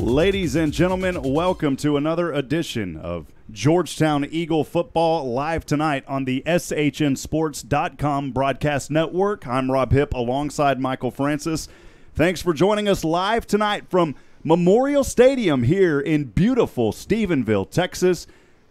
Ladies and gentlemen, welcome to another edition of Georgetown Eagle Football live tonight on the SHNSports.com broadcast network. I'm Rob Hipp alongside Michael Francis. Thanks for joining us live tonight from Memorial Stadium here in beautiful Stephenville, Texas.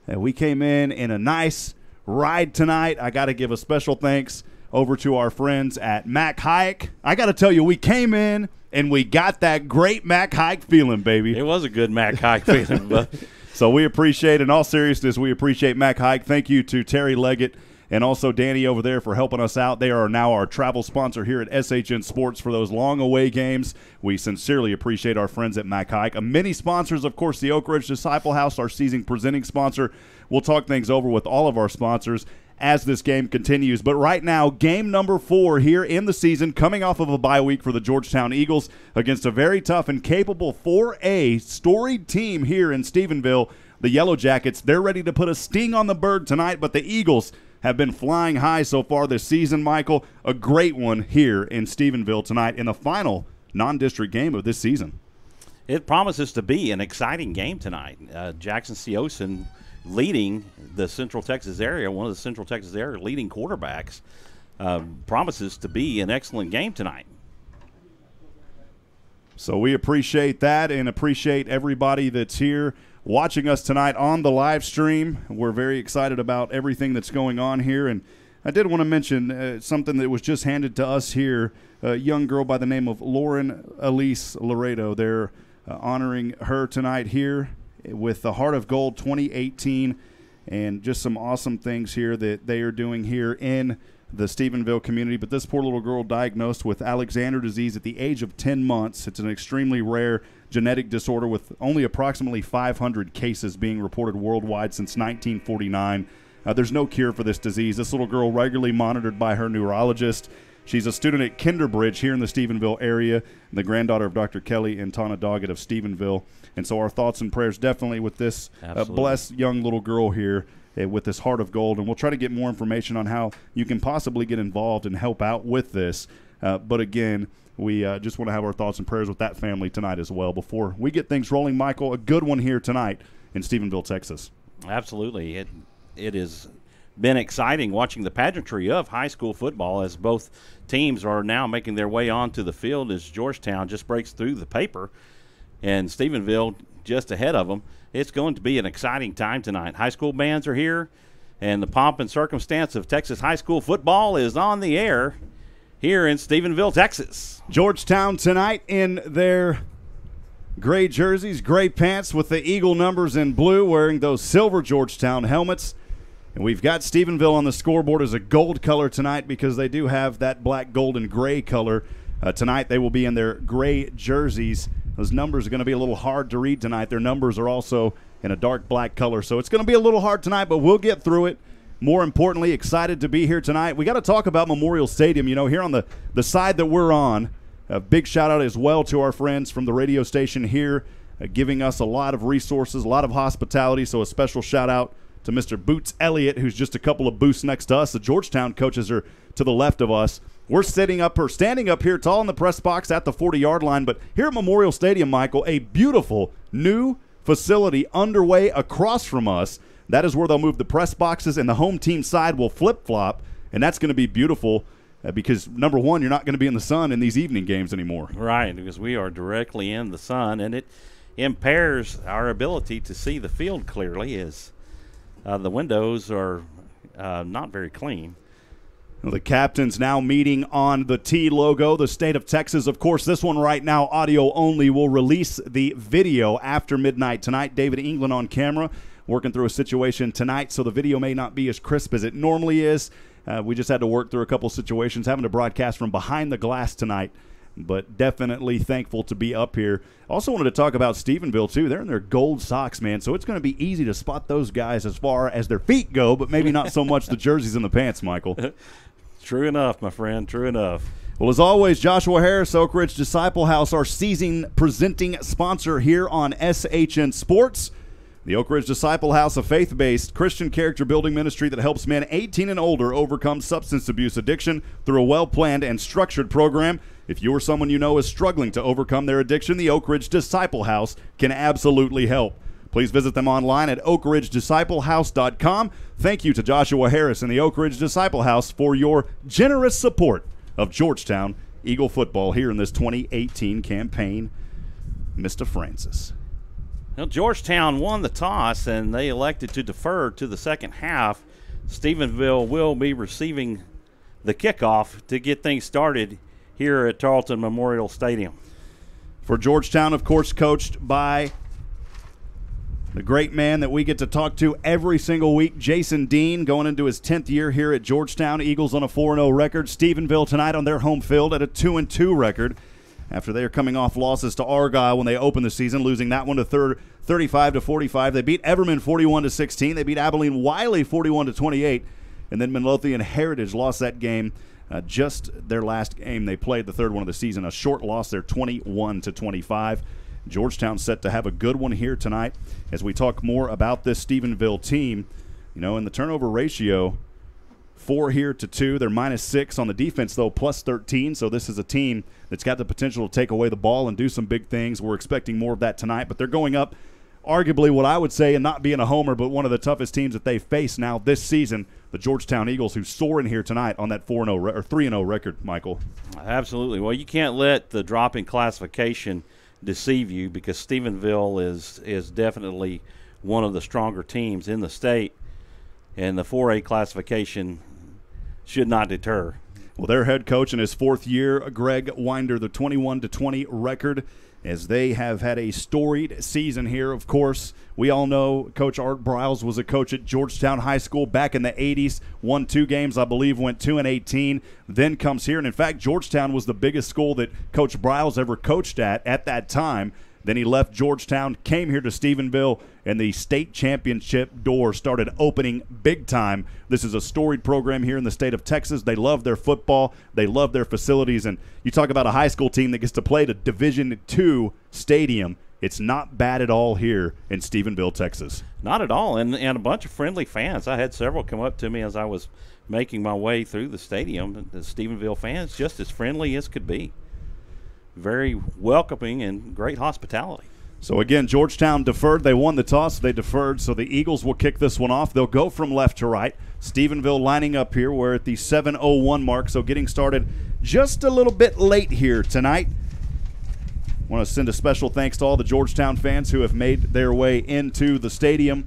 We came in a nice ride tonight. I got to give a special thanks over to our friends at Mac Hike. I got to tell you, we came in and we got that great Mac Hike feeling, baby. It was a good Mac Hike feeling. But so we appreciate, in all seriousness, we appreciate Mac Hike. Thank you to Terry Leggett and also Danny over there for helping us out. They are now our travel sponsor here at SHN Sports for those long away games. We sincerely appreciate our friends at Mac Hike. Many sponsors, of course, the Oak Ridge Disciple House, our season presenting sponsor. We'll talk things over with all of our sponsors as this game continues. But right now, game number 4 here in the season, coming off of a bye week for the Georgetown Eagles against a very tough and capable 4A storied team here in Stephenville. The Yellow Jackets, they're ready to put a sting on the bird tonight, but the Eagles have been flying high so far this season, Michael. A great one here in Stephenville tonight in the final non-district game of this season. it promises to be an exciting game tonight. Jackson Seosin leading the Central Texas area, one of the Central Texas area leading quarterbacks, promises to be an excellent game tonight. So we appreciate that and appreciate everybody that's here watching us tonight on the live stream. We're very excited about everything that's going on here. And I did want to mention something that was just handed to us here, a young girl by the name of Lauren Elise Laredo. They're honoring her tonight here with the Heart of Gold 2018, and just some awesome things here that they are doing here in the Stephenville community. But this poor little girl diagnosed with Alexander disease at the age of 10 months. It's an extremely rare genetic disorder with only approximately 500 cases being reported worldwide since 1949. There's no cure for this disease. This little girl regularly monitored by her neurologist. She's a student at Kinderbridge here in the Stephenville area, and the granddaughter of Dr. Kelly and Tana Doggett of Stephenville. And so our thoughts and prayers definitely with this blessed young little girl here with this Heart of Gold. And we'll try to get more information on how you can possibly get involved and help out with this. But again, we just want to have our thoughts and prayers with that family tonight as well. Before we get things rolling, Michael, a good one here tonight in Stephenville, Texas. Absolutely. It has been exciting watching the pageantry of high school football as both teams are now making their way onto the field as Georgetown just breaks through the paper and Stephenville just ahead of them. It's going to be an exciting time tonight. High school bands are here, and the pomp and circumstance of Texas high school football is on the air here in Stephenville, Texas. Georgetown tonight in their gray jerseys, gray pants with the Eagle numbers in blue, wearing those silver Georgetown helmets. And we've got Stephenville on the scoreboard as a gold color tonight because they do have that black, gold, and gray color. Tonight they will be in their gray jerseys. Those numbers are going to be a little hard to read tonight. Their numbers are also in a dark black color, so it's going to be a little hard tonight, but we'll get through it. More importantly, excited to be here tonight. We got to talk about Memorial Stadium. You know, here on the side that we're on, a big shout-out as well to our friends from the radio station here, giving us a lot of resources, a lot of hospitality, so a special shout-out to Mr. Boots Elliott, who's just a couple of booths next to us. The Georgetown coaches are to the left of us. We're standing up here tall in the press box at the 40-yard line. But here at Memorial Stadium, Michael, a beautiful new facility underway across from us. That is where they'll move the press boxes, and the home team side will flip-flop, and that's going to be beautiful because, number one, you're not going to be in the sun in these evening games anymore. Right, because we are directly in the sun, and it impairs our ability to see the field clearly as the windows are not very clean. The captains now meeting on the T logo, the state of Texas. Of course, this one right now, audio only. Will release the video after midnight tonight. David England on camera working through a situation tonight, so the video may not be as crisp as it normally is. We just had to work through a couple situations, having to broadcast from behind the glass tonight, but definitely thankful to be up here. Also wanted to talk about Stephenville, too. They're in their gold socks, man, so it's going to be easy to spot those guys as far as their feet go, but maybe not so much the jerseys and the pants, Michael. True enough, my friend, true enough. Well, as always, Joshua Harris, Oak Ridge Disciple House, our season presenting sponsor here on SHN Sports. The Oak Ridge Disciple House, a faith-based Christian character building ministry that helps men 18 and older overcome substance abuse addiction through a well-planned and structured program. If you or someone you know is struggling to overcome their addiction, the Oak Ridge Disciple House can absolutely help. Please visit them online at oakridgedisciplehouse.com. Thank you to Joshua Harris and the Oak Ridge Disciple House for your generous support of Georgetown Eagle football here in this 2018 campaign. Mr. Francis. Well, Georgetown won the toss, and they elected to defer to the second half. Stephenville will be receiving the kickoff to get things started here at Tarleton Memorial Stadium. For Georgetown, of course, coached by the great man that we get to talk to every single week, Jason Dean, going into his 10th year here at Georgetown. Eagles on a 4-0 record. Stephenville tonight on their home field at a 2-2 record after they are coming off losses to Argyle when they opened the season, losing that one to 35-45. They beat Everman 41-16. They beat Abilene Wiley 41-28. And then Midlothian Heritage lost that game, just their last game they played, the third one of the season. A short loss there, 21-25. Georgetown set to have a good one here tonight as we talk more about this Stephenville team. You know, in the turnover ratio, 4 here to 2. They're -6 on the defense, though, +13. So this is a team that's got the potential to take away the ball and do some big things. We're expecting more of that tonight, but they're going up arguably what I would say, and not being a homer, but one of the toughest teams that they face now this season, the Georgetown Eagles, who soar in here tonight on that 4-0 or 3-0 record, Michael. Absolutely. Well, you can't let the drop in classification deceive you, because Stephenville is definitely one of the stronger teams in the state, and the 4A classification should not deter. Well, their head coach in his 4th year, Greg Winder, the 21-20 record, as they have had a storied season here. Of course, we all know Coach Art Briles was a coach at Georgetown High School back in the 80s, won 2 games, I believe, went 2-18, then comes here. And, in fact, Georgetown was the biggest school that Coach Briles ever coached at that time. Then he left Georgetown, came here to Stephenville, and the state championship door started opening big time. This is a storied program here in the state of Texas. They love their football. They love their facilities. And you talk about a high school team that gets to play at a Division II stadium. It's not bad at all here in Stephenville, Texas. Not at all, and a bunch of friendly fans. I had several come up to me as I was making my way through the stadium. The Stephenville fans, just as friendly as could be. Very welcoming and great hospitality. So, again, Georgetown deferred. They won the toss. They deferred, so the Eagles will kick this one off. They'll go from left to right. Stephenville lining up here. We're at the 7:01 mark, so getting started just a little bit late here tonight. I want to send a special thanks to all the Georgetown fans who have made their way into the stadium.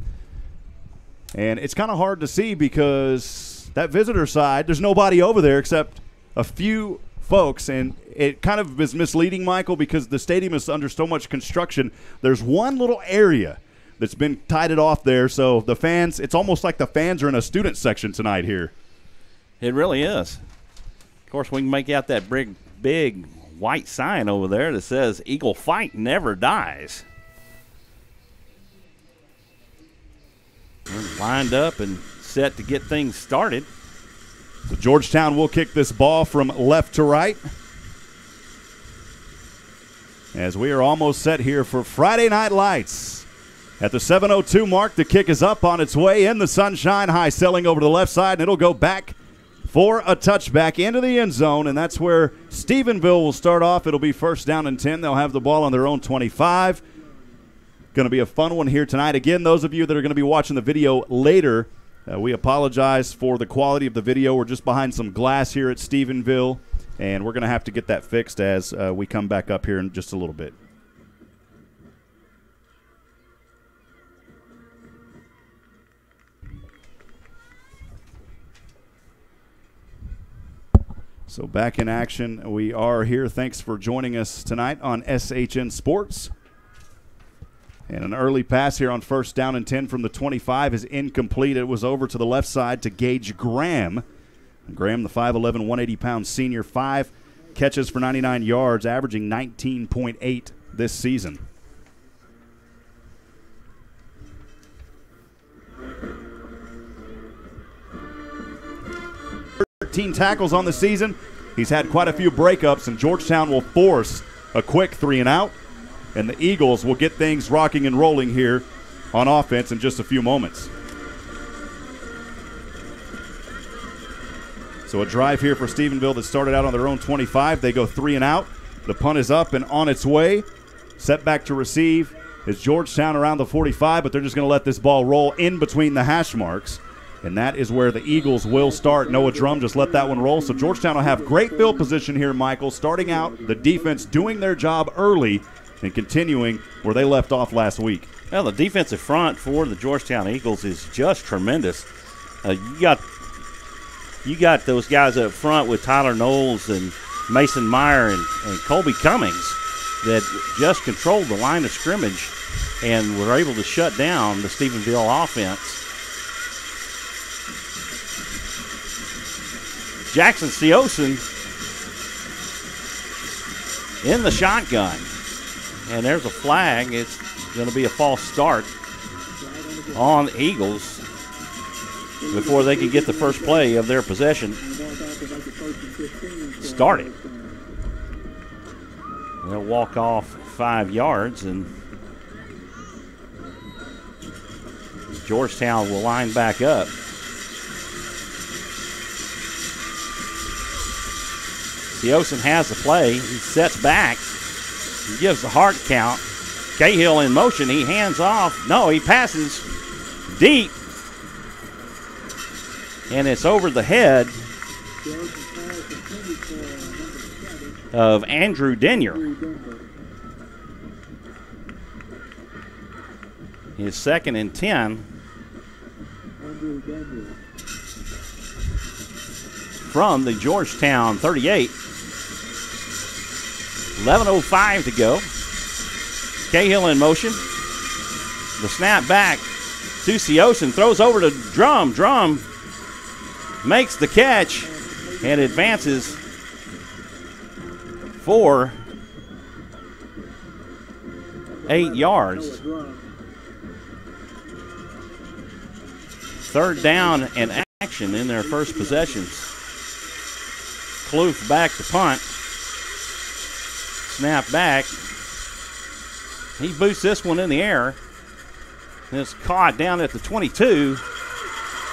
And it's kind of hard to see because that visitor side, there's nobody over there except a few folks, and it kind of is misleading, Michael, because the stadium is under so much construction. There's one little area that's been tidied off there, so the fans, it's almost like the fans are in a student section tonight here. It really is. Of course, we can make out that big white sign over there that says "Eagle Fight Never Dies." We're lined up and set to get things started. So Georgetown will kick this ball from left to right, as we are almost set here for Friday Night Lights. At the 7:02 mark, the kick is up on its way in the sunshine, high selling over to the left side, and it'll go back for a touchback into the end zone, and that's where Stephenville will start off. It'll be 1st down and 10. They'll have the ball on their own 25. Going to be a fun one here tonight. Again, those of you that are going to be watching the video later, we apologize for the quality of the video. We're just behind some glass here at Stephenville, and we're going to have to get that fixed as we come back up here in just a little bit. So back in action, we are here. Thanks for joining us tonight on SHN Sports. And an early pass here on 1st down and 10 from the 25 is incomplete. It was over to the left side to Gage Graham. Graham, the 5'11", 180-pound senior, 5 catches for 99 yards, averaging 19.8 this season. Tackles on the season. He's had quite a few breakups, and Georgetown will force a quick 3-and-out, and the Eagles will get things rocking and rolling here on offense in just a few moments. So a drive here for Stephenville that started out on their own 25. They go 3 and out. The punt is up and on its way. Set back to receive is Georgetown around the 45, but they're just going to let this ball roll in between the hash marks. And that is where the Eagles will start. Noah Drum just let that one roll. So Georgetown will have great field position here, Michael. Starting out, the defense doing their job early and continuing where they left off last week. Well, the defensive front for the Georgetown Eagles is just tremendous. You got those guys up front with Tyler Knowles and Mason Meyer and Colby Cummings that just controlled the line of scrimmage and were able to shut down the Stephenville offense. Jackson Seosin in the shotgun. And there's a flag. It's going to be a false start on the Eagles before they can get the first play of their possession started. They'll walk off 5 yards, and Georgetown will line back up. Seosin has the play. He sets back. He gives the hard count. Cahill in motion. He hands off. No, he passes deep. And it's over the head of Andrew Denyer. His 2nd and 10. From the Georgetown 38. 11:05 to go. Cahill in motion. The snap back to Seosin. Throws over to Drum. Drum makes the catch and advances for 8 yards. 3rd down and action in their first possessions. Kloof back to punt. Snap back. He boosts this one in the air. And it's caught down at the 22.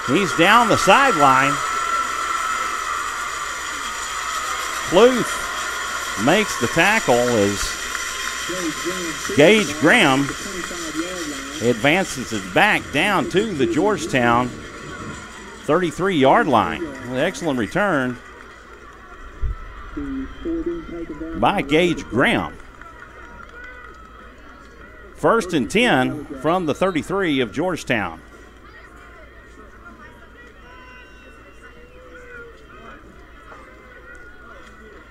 He's down the sideline. Kloof makes the tackle as Gage Graham advances it back down to the Georgetown 33-yard line. An excellent return by Gage Graham. 1st and 10 from the 33 of Georgetown.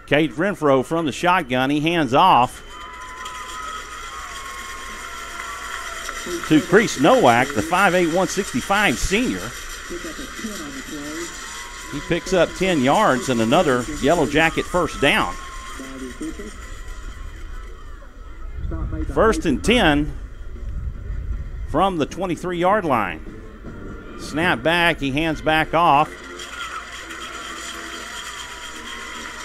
Cade Renfro from the shotgun. He hands off to Crease Nowak, the 5'8", 165 senior. He picks up 10 yards and another Yellow Jacket first down. 1st and 10 from the 23-yard line. Snap back, he hands back off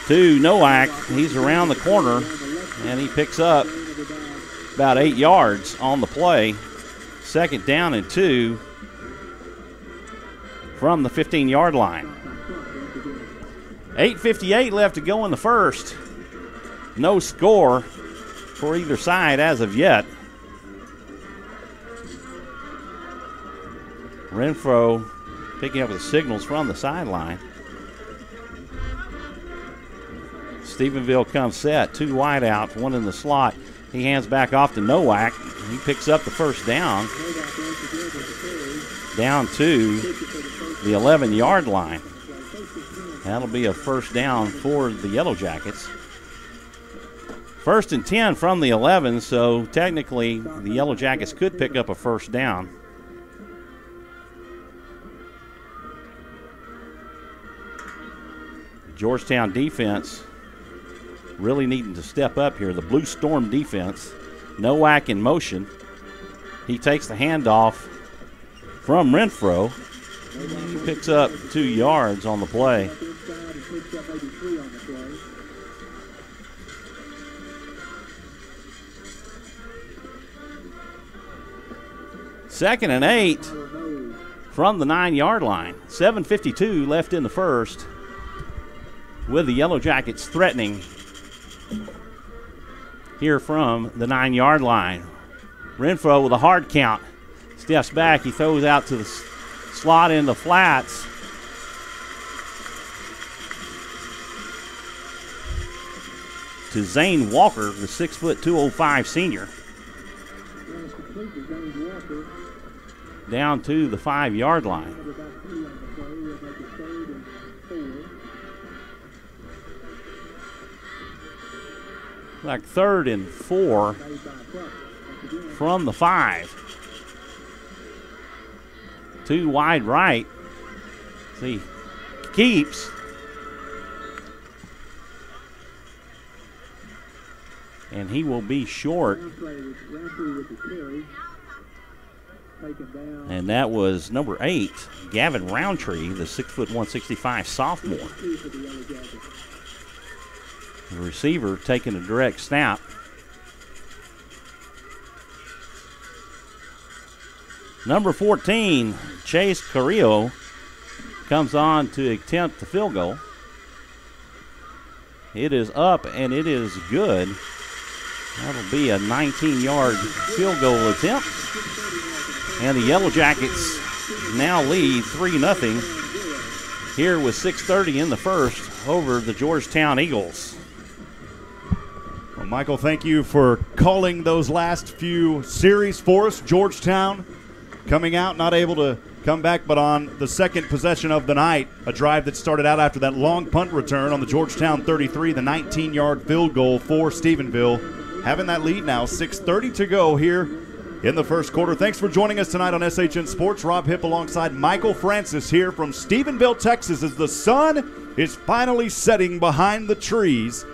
to Nowak. He's around the corner, and he picks up about 8 yards on the play. 2nd down and 2 from the 15-yard line. 8:58 left to go in the first. No score for either side as of yet. Renfro picking up the signals from the sideline. Stephenville comes set, 2 wide out, 1 in the slot. He hands back off to Nowak. He picks up the first down to the 11-yard line. That'll be a first down for the Yellow Jackets. 1st and 10 from the 11, so technically the Yellow Jackets could pick up a first down. Georgetown defense really needing to step up here. The Blue Storm defense. Nowak in motion. He takes the handoff from Renfro. He picks up 2 yards on the play. Second and 8 from the 9-yard line. 7:52 left in the first. with the Yellow Jackets threatening here from the 9-yard line. Renfro with a hard count. Steps back. He throws out to the slot in the flats. To Zane Walker, the 6', 205 senior. Down to the 5-yard line. Like 3rd and 4 from the 5. 2 wide right. See, keeps. And he will be short. And that was number 8, Gavin Roundtree, the 6', 165 sophomore. The receiver taking a direct snap. Number 14, Chase Carrillo, comes on to attempt the field goal. It is up and it is good. That'll be a 19-yard field goal attempt. And the Yellow Jackets now lead 3-0 here with 6:30 in the first over the Georgetown Eagles. Well, Michael, thank you for calling those last few series for us. Georgetown coming out, not able to come back, but on the second possession of the night, a drive that started out after that long punt return on the Georgetown 33, the 19-yard field goal for Stephenville. Having that lead now, 6:30 to go here in the first quarter. Thanks for joining us tonight on SHN Sports. Rob Hipp alongside Michael Francis here from Stephenville, Texas, as the sun is finally setting behind the trees.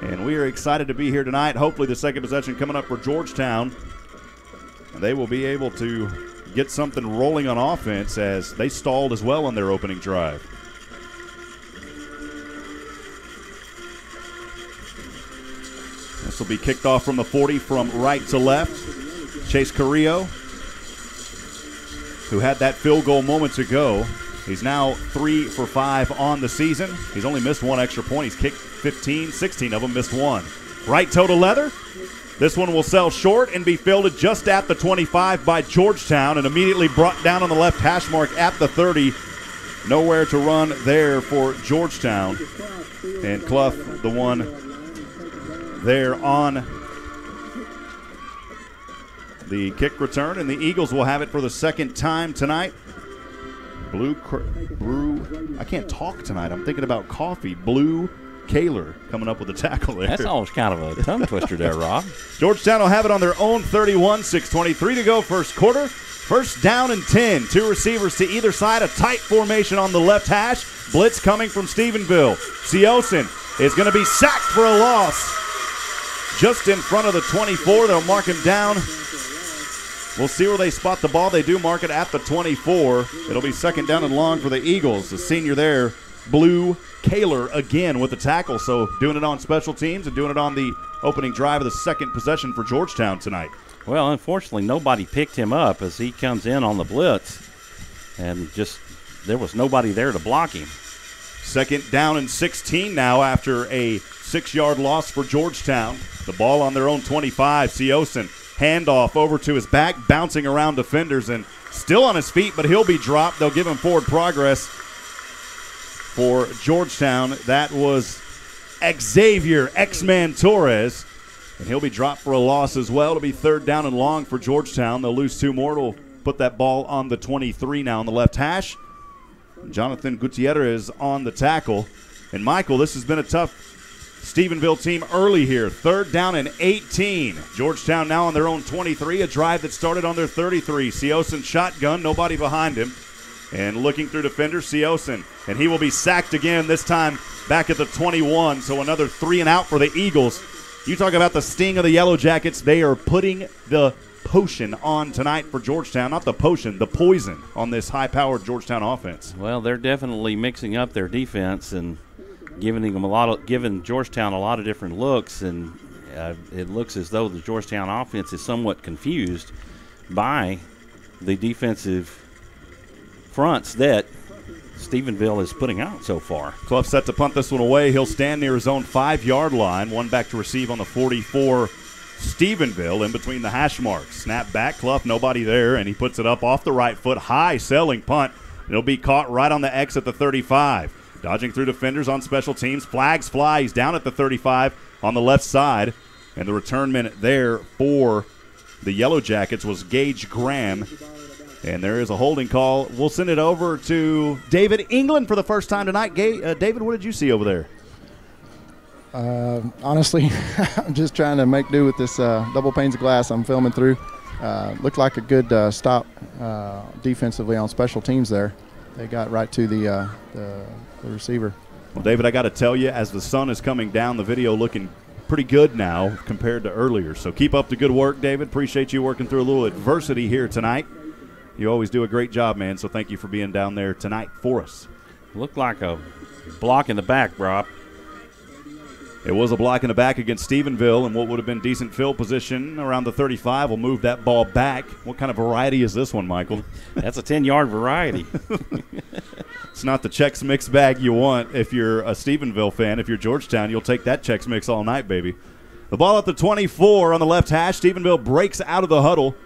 And we are excited to be here tonight. Hopefully the second possession coming up for Georgetown. And they will be able to get something rolling on offense as they stalled as well on their opening drive. This will be kicked off from the 40 from right to left. Chase Carrillo, who had that field goal moments ago. He's now 3 for 5 on the season. He's only missed one extra point. He's kicked 15, 16 of them, missed one. Right toe to leather. This one will sell short and be fielded just at the 25 by Georgetown and immediately brought down on the left hash mark at the 30. Nowhere to run there for Georgetown. And Clough, the one there on the kick return, and the Eagles will have it for the second time tonight. I can't talk tonight. I'm thinking about coffee. Blue Kaler coming up with a tackle there. That's always kind of a tongue twister there, Rob. Georgetown will have it on their own 31, 6:23 to go first quarter. First down and 10. 2 receivers to either side. A tight formation on the left hash. Blitz coming from Stephenville. Siosin is going to be sacked for a loss. Just in front of the 24. They'll mark him down. We'll see where they spot the ball. They do mark it at the 24. It'll be second down and long for the Eagles. The senior there, Blue Kaler, again with the tackle. So doing it on special teams and doing it on the opening drive of the second possession for Georgetown tonight. Well, unfortunately, nobody picked him up as he comes in on the blitz. And just there was nobody there to block him. Second down and 16 now after a 6-yard loss for Georgetown. The ball on their own 25. Siosin. Handoff over to his back, bouncing around defenders and still on his feet, but he'll be dropped. They'll give him forward progress for Georgetown. That was Xavier X-Man Torres, and he'll be dropped for a loss as well. It'll be third down and long for Georgetown. They'll lose 2 more. It'll put that ball on the 23 now on the left hash. Jonathan Gutierrez on the tackle. And, Michael, this has been a tough Stephenville team early here. Third down and 18. Georgetown now on their own 23. A drive that started on their 33. Siosin shotgun, nobody behind him. And looking through defenders, Siosin. And he will be sacked again, this time back at the 21. So another 3 and out for the Eagles. You talk about the sting of the Yellow Jackets. They are putting the potion on tonight for Georgetown. Not the potion, the poison on this high-powered Georgetown offense. Well, they're definitely mixing up their defense and giving Georgetown a lot of different looks, and it looks as though the Georgetown offense is somewhat confused by the defensive fronts that Stephenville is putting out so far. Clough set to punt this one away. He'll stand near his own 5-yard line. One back to receive on the 44. Stephenville in between the hash marks. Snap back, Clough, nobody there, and he puts it up off the right foot. High selling punt. It'll be caught right on the X at the 35. Dodging through defenders on special teams. Flags fly. He's down at the 35 on the left side. And the return minute there for the Yellow Jackets was Gage Graham. And there is a holding call. We'll send it over to David England for the first time tonight. David, what did you see over there? Honestly, I'm just trying to make do with this double panes of glass I'm filming through. Looked like a good stop defensively on special teams there. They got right to the receiver. Well, David, I got to tell you, as the sun is coming down, the video looking pretty good now compared to earlier. So keep up the good work, David. Appreciate you working through a little adversity here tonight. You always do a great job, man, so thank you for being down there tonight for us. Looked like a block in the back, Rob. It was a block in the back against Stephenville, and what would have been decent field position around the 35 will move that ball back. What kind of variety is this one, Michael? That's a 10-yard variety. It's not the Chex Mix bag you want if you're a Stephenville fan. If you're Georgetown, you'll take that Chex Mix all night, baby. The ball at the 24 on the left hash. Stephenville breaks out of the huddle.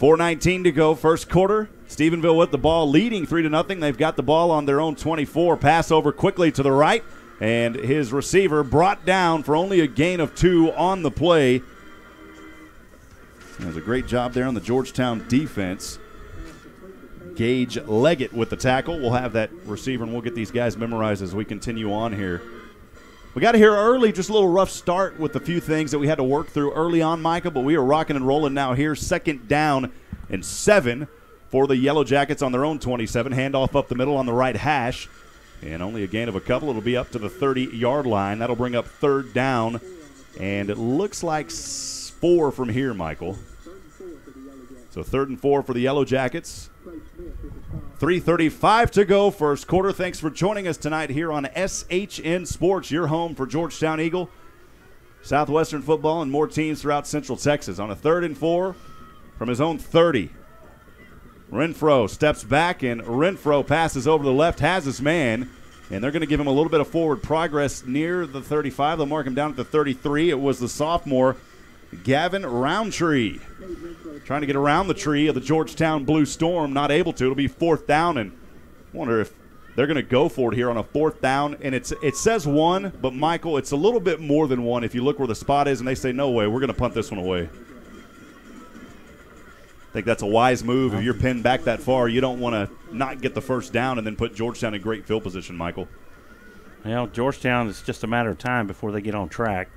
4:19 to go, first quarter. Stephenville with the ball, leading 3-0. They've got the ball on their own 24. Pass over quickly to the right. And his receiver brought down for only a gain of 2 on the play. That was a great job there on the Georgetown defense. Gage Leggett with the tackle. We'll have that receiver, and we'll get these guys memorized as we continue on here. We got here early, just a little rough start with a few things that we had to work through early on, Micah, but we are rocking and rolling now here. 2nd down and 7 for the Yellow Jackets on their own 27. Handoff up the middle on the right hash. And only a gain of a couple. It'll be up to the 30-yard line. That'll bring up 3rd down. And it looks like 4 from here, Michael. So 3rd and 4 for the Yellow Jackets. 3:35 to go, first quarter. Thanks for joining us tonight here on SHN Sports, your home for Georgetown Eagle, Southwestern football, and more teams throughout Central Texas. On a 3rd and 4 from his own 30. Renfro steps back, and Renfro passes over to the left, has his man, and they're going to give him a little bit of forward progress near the 35. They'll mark him down at the 33. It was the sophomore Gavin Roundtree trying to get around the tree of the Georgetown Blue Storm, not able to. It'll be 4th down, and I wonder if they're going to go for it here on a 4th down. And it says 1, but, Michael, it's a little bit more than 1 if you look where the spot is, and they say, no way, we're going to punt this one away. I think that's a wise move. If you're pinned back that far, you don't want to not get the first down and then put Georgetown in great field position, Michael. Well, Georgetown, it's just a matter of time before they get on track.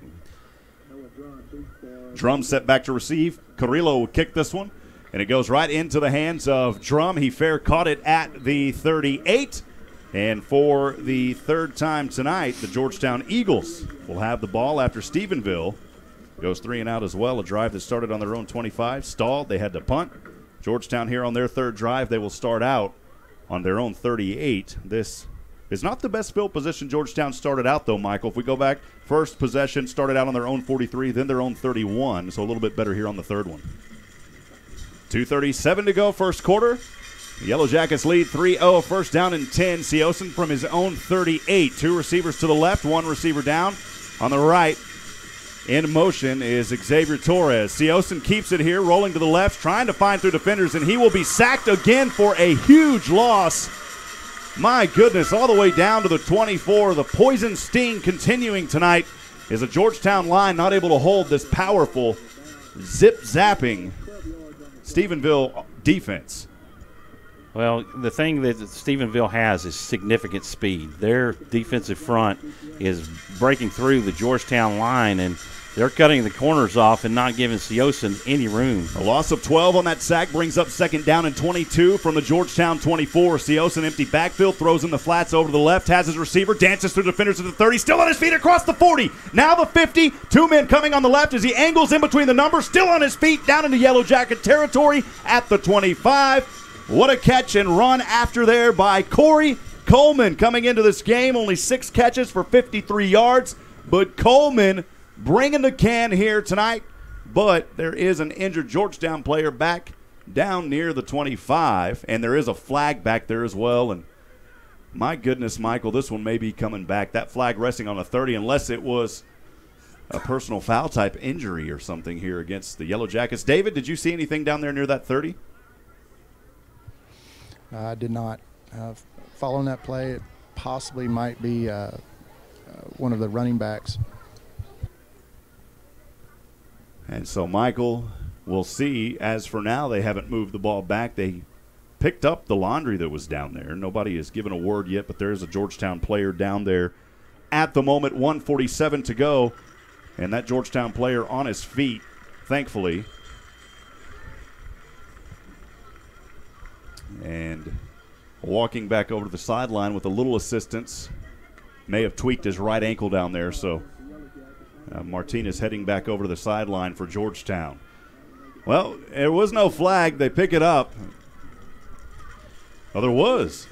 Drum set back to receive. Carrillo will kick this one, and it goes right into the hands of Drum. He fair caught it at the 38. And for the 3rd time tonight, the Georgetown Eagles will have the ball after Stephenville goes 3 and out as well. A drive that started on their own 25, stalled. They had to punt. Georgetown here on their 3rd drive, they will start out on their own 38. This is not the best field position Georgetown started out, though, Michael. If we go back, first possession started out on their own 43, then their own 31, so a little bit better here on the 3rd one. 2:37 to go, first quarter. The Yellow Jackets lead 3-0, first down and 10. Siosen from his own 38. 2 receivers to the left, 1 receiver down. On the right, in motion is Xavier Torres. Siosen keeps it here, rolling to the left, trying to find through defenders, and he will be sacked again for a huge loss. My goodness, all the way down to the 24. The poison sting continuing tonight is a Georgetown line not able to hold this powerful, zip-zapping Stephenville defense. Well, the thing that Stephenville has is significant speed. Their defensive front is breaking through the Georgetown line, and they're cutting the corners off and not giving Siosen any room. A loss of 12 on that sack brings up 2nd down and 22 from the Georgetown 24. Siosen empty backfield, throws in the flats over to the left, has his receiver, dances through defenders to the 30, still on his feet across the 40. Now the 50, 2 men coming on the left as he angles in between the numbers, still on his feet, down into Yellow Jacket territory at the 25. What a catch and run after there by Corey Coleman coming into this game. Only 6 catches for 53 yards, but Coleman bringing the can here tonight. But there is an injured Georgetown player back down near the 25, and there is a flag back there as well. And My goodness, Michael, this one may be coming back. That flag resting on a 30, unless it was a personal foul type injury or something here against the Yellow Jackets. David, did you see anything down there near that 30? I did not. Following that play, it possibly might be one of the running backs. And so, Michael, we'll see. As for now, they haven't moved the ball back. They picked up the laundry that was down there. Nobody has given a word yet, but there is a Georgetown player down there at the moment. 1:47 to go, and that Georgetown player on his feet, thankfully. And walking back over to the sideline with a little assistance. May have tweaked his right ankle down there, so Martinez heading back over to the sideline for Georgetown. Well, there was no flag. They pick it up. Oh, there was.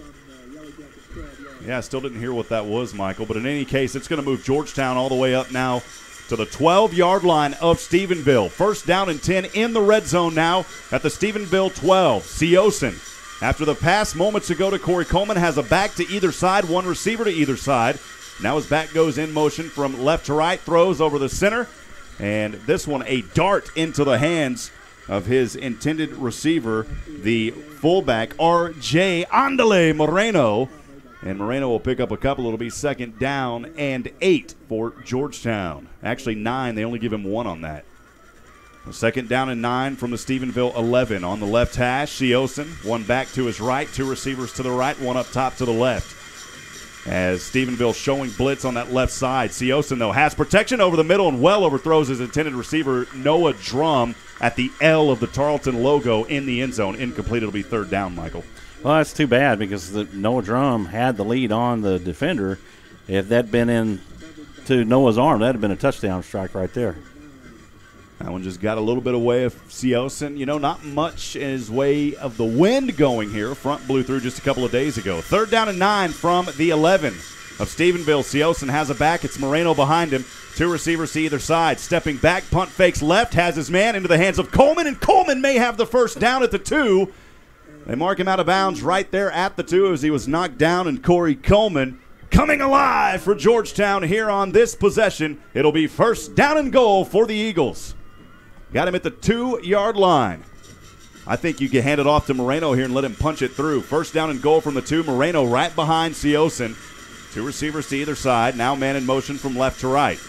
Yeah, I still didn't hear what that was, Michael. But in any case, it's going to move Georgetown all the way up now to the 12-yard line of Stephenville. First down and 10 in the red zone now at the Stephenville 12. Seosin, after the pass moments ago to Corey Coleman, has a back to either side, one receiver to either side. Now his back goes in motion from left to right, throws over the center. And this one, a dart into the hands of his intended receiver, the fullback, R.J. Andale Moreno. And Moreno will pick up a couple. It'll be second down and 8 for Georgetown. Actually 9. They only give him 1 on that. Second down and 9 from the Stephenville 11. On the left hash, Seosin. One back to his right, 2 receivers to the right, 1 up top to the left. As Stephenville showing blitz on that left side. Seosin, though, has protection over the middle and well overthrows his intended receiver, Noah Drum, at the L of the Tarleton logo in the end zone. Incomplete. It'll be third down, Michael. Well, that's too bad because Noah Drum had the lead on the defender. If that'd been into Noah's arm, that'd have been a touchdown strike right there. That one just got a little bit away of Seosin. You know, not much in his way of the wind going here. Front blew through just a couple of days ago. Third down and 9 from the 11 of Stephenville. Seosin has a back. It's Moreno behind him. 2 receivers to either side. Stepping back, punt fakes left, has his man into the hands of Coleman, and Coleman may have the first down at the 2. They mark him out of bounds right there at the 2 as he was knocked down, and Corey Coleman coming alive for Georgetown here on this possession. It'll be first down and goal for the Eagles. Got him at the 2-yard line. I think you can hand it off to Moreno here and let him punch it through. First down and goal from the 2. Moreno right behind Seosin. 2 receivers to either side. Now man in motion from left to right.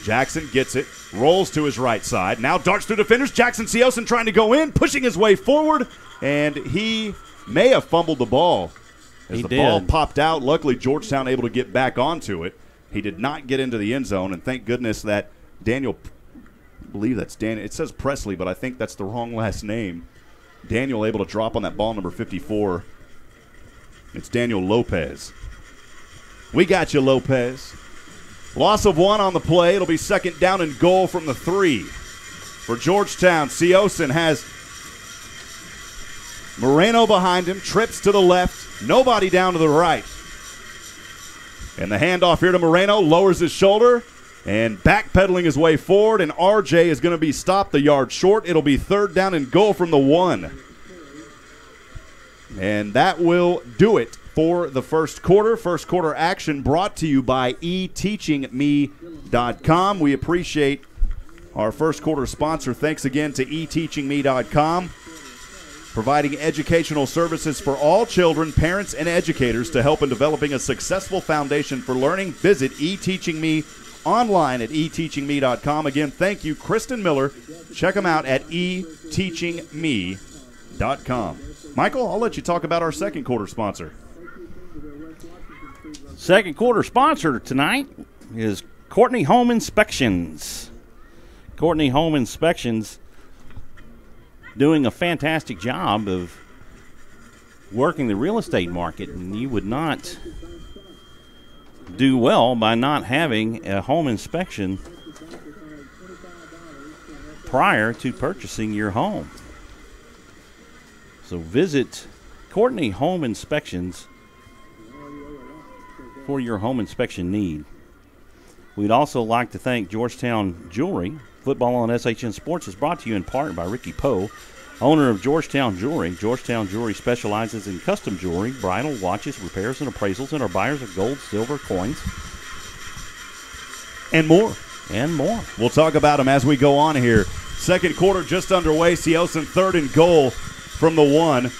Jackson gets it. Rolls to his right side. Now darts through defenders. Jackson Seosin trying to go in. Pushing his way forward. And he may have fumbled the ball. As the ball popped out. Luckily, Georgetown able to get back onto it. He did not get into the end zone. And thank goodness that Daniel, I believe that's Daniel. It says Presley, but I think that's the wrong last name. Daniel able to drop on that ball, number 54. It's Daniel Lopez. We got you, Lopez. Loss of 1 on the play. It'll be second down and goal from the 3. For Georgetown, Seosin has Moreno behind him. Trips to the left. Nobody down to the right. And the handoff here to Moreno. Lowers his shoulder. And backpedaling his way forward, and RJ is going to be stopped the yard short. It'll be third down and goal from the 1. And that will do it for the first quarter. First quarter action brought to you by eteachingme.com. We appreciate our first quarter sponsor. Thanks again to eteachingme.com, providing educational services for all children, parents, and educators to help in developing a successful foundation for learning. Visit eteachingme.com. Online at eteachingme.com. Again, thank you, Kristen Miller. Check them out at eteachingme.com. Michael, I'll let you talk about our second quarter sponsor. Second quarter sponsor tonight is Courtney Home Inspections. Courtney Home Inspections doing a fantastic job of working the real estate market, and you would not do well by not having a home inspection prior to purchasing your home. So visit Courtney Home Inspections for your home inspection need. We'd also like to thank Georgetown Jewelry. Football on SHN Sports is brought to you in part by Ricky Poe owner of Georgetown Jewelry. Georgetown Jewelry specializes in custom jewelry, bridal, watches, repairs, and appraisals, and are buyers of gold, silver, coins, and more. And more. We'll talk about them as we go on here. Second quarter just underway. Seosin third and goal from the 1.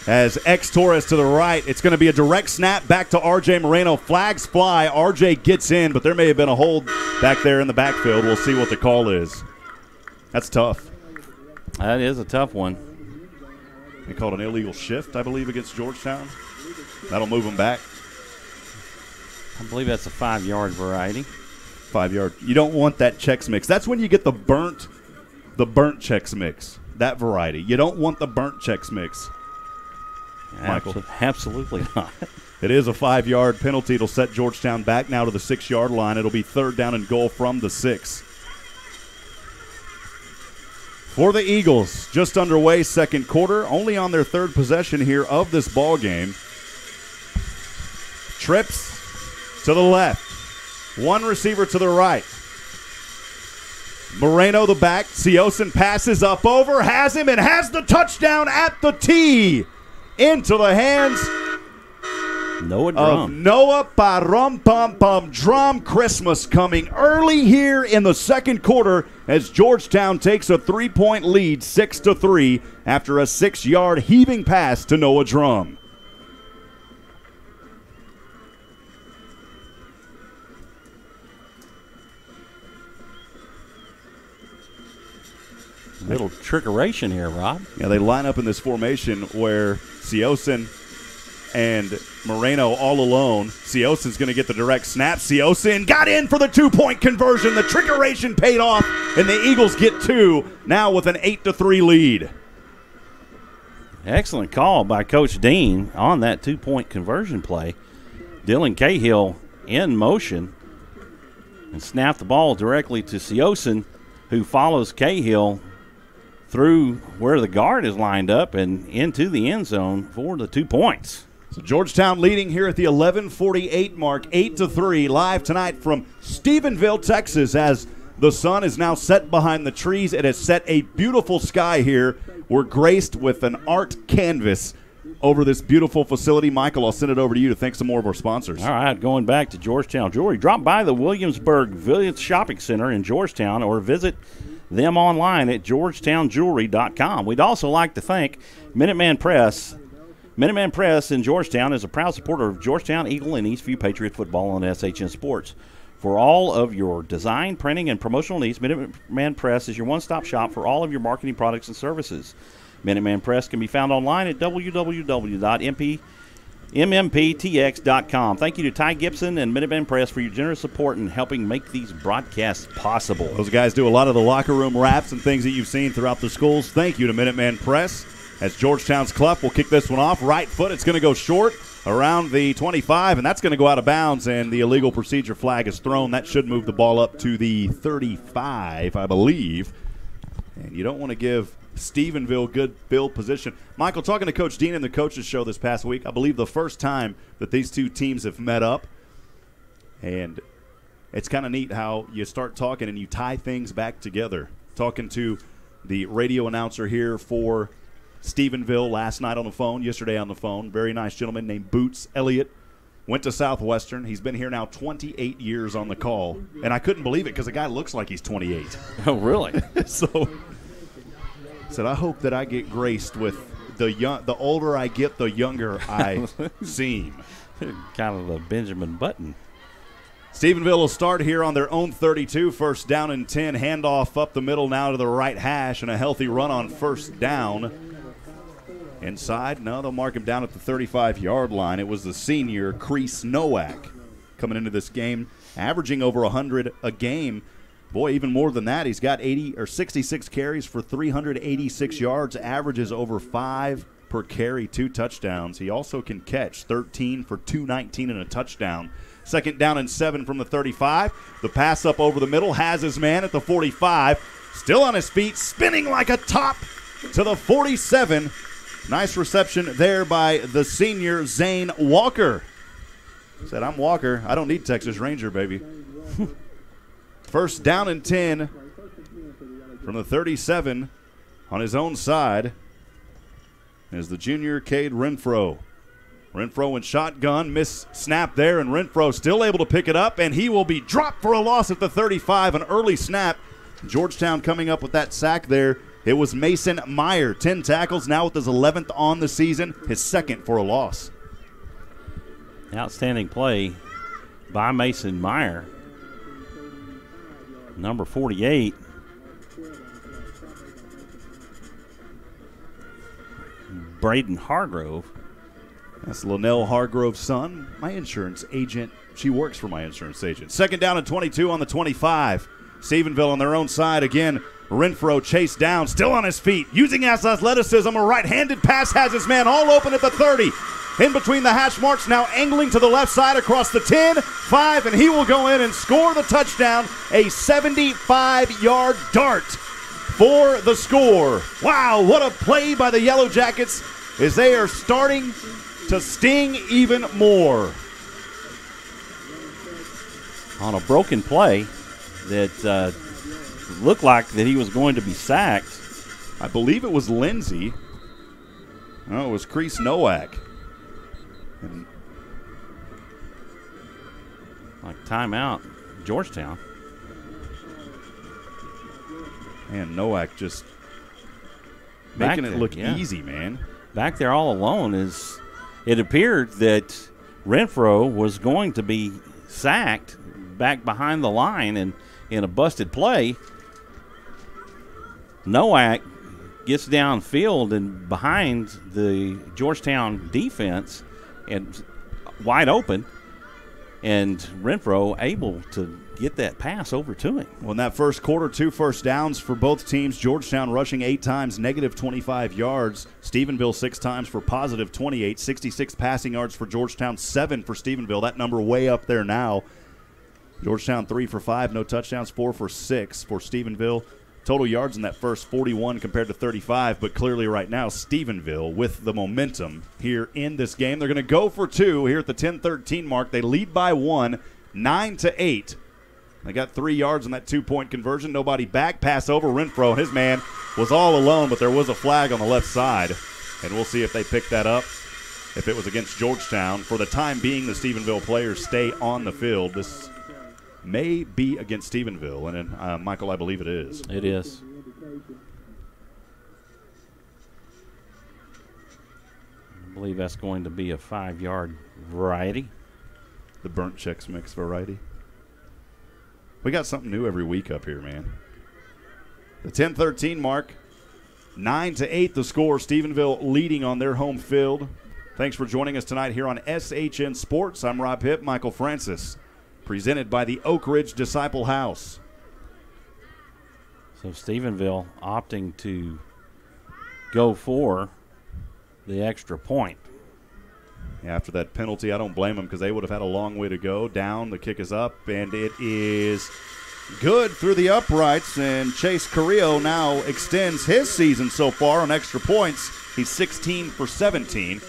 As X Torres to the right, it's going to be a direct snap back to RJ Moreno. Flags fly. RJ gets in, but there may have been a hold back there in the backfield. We'll see what the call is. That's tough. That is a tough one. They called an illegal shift, I believe, against Georgetown. That'll move them back. I believe that's a 5-yard variety. 5 yard. You don't want that Chex Mix. That's when you get the burnt Chex Mix. That variety. You don't want the burnt Chex Mix. Michael. Absolutely not. It is a 5-yard penalty. It'll set Georgetown back now to the 6-yard line. It'll be third down and goal from the 6. For the Eagles, just underway second quarter, only on their third possession here of this ball game. Trips to the left. One receiver to the right. Moreno the back. Seosin passes up over, has him, and has the touchdown at the tee. Into the hands Noah of Noah Parum-Pum-Pum. Drum Christmas coming early here in the second quarter as Georgetown takes a 3-point lead, 6-3, after a 6-yard heaving pass to Noah Drum. Little trickeration here, Rob. Yeah, they line up in this formation where Seosin and Moreno all alone. Seosin's going to get the direct snap. Seosin got in for the 2-point conversion. The trickeration paid off, and the Eagles get 2, now with an 8-3 lead. Excellent call by Coach Dean on that 2-point conversion play. Dylan Cahill in motion and snapped the ball directly to Seosin, who follows Cahill through where the guard is lined up and into the end zone for the 2 points. So Georgetown leading here at the 11:48 mark, 8-3, live tonight from Stephenville, Texas, as the sun is now set behind the trees. It has set a beautiful sky here. We're graced with an art canvas over this beautiful facility. Michael, I'll send it over to you to thank some more of our sponsors. All right, going back to Georgetown Jewelry, drop by the Williamsburg Village Shopping Center in Georgetown or visit them online at georgetownjewelry.com. We'd also like to thank Minuteman Press. Minuteman Press in Georgetown is a proud supporter of Georgetown Eagle and Eastview Patriot football on SHN Sports. For all of your design, printing, and promotional needs, Minuteman Press is your one-stop shop for all of your marketing products and services. Minuteman Press can be found online at www.mmptx.com. Thank you to Ty Gibson and Minuteman Press for your generous support in helping make these broadcasts possible. Those guys do a lot of the locker room wraps and things that you've seen throughout the schools. Thank you to Minuteman Press. As Georgetown's Clough will kick this one off. Right foot, it's going to go short around the 25, and that's going to go out of bounds, and the illegal procedure flag is thrown. That should move the ball up to the 35, I believe. And you don't want to give Stephenville good field position. Michael, talking to Coach Dean in the coaches show this past week, I believe the first time that these two teams have met up, and it's kind of neat how you start talking and you tie things back together. Talking to the radio announcer here for Stephenville last night on the phone, yesterday on the phone. Very nice gentleman named Boots Elliott. Went to Southwestern. He's been here now 28 years on the call. And I couldn't believe it because the guy looks like he's 28. Oh, really? So, said, I hope that I get graced with the older I get, the younger I seem. Kind of a Benjamin Button. Stephenville will start here on their own 32, first down and 10. Handoff up the middle now to the right hash, and a healthy run on first down. Inside, no, they'll mark him down at the 35-yard line. It was the senior, Crease Nowak, coming into this game, averaging over 100 a game. Boy, even more than that, he's got 66 carries for 386 yards, averages over 5 per carry, 2 touchdowns. He also can catch 13 for 219 and a touchdown. Second down and 7 from the 35. The pass up over the middle has his man at the 45. Still on his feet, spinning like a top to the 47. Nice reception there by the senior, Zane Walker. Said, I'm Walker. I don't need Texas Ranger, baby. First down and 10 from the 37 on his own side is the junior Cade Renfro. Renfro in shotgun, miss snap there, and Renfro still able to pick it up, and he will be dropped for a loss at the 35, an early snap. Georgetown coming up with that sack there. It was Mason Meyer, 10 tackles, now with his 11th on the season, his second for a loss. Outstanding play by Mason Meyer. Number 48. Braden Hargrove. That's Linnell Hargrove's son, my insurance agent. She works for my insurance agent. Second down and 22 on the 25. Stephenville on their own side again. Renfro chased down, still on his feet, using his athleticism. A right-handed pass has his man all open at the 30. In between the hash marks, now angling to the left side across the 10, 5, and he will go in and score the touchdown. A 75-yard dart for the score. Wow, what a play by the Yellow Jackets as they are starting to sting even more. On a broken play that looked like that he was going to be sacked. I believe it was Lindsey. No, it was Crease Nowak. And like timeout, Georgetown. man, Nowak just Back making it there, look yeah. easy, man. Back there all alone, it appeared that Renfro was going to be sacked back behind the line, and in a busted play, Nowak gets downfield and behind the Georgetown defense and wide open, and Renfro able to get that pass over to him. Well, in that first quarter, 2 first downs for both teams. Georgetown rushing 8 times, negative 25 yards. Stephenville 6 times for positive 28. 66 passing yards for Georgetown, 7 for Stephenville. That number way up there now. Georgetown 3 for 5, no touchdowns, 4 for 6 for Stephenville. Total yards in that first 41 compared to 35, but clearly right now Stephenville with the momentum here in this game. They're going to go for 2 here at the 10-13 mark. They lead by 1, 9-8. They got 3 yards on that 2-point conversion. Nobody back. Pass over Renfro. His man was all alone, but there was a flag on the left side. And we'll see if they pick that up. If it was against Georgetown. For the time being, the Stephenville players stay on the field. This may be against Stephenville. And, Michael, I believe it is. It is. I believe that's going to be a 5-yard variety. The burnt Chex Mix variety. We got something new every week up here, man. The 10-13 mark, 9-8 the score. Stephenville leading on their home field. Thanks for joining us tonight here on SHN Sports. I'm Rob Hipp, Michael Francis, presented by the Oak Ridge Disciple House. So Stephenville opting to go for the extra point. After that penalty, I don't blame them because they would have had a long way to go. Down, the kick is up, and it is good through the uprights. And Chase Carrillo now extends his season so far on extra points. He's 16 for 17.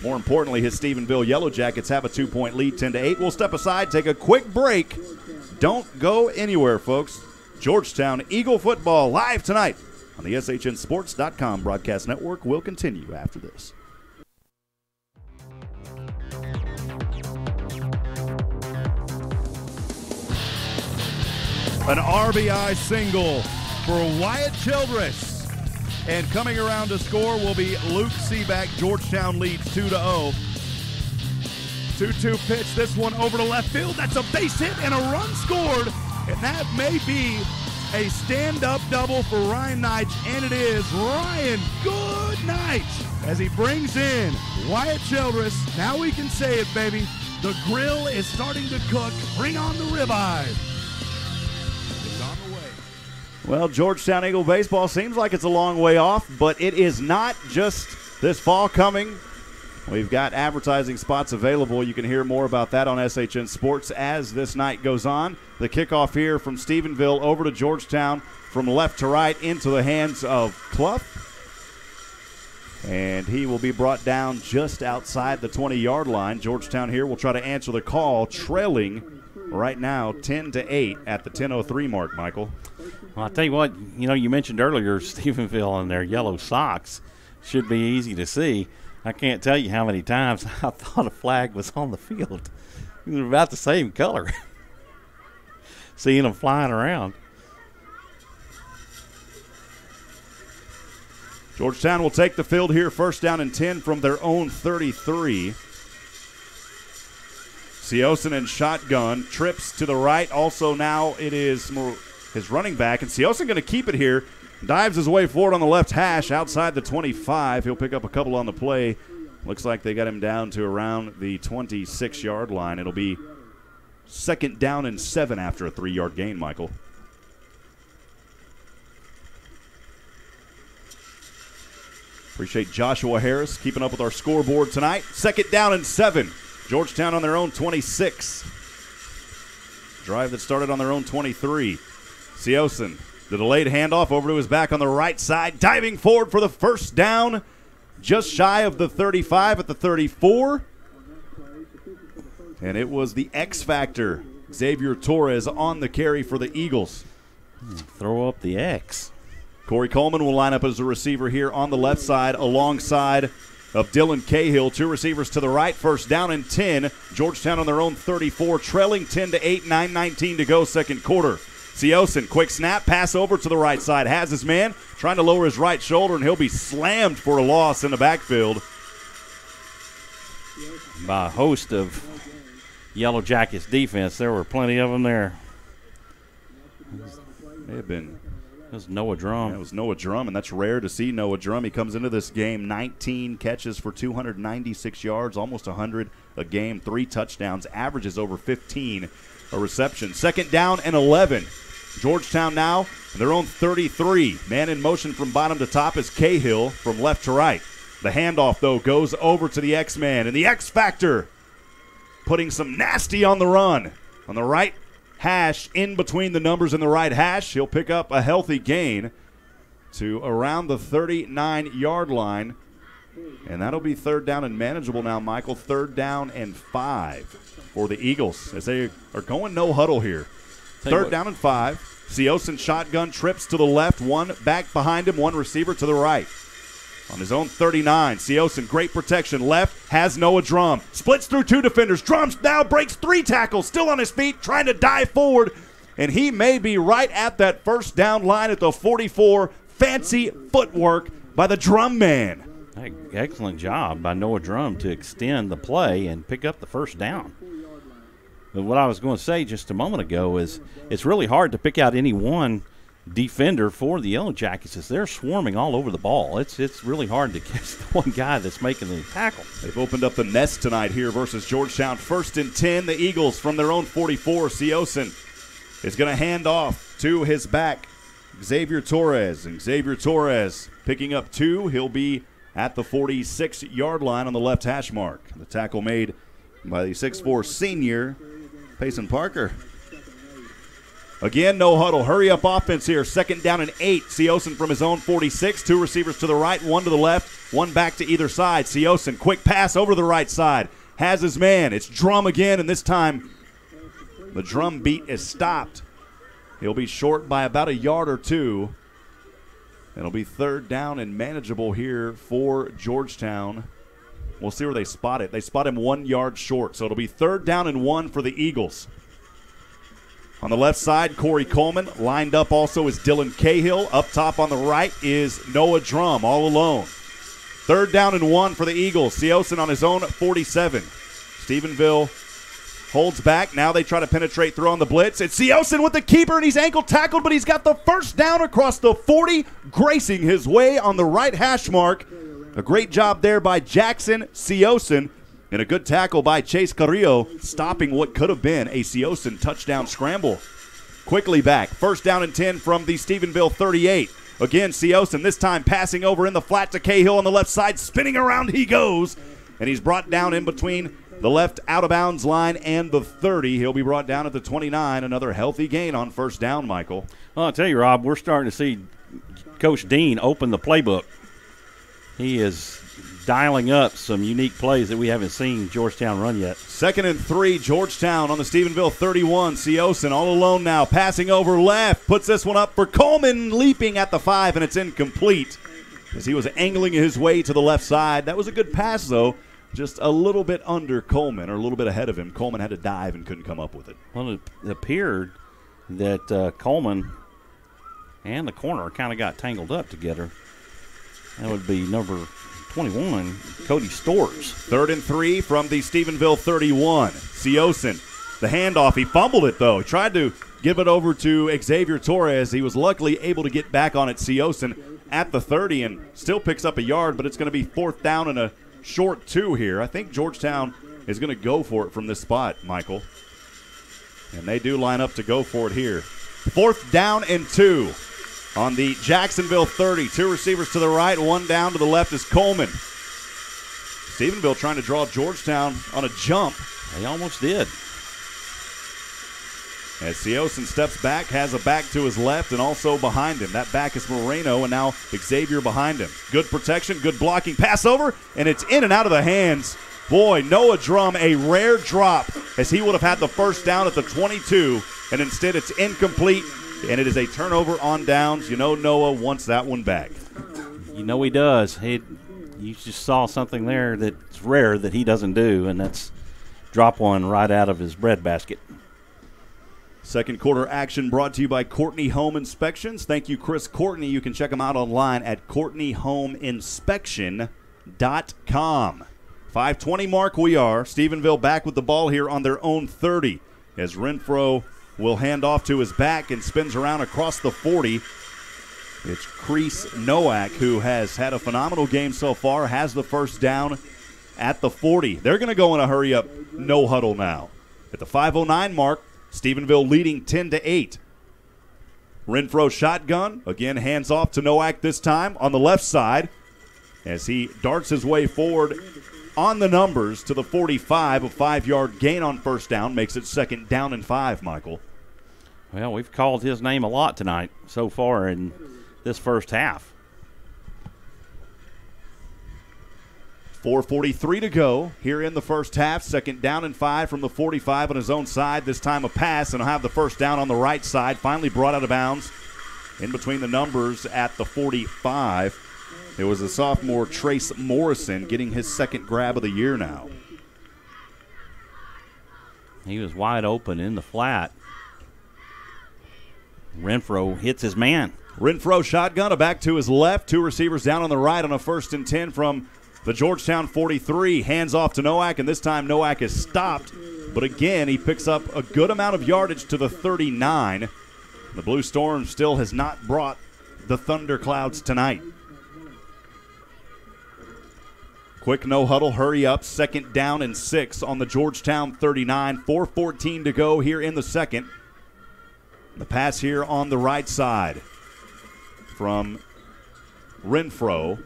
More importantly, his Stephenville Yellow Jackets have a 2-point lead, 10-8. We'll step aside, take a quick break. Don't go anywhere, folks. Georgetown Eagle football live tonight on the SHNSports.com broadcast network will continue after this. An RBI single for Wyatt Childress. And coming around to score will be Luke Seaback. Georgetown leads 2-0. 2-2 pitch. This one over to left field. That's a base hit and a run scored. And that may be a stand-up double for Ryan Neitch. And it is Ryan Good Neitch as he brings in Wyatt Childress. Now we can say it, baby. The grill is starting to cook. Bring on the ribeye. Well, Georgetown Eagle baseball seems like it's a long way off, but it is not just this fall coming. We've got advertising spots available. You can hear more about that on SHN Sports as this night goes on. The kickoff here from Stephenville over to Georgetown from left to right into the hands of Clough. And he will be brought down just outside the 20-yard line. Georgetown here will try to answer the call, trailing right now 10-8 at the 10:03 mark, Michael. Well, I'll tell you what, you mentioned earlier Stephenville and their yellow socks should be easy to see. I can't tell you how many times I thought a flag was on the field. They're about the same color. Seeing them flying around. Georgetown will take the field here, first down and 10 from their own 33. Siosen in shotgun, trips to the right. Also now it is his running back, and Siosen going to keep it here. Dives his way forward on the left hash outside the 25. He'll pick up a couple on the play. Looks like they got him down to around the 26-yard line. It'll be second down and 7 after a 3-yard gain, Michael. Appreciate Joshua Harris keeping up with our scoreboard tonight. Second down and 7. Georgetown on their own 26. Drive that started on their own 23. Siosen, the delayed handoff over to his back on the right side, diving forward for the first down, just shy of the 35 at the 34. And it was the X factor, Xavier Torres, on the carry for the Eagles. Throw up the X. Corey Coleman will line up as a receiver here on the left side alongside of Dylan Cahill. 2 receivers to the right, first down and 10. Georgetown on their own 34, trailing 10-8, 9:19 to go, second quarter. Siosen, quick snap, pass over to the right side. Has his man, trying to lower his right shoulder, and he'll be slammed for a loss in the backfield. By a host of Yellow Jackets defense. There were plenty of them there. May have been. It was Noah Drum. Yeah, it was Noah Drum, and that's rare to see Noah Drum. He comes into this game 19 catches for 296 yards, almost 100 a game, 3 touchdowns, averages over 15 a reception. Second down and 11. Georgetown now in their own 33. Man in motion from bottom to top is Cahill from left to right. The handoff, though, goes over to the X-Man, and the X-Factor putting some nasty on the run. On the right hash, in between the numbers in the right hash, he'll pick up a healthy gain to around the 39-yard line. And that'll be third down and manageable now, Michael. Third down and 5 for the Eagles as they are going no huddle here. Third down and 5. Siosen shotgun, trips to the left, 1 back behind him, 1 receiver to the right. On his own 39, Siosen, great protection, left, has Noah Drum. Splits through 2 defenders. Drum now breaks 3 tackles, still on his feet, trying to dive forward. And he may be right at that first down line at the 44. Fancy footwork by the Drum man. Excellent job by Noah Drum to extend the play and pick up the first down. But what I was going to say just a moment ago is it's really hard to pick out any one defender for the Yellow Jackets as they're swarming all over the ball. It's really hard to catch the one guy that's making the tackle. They've opened up the nest tonight here versus Georgetown. First and 10, the Eagles from their own 44. Siosen is going to hand off to his back, Xavier Torres. And Xavier Torres picking up 2. He'll be at the 46-yard line on the left hash mark. The tackle made by the 6'4 senior, Payson Parker. Again, no huddle. Hurry up offense here. Second down and 8. Siosen from his own 46. 2 receivers to the right, 1 to the left, 1 back to either side. Siosen, quick pass over to the right side. Has his man. It's Drum again, and this time the Drum beat is stopped. He'll be short by about a yard or 2. It'll be third down and manageable here for Georgetown. We'll see where they spot it. They spot him 1 yard short, so it'll be third down and 1 for the Eagles. On the left side, Corey Coleman. Lined up also is Dylan Cahill. Up top on the right is Noah Drum, all alone. Third down and 1 for the Eagles. Siosen on his own 47. Stephenville holds back. Now they try to penetrate through on the blitz. It's Siosen with the keeper, and he's ankle tackled, but he's got the first down across the 40, gracing his way on the right hash mark. A great job there by Jackson Siosen, and a good tackle by Chase Carrillo, stopping what could have been a Siosen touchdown scramble. Quickly back. First down and 10 from the Stephenville 38. Again, Siosen, this time passing over in the flat to Cahill on the left side. Spinning around he goes, and he's brought down in between the left out-of-bounds line and the 30. He'll be brought down at the 29. Another healthy gain on first down, Michael. Well, I'll tell you, Rob, we're starting to see Coach Dean open the playbook. He is dialing up some unique plays that we haven't seen Georgetown run yet. 2nd and 3, Georgetown on the Stephenville 31. Seosin all alone now, passing over left, puts this one up for Coleman, leaping at the 5, and it's incomplete as he was angling his way to the left side. That was a good pass, though, just a little bit under Coleman, or a little bit ahead of him. Coleman had to dive and couldn't come up with it. Well, it appeared that Coleman and the corner kind of got tangled up together. That would be number 21, Cody Storrs. 3rd and 3 from the Stephenville 31. Seosin, the handoff. He fumbled it, though. He tried to give it over to Xavier Torres. He was luckily able to get back on it, Seosin, at the 30, and still picks up a yard, but it's going to be 4th down and a short 2 here. I think Georgetown is going to go for it from this spot, Michael. And they do line up to go for it here. 4th down and 2. On the Jacksonville 30, 2 receivers to the right, 1 down to the left is Coleman. Stephenville trying to draw Georgetown on a jump. They almost did. As Seosin steps back, has a back to his left and also behind him. That back is Moreno, and now Xavier behind him. Good protection, good blocking, pass over, and it's in and out of the hands. Boy, Noah Drum, a rare drop, as he would have had the first down at the 22, and instead it's incomplete. And it is a turnover on downs. You know Noah wants that one back. You know he does. You just saw something there that's rare that he doesn't do, and that's drop one right out of his breadbasket. Second quarter action brought to you by Courtney Home Inspections. Thank you, Chris Courtney. You can check him out online at CourtneyHomeInspection.com. 5:20 mark we are. Stephenville back with the ball here on their own 30 as Renfro will hand off to his back and spins around across the 40. It's Crease Nowak, who has had a phenomenal game so far, has the first down at the 40. They're going to go in a hurry-up no huddle now. At the 5:09 mark, Stephenville leading 10-8. Renfro shotgun, again hands off to Nowak this time on the left side as he darts his way forward on the numbers to the 45. A 5-yard gain on first down makes it 2nd down and 5, Michael. Well, we've called his name a lot tonight so far in this first half. 4:43 to go here in the first half. 2nd down and 5 from the 45 on his own side. This time a pass, and he'll have the first down on the right side. Finally brought out of bounds in between the numbers at the 45. It was the sophomore Trace Morrison getting his 2nd grab of the year now. He was wide open in the flat. Renfro hits his man. Renfro shotgun, a back to his left. 2 receivers down on the right on a 1st and 10 from the Georgetown 43. Hands off to Nowak, and this time Nowak is stopped. But again, he picks up a good amount of yardage to the 39. The Blue Storm still has not brought the thunderclouds tonight. Quick no huddle, hurry up. 2nd down and 6 on the Georgetown 39. 4:14 to go here in the second. The pass here on the right side from Renfro.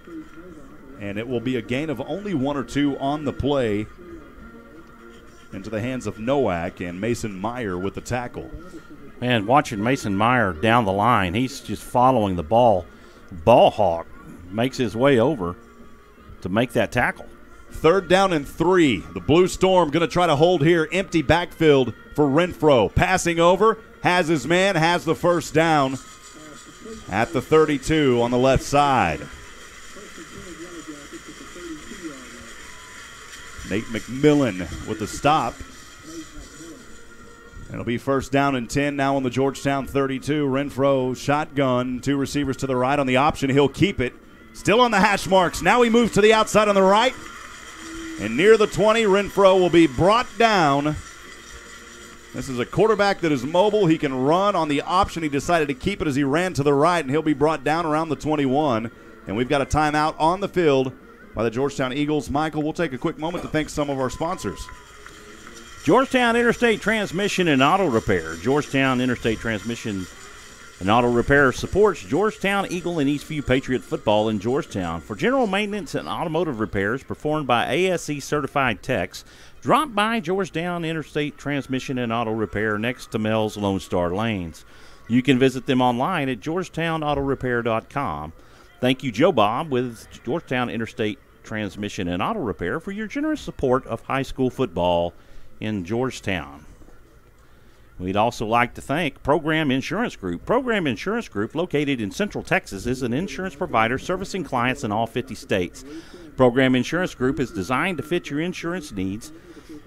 And it will be a gain of only 1 or 2 on the play into the hands of Nowak, and Mason Meyer with the tackle. Man, watching Mason Meyer down the line, he's just following the ball. Ball hawk makes his way over to make that tackle. 3rd down and 3. The Blue Storm going to try to hold here. Empty backfield for Renfro. Passing over, has his man, has the first down at the 32 on the left side. Nate McMillan with the stop. It'll be 1st down and 10 now on the Georgetown 32. Renfro shotgun, 2 receivers to the right on the option. He'll keep it. Still on the hash marks. Now he moves to the outside on the right. And near the 20, Renfro will be brought down. This is a quarterback that is mobile. He can run on the option. He decided to keep it as he ran to the right, and he'll be brought down around the 21. And we've got a timeout on the field by the Georgetown Eagles. Michael, we'll take a quick moment to thank some of our sponsors. Georgetown Interstate Transmission and Auto Repair. Georgetown Interstate Transmission and Auto Repair supports Georgetown Eagle and Eastview Patriot football in Georgetown. For general maintenance and automotive repairs performed by ASE certified techs, drop by Georgetown Interstate Transmission and Auto Repair next to Mel's Lone Star Lanes. You can visit them online at georgetownautorepair.com. Thank you, Joe Bob with Georgetown Interstate transmission, and auto repair for your generous support of high school football in Georgetown. We'd also like to thank Pregame Insurance Group. Pregame Insurance Group, located in Central Texas, is an insurance provider servicing clients in all 50 states. Pregame Insurance Group is designed to fit your insurance needs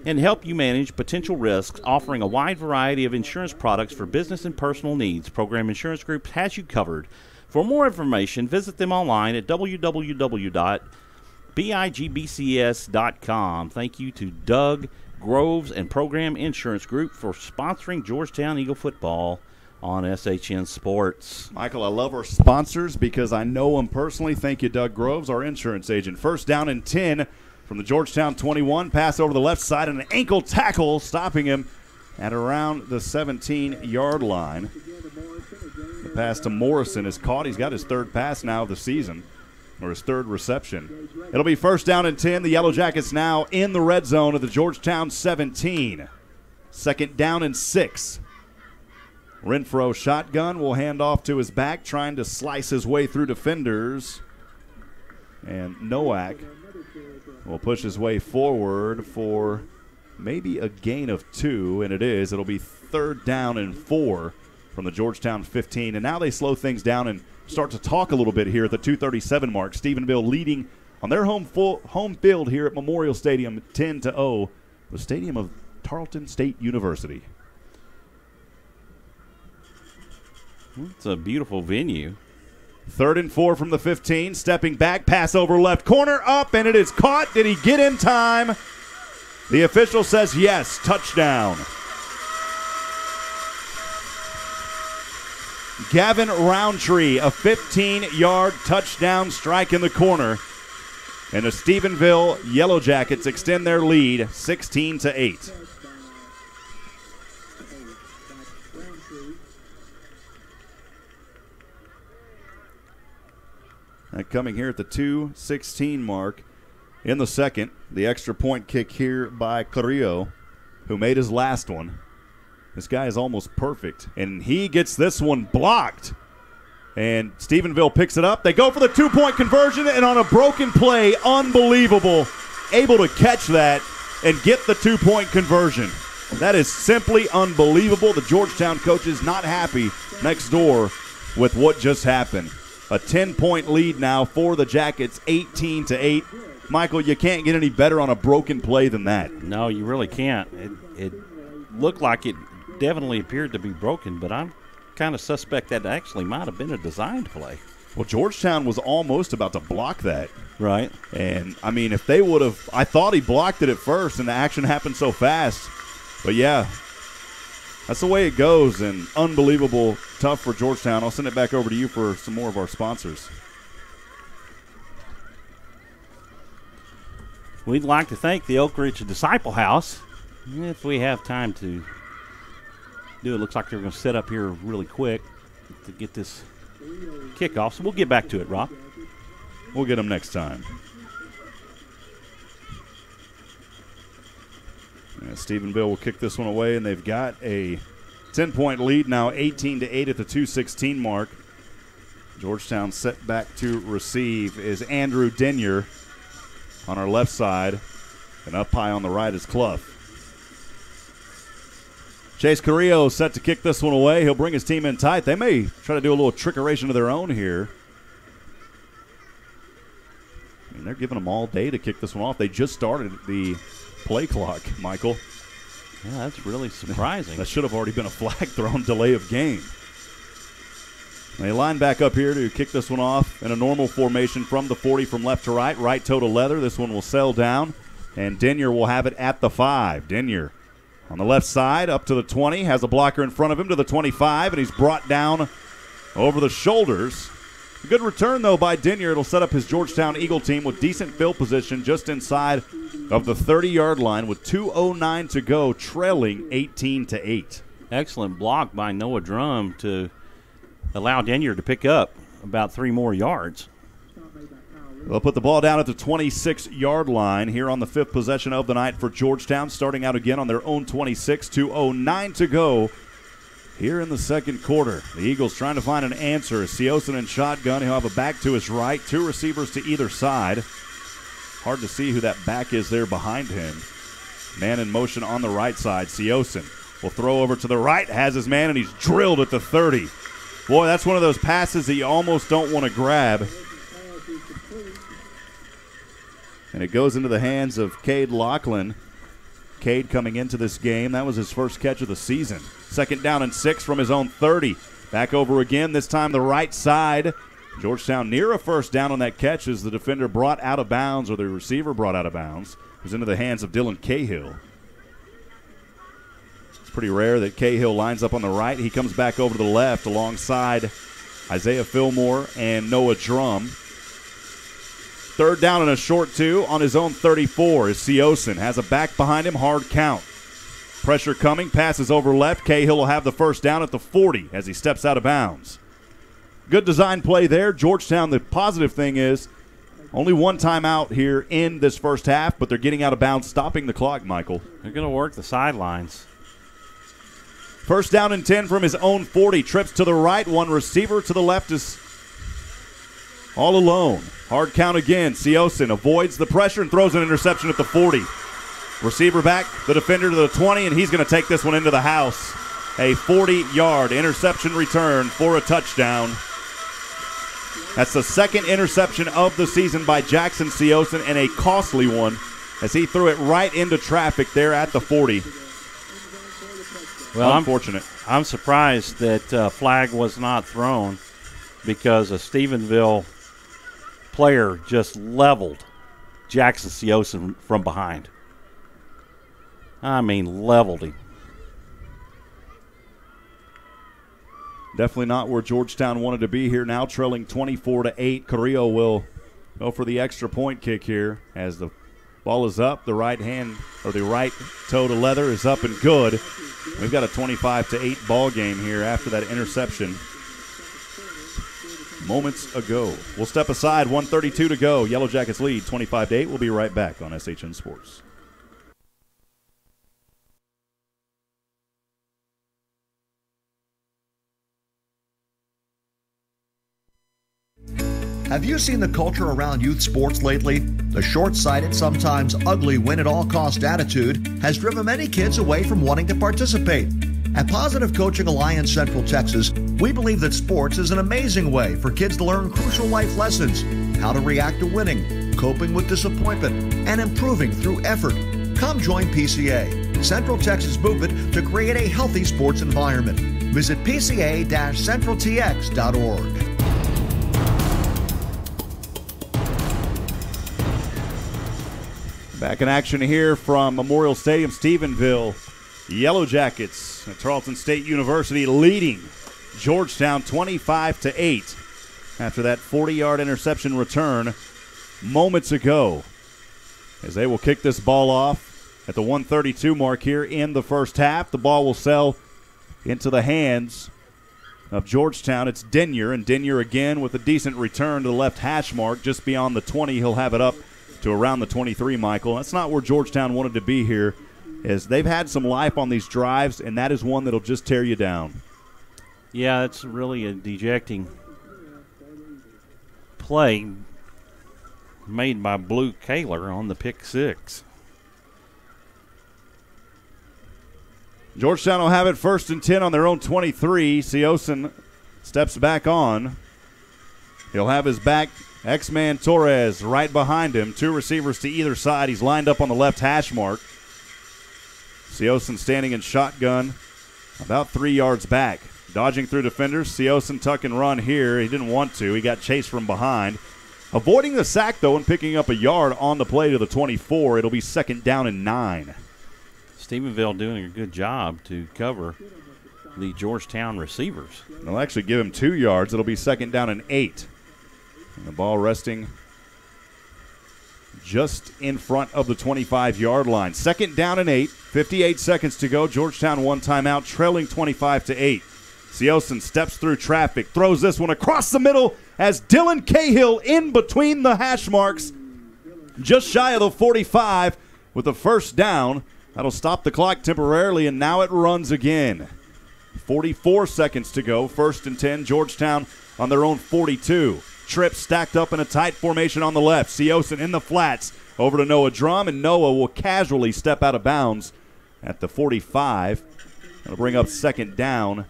and help you manage potential risks, offering a wide variety of insurance products for business and personal needs. Pregame Insurance Group has you covered. For more information, visit them online at www.bigbcs.com. Thank you to Doug Groves and Pregame Insurance Group for sponsoring Georgetown Eagle football on SHN Sports. Michael, I love our sponsors because I know them personally. Thank you, Doug Groves, our insurance agent. First down and 10 from the Georgetown 21. Pass over the left side and an ankle tackle, stopping him at around the 17-yard line. The pass to Morrison is caught. He's got his third pass now of the season, or his third reception. It'll be first down and 10. The Yellow Jackets now in the red zone of the Georgetown 17. Second down and 6. Renfro shotgun will hand off to his back, trying to slice his way through defenders. And Nowak will push his way forward for maybe a gain of 2, and it is. It'll be third down and 4 from the Georgetown 15. And now they slow things down and start to talk a little bit here at the 2:37 mark. Stephenville leading on their home field here at Memorial Stadium 10-0, the stadium of Tarleton State University. It's a beautiful venue. Third and 4 from the 15. Stepping back, pass over left corner, up, and it is caught. Did he get in time? The official says yes, touchdown. Gavin Roundtree, a 15-yard touchdown strike in the corner. And the Stephenville Yellow Jackets extend their lead 16-8. And coming here at the 2:16 mark in the second, the extra point kick here by Carrillo, who made his last one. This guy is almost perfect, and he gets this one blocked. And Stephenville picks it up. They go for the 2-point conversion, and on a broken play, unbelievable, able to catch that and get the 2-point conversion. That is simply unbelievable. The Georgetown coaches not happy next door with what just happened. A 10-point lead now for the Jackets, 18-8. Michael, you can't get any better on a broken play than that. No, you really can't. It looked like it definitely appeared to be broken, but I'm kind of suspect that actually might have been a designed play. Well, Georgetown was almost about to block that. Right. And, I mean, if they would have – I thought he blocked it at first, and the action happened so fast. But, yeah, that's the way it goes, and unbelievable tough for Georgetown. I'll send it back over to you for some more of our sponsors. We'd like to thank the Oak Ridge Disciple House. If we have time to do it, looks like they're going to set up here really quick to get this kickoff. So we'll get back to it, Rob. We'll get them next time. Stephenville will kick this one away, and they've got a 10-point lead now, 18-8 at the 2:16 mark. Georgetown set back to receive is Andrew Denyer on our left side, and up high on the right is Clough. Chase Carrillo set to kick this one away. He'll bring his team in tight. They may try to do a little trickeration of their own here. I mean, they're giving them all day to kick this one off. They just started the play clock, Michael. Yeah, that's really surprising. That should have already been a flag thrown, delay of game. They line back up here to kick this one off in a normal formation from the 40 from left to right. Right toe to leather. This one will sail down, and Denyer will have it at the 5. Denyer on the left side up to the 20. Has a blocker in front of him to the 25, and he's brought down over the shoulders. A good return, though, by Denyer. It'll set up his Georgetown Eagle team with decent field position just inside of the 30-yard line with 2:09 to go, trailing 18-8. Excellent block by Noah Drum to allow Denyer to pick up about 3 more yards. They'll put the ball down at the 26-yard line here on the 5th possession of the night for Georgetown, starting out again on their own 26, 2:09 to go here in the second quarter. The Eagles trying to find an answer. Siosin in shotgun. He'll have a back to his right, 2 receivers to either side. Hard to see who that back is there behind him. Man in motion on the right side. Seosin will throw over to the right, has his man, and he's drilled at the 30. Boy, that's one of those passes that you almost don't want to grab. And it goes into the hands of Cade Lachlan. Cade coming into this game, that was his first catch of the season. 2nd down and 6 from his own 30. Back over again, this time the right side. Georgetown near a first down on that catch as the defender brought out of bounds, or the receiver brought out of bounds. It was into the hands of Dylan Cahill. It's pretty rare that Cahill lines up on the right. He comes back over to the left alongside Isaiah Fillmore and Noah Drum. 3rd down and a short 2 on his own 34 as Seosin has a back behind him, hard count. Pressure coming, passes over left. Cahill will have the first down at the 40 as he steps out of bounds. Good design play there. Georgetown, the positive thing is only one timeout here in this first half, but they're getting out of bounds, stopping the clock, Michael. They're going to work the sidelines. 1st down and 10 from his own 40. Trips to the right, one receiver to the left is all alone. Hard count again. Seosin avoids the pressure and throws an interception at the 40. Receiver back, the defender to the 20, and he's going to take this one into the house. A 40-yard interception return for a touchdown. That's the 2nd interception of the season by Jackson Seosin, and a costly one as he threw it right into traffic there at the 40. Well, unfortunate. I'm surprised that flag was not thrown because a Stephenville player just leveled Jackson Seosin from behind. I mean, leveled him. Definitely not where Georgetown wanted to be here. Now trailing 24-8. Carrillo will go for the extra point kick here as the ball is up. The right hand, or the right toe to leather, is up and good. We've got a 25-8 ball game here after that interception moments ago. We'll step aside. 1:32 to go. Yellow Jackets lead 25-8. We'll be right back on SHN Sports. Have you seen the culture around youth sports lately? The short-sighted, sometimes ugly win-at-all-cost attitude has driven many kids away from wanting to participate. At Positive Coaching Alliance Central Texas, we believe that sports is an amazing way for kids to learn crucial life lessons, how to react to winning, coping with disappointment, and improving through effort. Come join PCA, Central Texas movement to create a healthy sports environment. Visit pca-centraltx.org. Back in action here from Memorial Stadium, Stephenville. Yellow Jackets at Tarleton State University leading Georgetown 25-8 after that 40-yard interception return moments ago, as they will kick this ball off at the 1:32 mark here in the first half. The ball will sail into the hands of Georgetown. It's Denyer, and Denyer again with a decent return to the left hash mark just beyond the 20. He'll have it up to around the 23, Michael. That's not where Georgetown wanted to be here, as they've had some life on these drives, and that is one that'll just tear you down. Yeah, it's really a dejecting play made by Blue Kaler on the pick six. Georgetown will have it 1st and 10 on their own 23. Seosin steps back on. He'll have his back X-Man Torres right behind him. 2 receivers to either side. He's lined up on the left hash mark. Seosin standing in shotgun about 3 yards back. Dodging through defenders. Seosin tuck and run here. He didn't want to. He got chased from behind. Avoiding the sack, though, and picking up a yard on the play to the 24. It'll be 2nd down and 9. Stephenville doing a good job to cover the Georgetown receivers. They'll actually give him 2 yards. It'll be 2nd down and 8. And the ball resting just in front of the 25-yard line. 2nd down and 8. 58 seconds to go. Georgetown one timeout, trailing 25-8. Seosin steps through traffic, throws this one across the middle as Dylan Cahill in between the hash marks, just shy of the 45 with the first down. That'll stop the clock temporarily, and now it runs again. 44 seconds to go. 1st and 10. Georgetown on their own 42. Trips stacked up in a tight formation on the left. Seosin in the flats. over to Noah Drum, and Noah will casually step out of bounds at the 45. That'll bring up second down.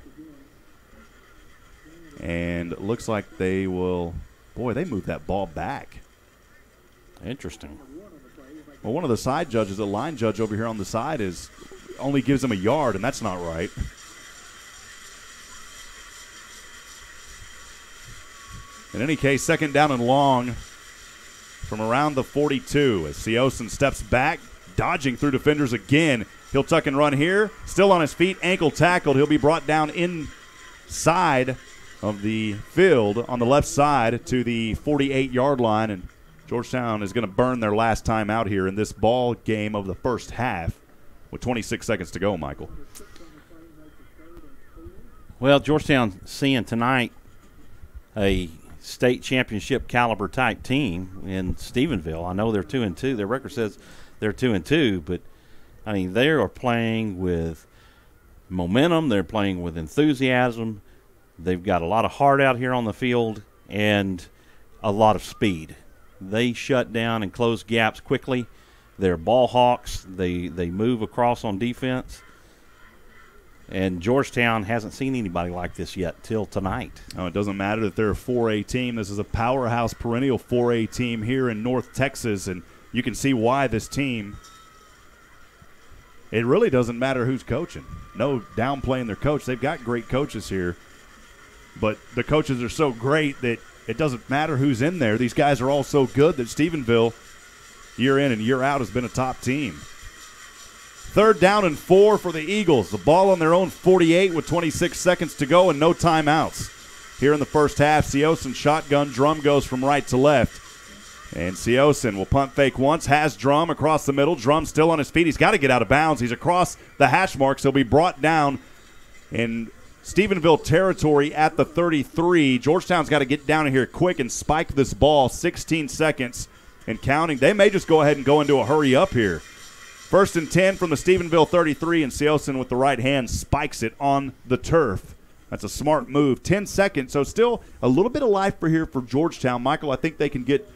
And it looks like they will – boy, they moved that ball back. Interesting. Well, one of the side judges, the line judge over here on the side, only gives him a yard, and that's not right. In any case, second down and long from around the 42 as Siosen steps back, dodging through defenders again. He'll tuck and run here. Still on his feet, ankle tackled. He'll be brought down inside of the field on the left side to the 48-yard line, and Georgetown is going to burn their last time out here in this ball game of the first half with 26 seconds to go, Michael. Well, Georgetown seeing tonight a state championship caliber type team in Stephenville. I know they're 2-2. Their record says they're 2-2, but I mean they are playing with momentum. They're playing with enthusiasm. They've got a lot of heart out here on the field and a lot of speed. They shut down and close gaps quickly. They're ball hawks. They move across on defense. And Georgetown hasn't seen anybody like this yet till tonight. Oh, it doesn't matter that they're a 4A team. This is a powerhouse perennial 4A team here in North Texas, and you can see why this team, it really doesn't matter who's coaching. No downplaying their coach. They've got great coaches here, but the coaches are so great that it doesn't matter who's in there. These guys are all so good that Stephenville, year in and year out, has been a top team. Third down and 4 for the Eagles. The ball on their own 48 with 26 seconds to go and no timeouts. Here in the first half, Siosen shotgun. Drum goes from right to left. And Siosen will punt fake once, has Drum across the middle. Drum still on his feet. He's got to get out of bounds. He's across the hash marks. He'll be brought down in Stephenville territory at the 33. Georgetown's got to get down here quick and spike this ball. 16 seconds and counting. They may just go ahead and go into a hurry up here. First and 10 from the Stephenville 33, and Siosen with the right hand spikes it on the turf. That's a smart move. 10 seconds, so still a little bit of life here for Georgetown. Michael, I think they can get,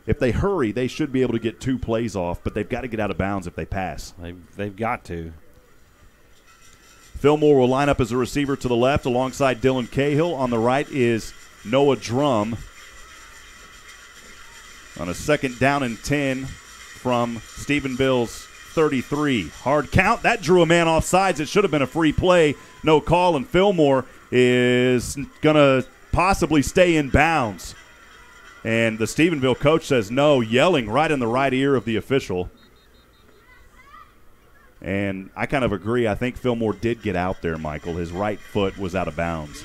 if they hurry, they should be able to get 2 plays off, but they've got to get out of bounds if they pass. They've got to. Fillmore will line up as a receiver to the left alongside Dylan Cahill. On the right is Noah Drum. On a second down and 10 from Stephenville's 33. Hard count. That drew a man off sides. It should have been a free play. No call, and Fillmore is going to possibly stay in bounds. And the Stephenville coach says no, yelling right in the right ear of the official. And I kind of agree. I think Fillmore did get out there, Michael. His right foot was out of bounds.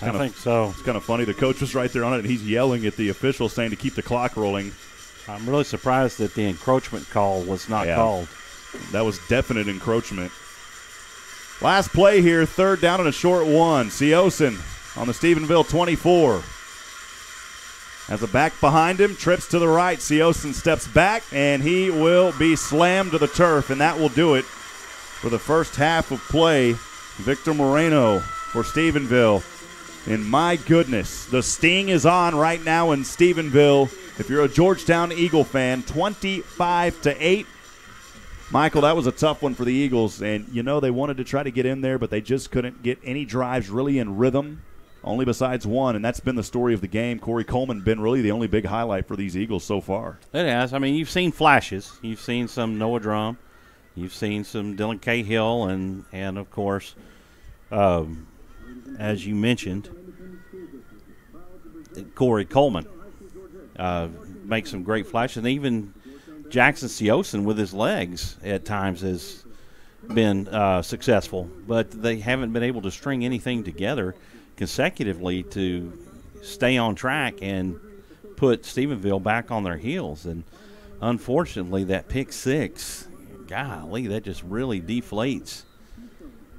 I think so. It's kind of funny. The coach was right there on it, and he's yelling at the official saying to keep the clock rolling. I'm really surprised that the encroachment call was not called. That was definite encroachment. Last play here, third down and a short one. Siosen on the Stephenville 24. Has a back behind him, trips to the right. Siosen steps back, and he will be slammed to the turf, and that will do it for the first half of play. Victor Moreno for Stephenville. And my goodness, the sting is on right now in Stephenville. If you're a Georgetown Eagle fan, 25-8. Michael, that was a tough one for the Eagles. And, you know, they wanted to try to get in there, but they just couldn't get any drives really in rhythm, only besides one. And that's been the story of the game. Corey Coleman been really the only big highlight for these Eagles so far. It has. I mean, you've seen flashes. You've seen some Noah Drum. You've seen some Dylan Cahill and of course, as you mentioned, Corey Coleman. Make some great flashes. And even Jackson Siosen with his legs at times has been successful. But they haven't been able to string anything together consecutively to stay on track and put Stephenville back on their heels. And unfortunately, that pick six, golly, that just really deflates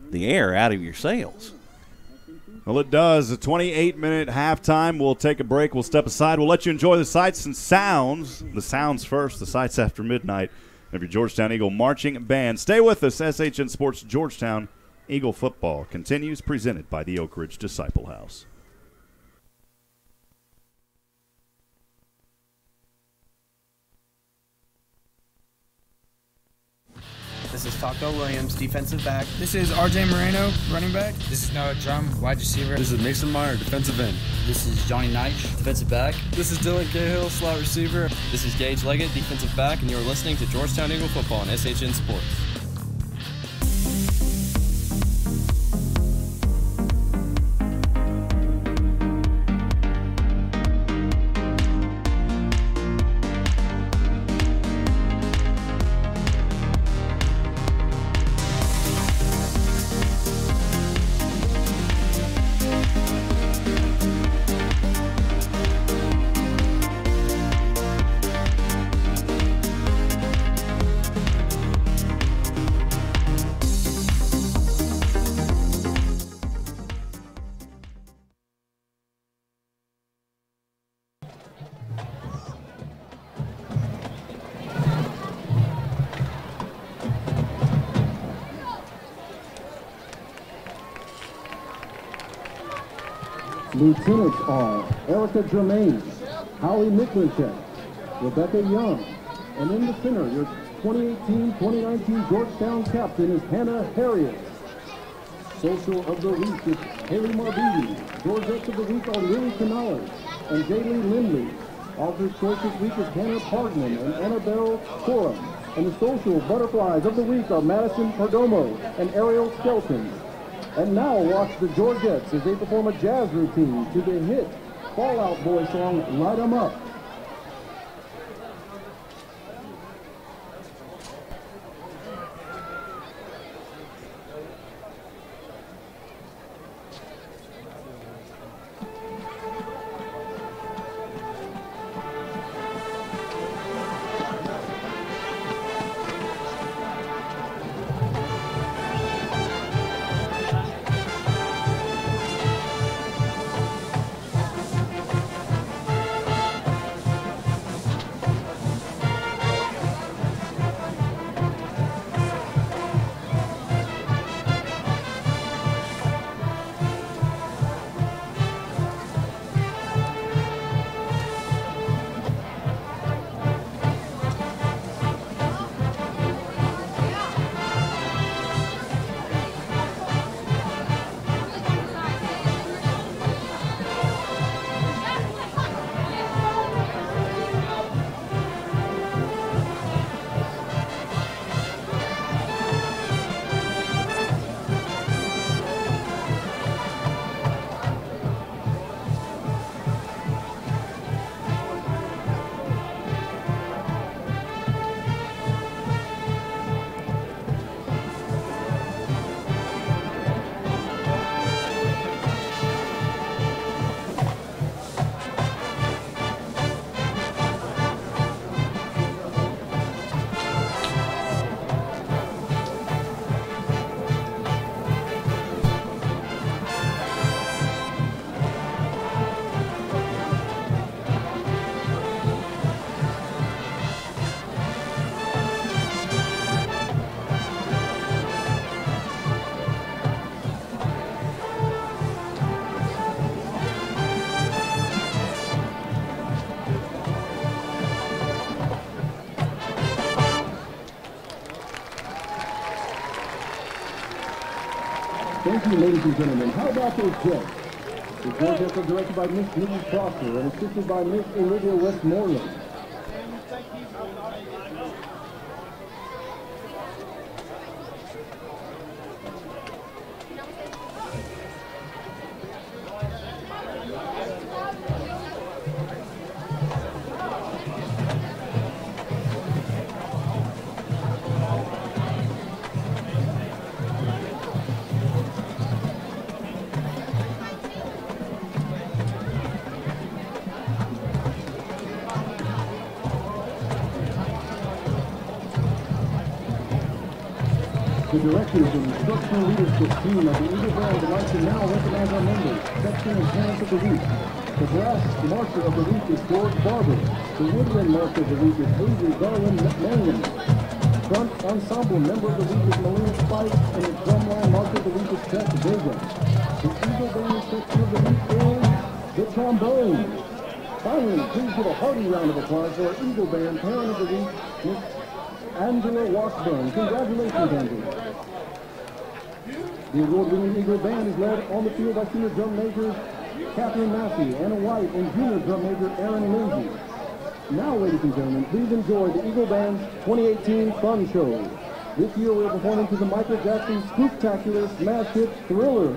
the air out of your sails. Well, it does. A 28-minute halftime. We'll take a break. We'll step aside. We'll let you enjoy the sights and sounds. The sounds first, the sights after midnight of your Georgetown Eagle Marching Band. Stay with us. SHN Sports Georgetown Eagle Football continues, presented by the Oak Ridge Disciple House. Taco Williams, defensive back. This is RJ Moreno, running back. This is Noah Drum, wide receiver. This is Mason Meyer, defensive end. This is Johnny Knight, defensive back. This is Dylan Cahill, slot receiver. This is Gage Leggett, defensive back, and you're listening to Georgetown Eagle Football on SHN Sports. Lieutenants are Erica Germain, Holly Miklinchek, Rebecca Young, and in the center, your 2018-2019 Georgetown captain is Hannah Harriet. Social of the week is Haley Marbidi. Georgettes of the week are Lily Canales and Jaylee Lindley. Author's choice this week is Hannah Pardman and Annabelle Coram. And the social butterflies of the week are Madison Perdomo and Ariel Skelton. And now watch the Georgettes as they perform a jazz routine to the hit Fall Out Boy song, Light 'Em Up. Thank you, ladies and gentlemen. How about those Jets? The Georgettes are directed by Miss Judy Prosser and assisted by Miss Olivia Westmoreland. The directors and instructional leadership team of the Eagle Band would like to now recognize our members, section and parents of the week. The brass marcher of the week is George Barber. The woodwind marcher of the week is Avery Garland Mannion. Front ensemble member of the week is Melina Spice, and the drumline marcher of the week is Chet Vega. The Eagle Band section of the week is the trombone. Finally, please give a hearty round of applause for our Eagle Band parent of the week, Miss Angela Washburn. Congratulations, Angela. The award-winning Eagle Band is led on the field by senior drum majors Catherine Massey, Anna White, and junior drum major Aaron Lindsay. Now, ladies and gentlemen, please enjoy the Eagle Band's 2018 Fun Show. This year we're performing to the Michael Jackson Spooktacular smash hit Thriller.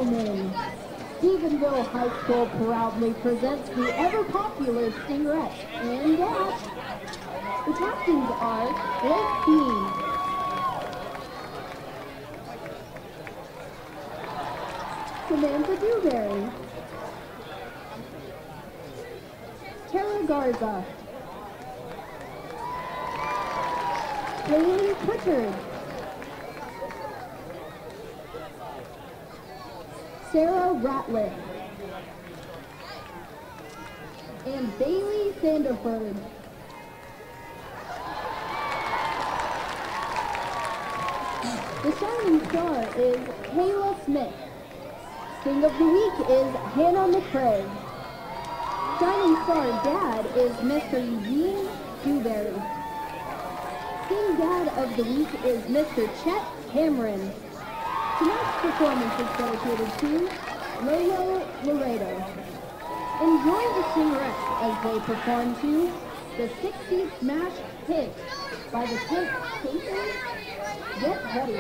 gentlemen, Stephenville High School proudly presents the ever-popular Stingerettes and Dash. The captains are Blake Bean, Samantha Dewberry, Tara Garza, Bailey Pritchard, Sarah Ratliff, and Bailey Sanderford. The shining star is Kayla Smith. Sting of the week is Hannah McCrae. Shining star dad is Mr. Eugene Dewberry. Sting dad of the week is Mr. Chet Cameron. Tonight's performance is dedicated to Lolo Laredo. Enjoy the Stingerettes as they perform to the 60 Smash Hit by the Temptations. Get ready.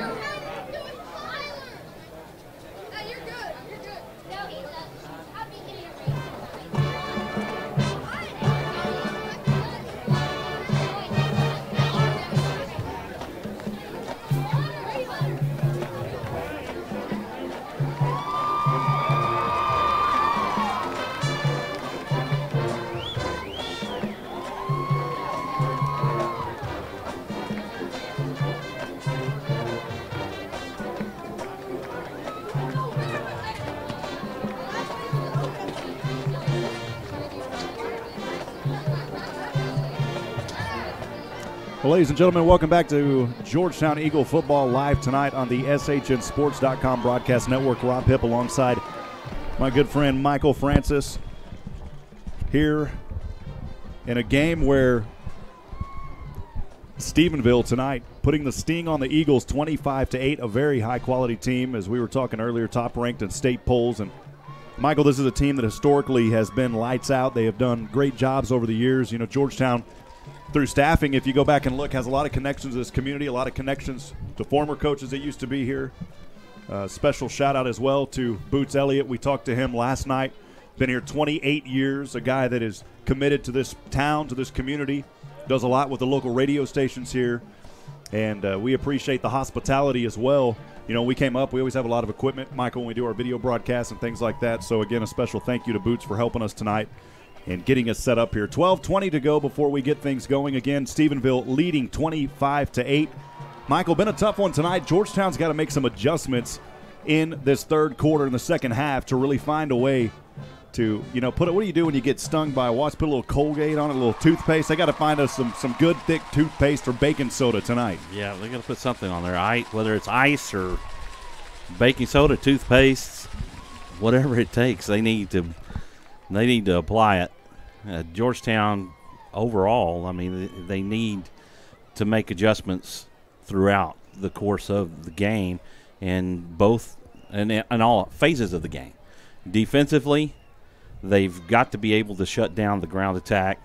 Well, ladies and gentlemen, welcome back to Georgetown Eagle Football live tonight on the SHNSports.com broadcast network. Rob Hipp alongside my good friend Michael Francis here in a game where Stephenville tonight putting the sting on the Eagles 25-8, a very high-quality team, as we were talking earlier, top-ranked in state polls. And, Michael, this is a team that historically has been lights out. They have done great jobs over the years. You know, Georgetown, through staffing, if you go back and look, has a lot of connections to this community, a lot of connections to former coaches that used to be here. Special shout-out as well to Boots Elliott. We talked to him last night. Been here 28 years, a guy that is committed to this town, to this community, does a lot with the local radio stations here, and we appreciate the hospitality as well. You know, we came up, we always have a lot of equipment, Michael, when we do our video broadcasts and things like that. So, again, a special thank you to Boots for helping us tonight and getting us set up here. 12:20 to go before we get things going. Again, Stephenville leading 25-8. Michael, been a tough one tonight. Georgetown's got to make some adjustments in this third quarter in the second half to really find a way to, you know, what do you do when you get stung by a wasp? Put a little Colgate on it, a little toothpaste. They got to find us some good, thick toothpaste or baking soda tonight. Yeah, they got to put something on there, whether it's ice or baking soda, toothpaste, whatever it takes. They need to apply it. Georgetown, overall, I mean, they need to make adjustments throughout the course of the game and all phases of the game. Defensively, they've got to be able to shut down the ground attack.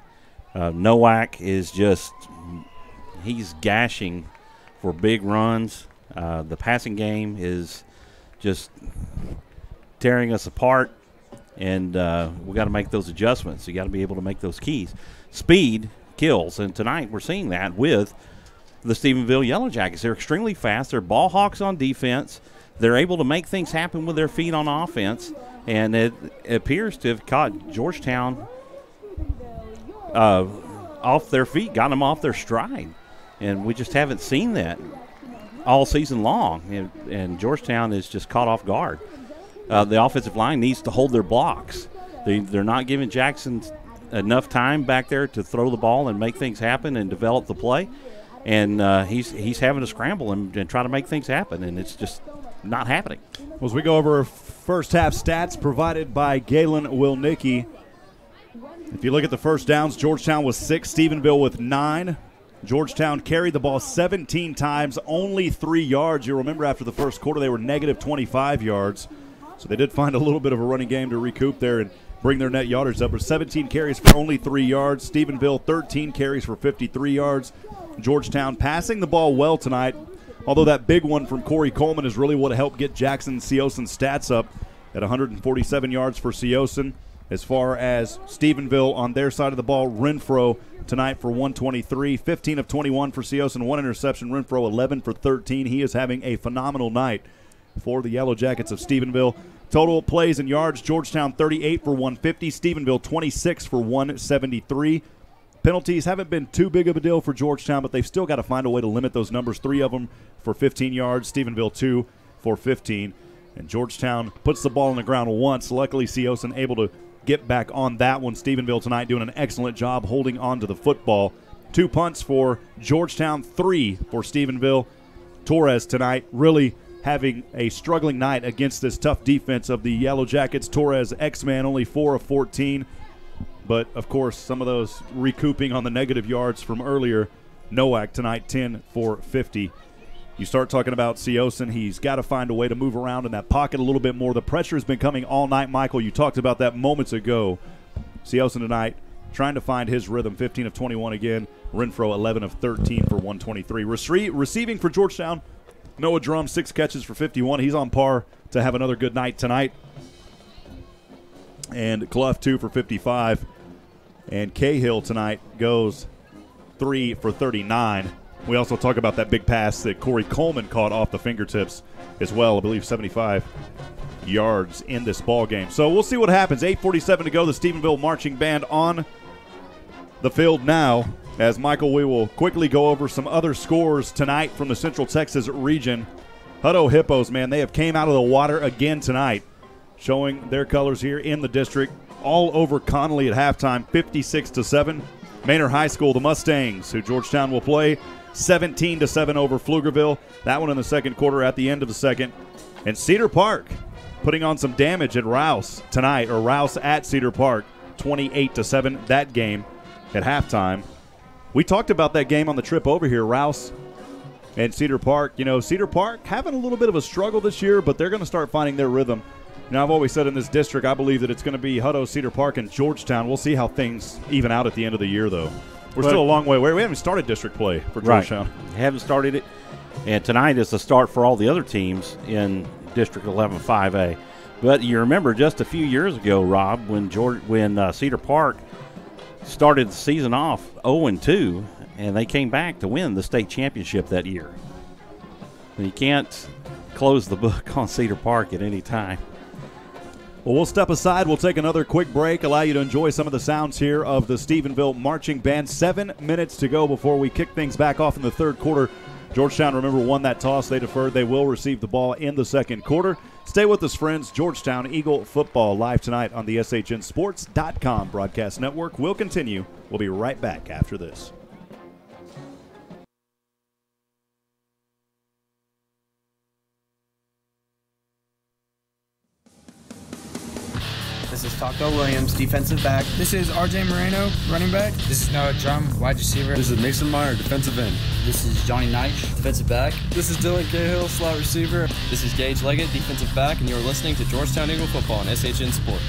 Nowak is he's gashing for big runs. The passing game is just tearing us apart. And we got to make those adjustments. You got to be able to make those keys. Speed kills, and tonight we're seeing that with the Stephenville Yellow Jackets. They're extremely fast. They're ball hawks on defense. They're able to make things happen with their feet on offense, and it appears to have caught Georgetown off their feet, got them off their stride, and we just haven't seen that all season long, and Georgetown is just caught off guard. The offensive line needs to hold their blocks. They're not giving Jackson enough time back there to throw the ball and make things happen and develop the play. And he's having to scramble and try to make things happen, and it's just not happening. Well, as we go over first half stats provided by Galen Wilnicki, if you look at the first downs, Georgetown was 6, Stephenville with 9. Georgetown carried the ball 17 times, only 3 yards. You'll remember after the first quarter they were negative 25 yards. So they did find a little bit of a running game to recoup there and bring their net yardage up. 17 carries for only 3 yards. Stephenville 13 carries for 53 yards. Georgetown passing the ball well tonight, although that big one from Corey Coleman is really what helped get Jackson Seosin's stats up. at 147 yards for Seosin. As far as Stephenville on their side of the ball, Renfro tonight for 123, 15 of 21 for Seosin, 1 interception. Renfro 11 for 13. He is having a phenomenal night for the Yellow Jackets of Stephenville. Total plays and yards, Georgetown 38 for 150, Stephenville 26 for 173. Penalties haven't been too big of a deal for Georgetown, but they've still got to find a way to limit those numbers. 3 of them for 15 yards, Stephenville 2 for 15. And Georgetown puts the ball on the ground once. Luckily, Seosin able to get back on that one. Stephenville tonight doing an excellent job holding on to the football. 2 punts for Georgetown, 3 for Stephenville. Torres tonight really having a struggling night against this tough defense of the Yellow Jackets. Torres, X-Man, only 4 of 14. But, of course, some of those recouping on the negative yards from earlier. Nowak tonight, 10 for 50. You start talking about Seosin, he's got to find a way to move around in that pocket a little bit more. The pressure has been coming all night, Michael. You talked about that moments ago. Seosin tonight trying to find his rhythm, 15 of 21 again. Renfro, 11 of 13 for 123. Receiving for Georgetown, Noah Drum, 6 catches for 51. He's on par to have another good night tonight. And Clough, 2 for 55. And Cahill tonight goes 3 for 39. We also talk about that big pass that Corey Coleman caught off the fingertips as well. I believe 75 yards in this ball game. So we'll see what happens. 8:47 to go. The Stephenville Marching Band on the field now. As Michael, we will quickly go over some other scores tonight from the Central Texas region. Hutto Hippos, man, they have came out of the water again tonight, showing their colors here in the district. All over Connolly at halftime, 56-7. Manor High School, the Mustangs, who Georgetown will play, 17-7 over Pflugerville. That one in the second quarter at the end of the second. And Cedar Park putting on some damage at Rouse tonight, or Rouse at Cedar Park, 28-7. That game at halftime. We talked about that game on the trip over here, Rouse and Cedar Park. You know, Cedar Park having a little bit of a struggle this year, but they're going to start finding their rhythm. Now, I've always said in this district, I believe that it's going to be Hutto, Cedar Park, and Georgetown. We'll see how things even out at the end of the year, though. We're still a long way away. We haven't started district play for Georgetown. Right. Haven't started it. And tonight is the start for all the other teams in District 11 5A. But you remember just a few years ago, Rob, when Cedar Park started the season off 0-2, and they came back to win the state championship that year. And you can't close the book on Cedar Park at any time. Well, we'll step aside. We'll take another quick break, allow you to enjoy some of the sounds here of the Stephenville Marching Band. 7 minutes to go before we kick things back off in the third quarter. Georgetown, remember, won that toss. They deferred. They will receive the ball in the second quarter. Stay with us, friends. Georgetown Eagle football live tonight on the SHNSports.com broadcast network. We'll continue. We'll be right back after this. This is Taco Williams, defensive back. This is RJ Moreno, running back. This is Noah Drum, wide receiver. This is Mason Meyer, defensive end. This is Johnny Knight, defensive back. This is Dylan Cahill, slot receiver. This is Gage Leggett, defensive back, and you're listening to Georgetown Eagle football on SHN Sports.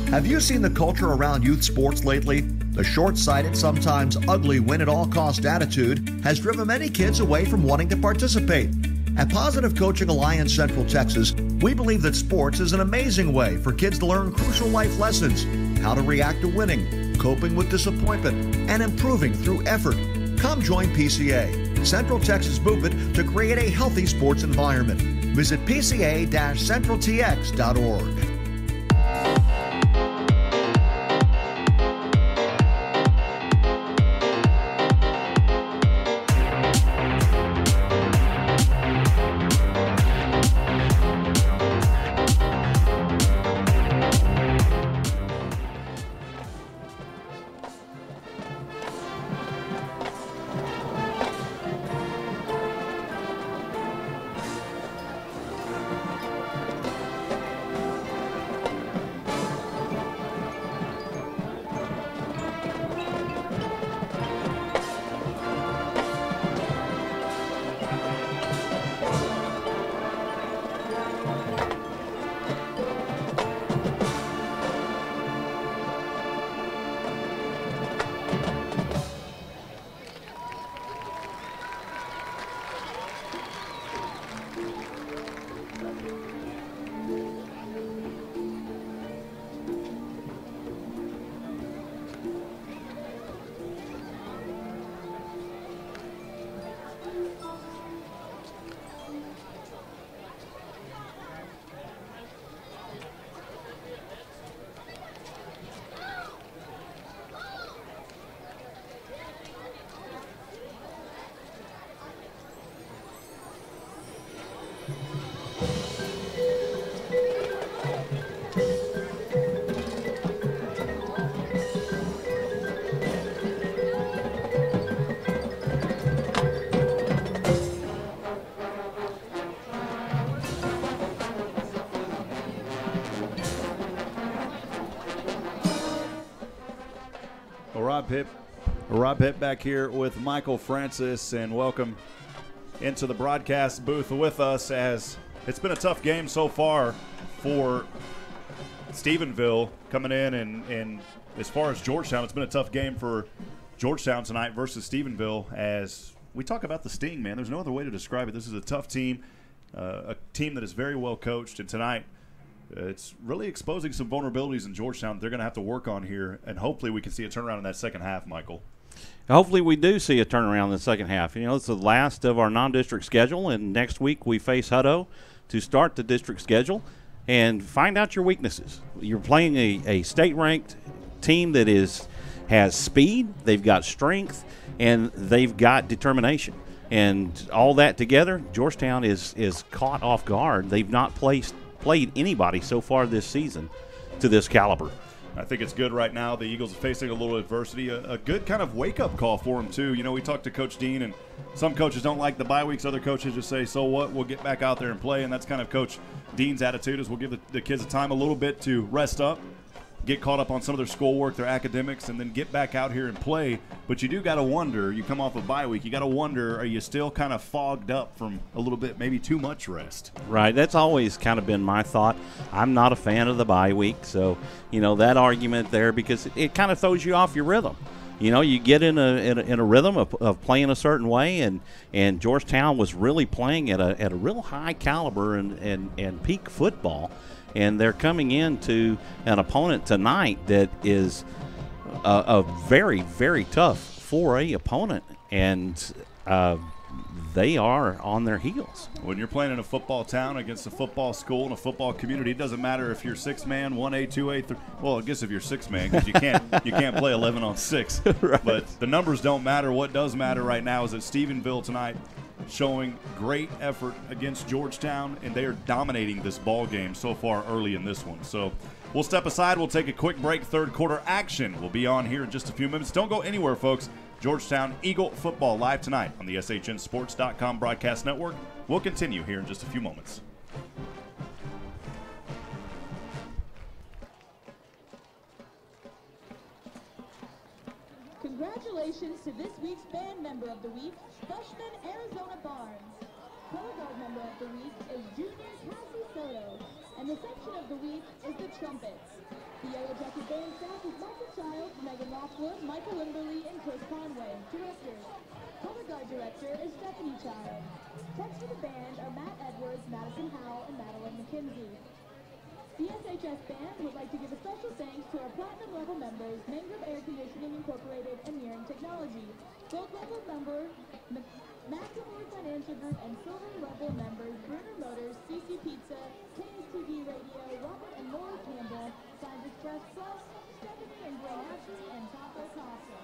Have you seen the culture around youth sports lately? The short-sighted, sometimes ugly win-at-all-cost attitude has driven many kids away from wanting to participate. At Positive Coaching Alliance Central Texas, we believe that sports is an amazing way for kids to learn crucial life lessons, how to react to winning, coping with disappointment, and improving through effort. Come join PCA, Central Texas movement to create a healthy sports environment. Visit pca-centraltx.org. Rob Hipp back here with Michael Francis, and welcome into the broadcast booth with us, as it's been a tough game so far for Stephenville coming in, and as far as Georgetown, it's been a tough game for Georgetown tonight versus Stephenville. As we talk about the Sting, man, there's no other way to describe it. This is a tough team, a team that is very well coached, and tonight it's really exposing some vulnerabilities in Georgetown that they're going to have to work on here, and hopefully we can see a turnaround in that second half, Michael. Hopefully we do see a turnaround in the second half. You know, it's the last of our non-district schedule, and next week we face Hutto to start the district schedule and find out your weaknesses. You're playing a state-ranked team that has speed, they've got strength, and they've got determination. And all that together, Georgetown is caught off guard. They've not played anybody so far this season to this caliber. I think it's good right now. The Eagles are facing a little adversity, a good kind of wake-up call for them, too. You know, we talked to Coach Dean, and some coaches don't like the bye weeks. Other coaches just say, so what, we'll get back out there and play. And that's kind of Coach Dean's attitude, is we'll give the kids a time a little bit to rest up, get caught up on some of their schoolwork, their academics, and then get back out here and play. But you do got to wonder, you come off a bye week, you got to wonder, are you still kind of fogged up from a little bit, maybe too much rest? Right. That's always kind of been my thought. I'm not a fan of the bye week, so, you know, that argument there, because it kind of throws you off your rhythm. You know, you get in a rhythm of playing a certain way, and Georgetown was really playing at a real high caliber and peak football. And they're coming into an opponent tonight that is a very, very tough 4A opponent, and they are on their heels. When you're playing in a football town against a football school and a football community, it doesn't matter if you're 6-man, 1A, 2A, 3. Well, I guess if you're 6-man, because you can't play 11 on 6. Right. But the numbers don't matter. What does matter right now is that Stephenville tonight showing great effort against Georgetown, and they are dominating this ball game so far early in this one. So we'll step aside. We'll take a quick break. Third quarter action will be on here in just a few minutes. Don't go anywhere, folks. Georgetown Eagle football live tonight on the SHNSports.com broadcast network. We'll continue here in just a few moments. Congratulations to this week's band member of the week, freshman Arizona Barnes. Color guard member of the week is junior Cassie Soto, and the section of the week is the trumpets. The Yellow Jacket Band staff is Michael Childs, Megan Lockwood, Michael Limberly, and Chris Conway. Directors. Color guard director is Stephanie Child. Techs for the band are Matt Edwards, Madison Howell, and Madeline McKenzie. The SHS Band would like to give a special thanks to our platinum level members, Main Group Air Conditioning Incorporated and Nearing Technology. Gold level member, Maximum Financial Group, and silver level members, Bruner Motors, CC Pizza, KSTV Radio, Robert and Laura Campbell, Signs Express Plus, Stephanie and Gray Ashley, and Taco Casa.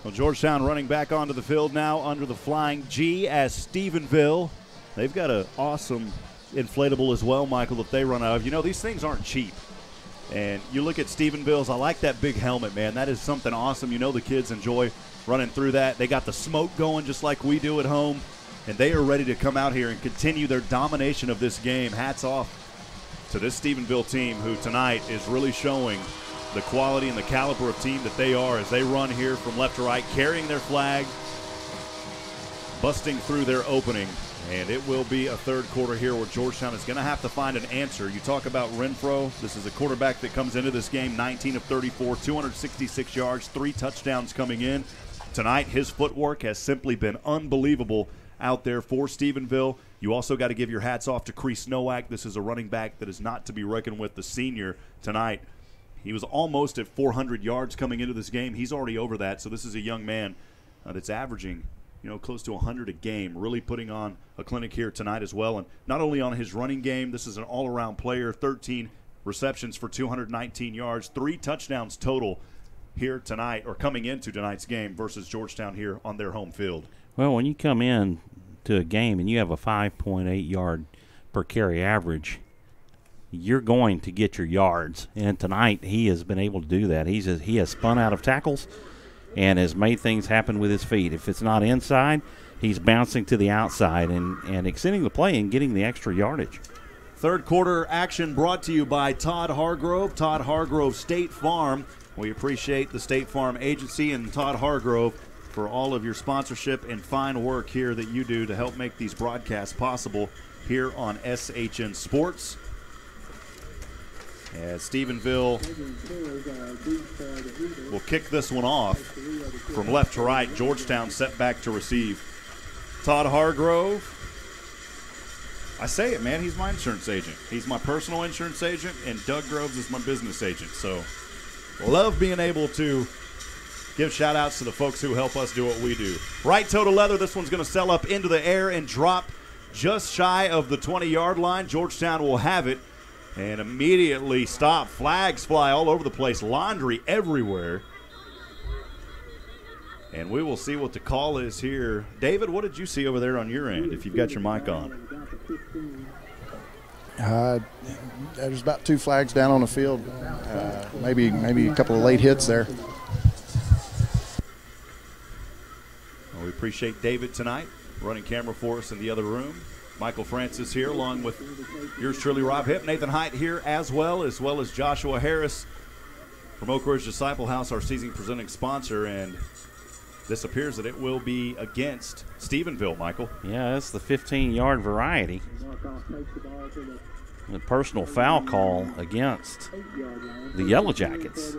Well, Georgetown running back onto the field now under the flying G as Stephenville. They've got an awesome inflatable as well, Michael, that they run out of. You know, these things aren't cheap. And you look at Stephenville's, I like that big helmet, man. That is something awesome. You know the kids enjoy running through that. They got the smoke going just like we do at home. And they are ready to come out here and continue their domination of this game. Hats off to this Stephenville team, who tonight is really showing the quality and the caliber of team that they are as they run here from left to right, carrying their flag, busting through their opening. And it will be a third quarter here where Georgetown is going to have to find an answer. You talk about Renfro. This is a quarterback that comes into this game 19 of 34, 266 yards, 3 touchdowns coming in. Tonight, his footwork has simply been unbelievable out there for Stephenville. You also got to give your hats off to Kreese Nowak. This is a running back that is not to be reckoned with, the senior tonight. He was almost at 400 yards coming into this game. He's already over that, so this is a young man that's averaging, you know, close to 100 a game, really putting on a clinic here tonight as well. And not only on his running game, this is an all-around player, 13 receptions for 219 yards, 3 touchdowns total here tonight, or coming into tonight's game versus Georgetown here on their home field. Well, when you come in to a game and you have a 5.8 yard per carry average, you're going to get your yards. And tonight he has been able to do that. He has spun out of tackles and has made things happen with his feet. If it's not inside, he's bouncing to the outside and extending the play and getting the extra yardage. Third quarter action brought to you by Todd Hargrove State Farm. We appreciate the State Farm Agency and Todd Hargrove for all of your sponsorship and fine work here that you do to help make these broadcasts possible here on SHN Sports. As Stephenville will kick this one off from left to right. Georgetown set back to receive. Todd Hargrove, I say it, man, he's my insurance agent. He's my personal insurance agent, and Doug Groves is my business agent. So love being able to give shout-outs to the folks who help us do what we do. Right toe to leather, this one's going to sail up into the air and drop just shy of the 20-yard line. Georgetown will have it and immediately stop. Flags fly all over the place, laundry everywhere. And we will see what the call is here. David, what did you see over there on your end, if you've got your mic on? There's about 2 flags down on the field. Maybe a couple of late hits there. Well, we appreciate David tonight, running camera for us in the other room. Michael Francis here, along with yours truly, Rob Hipp. Nathan Height here as well as Joshua Harris from Oak Ridge Disciple House, our season presenting sponsor. And this appears that it will be against Stephenville, Michael. Yeah, that's the 15-yard variety. The personal foul call against the Yellow Jackets.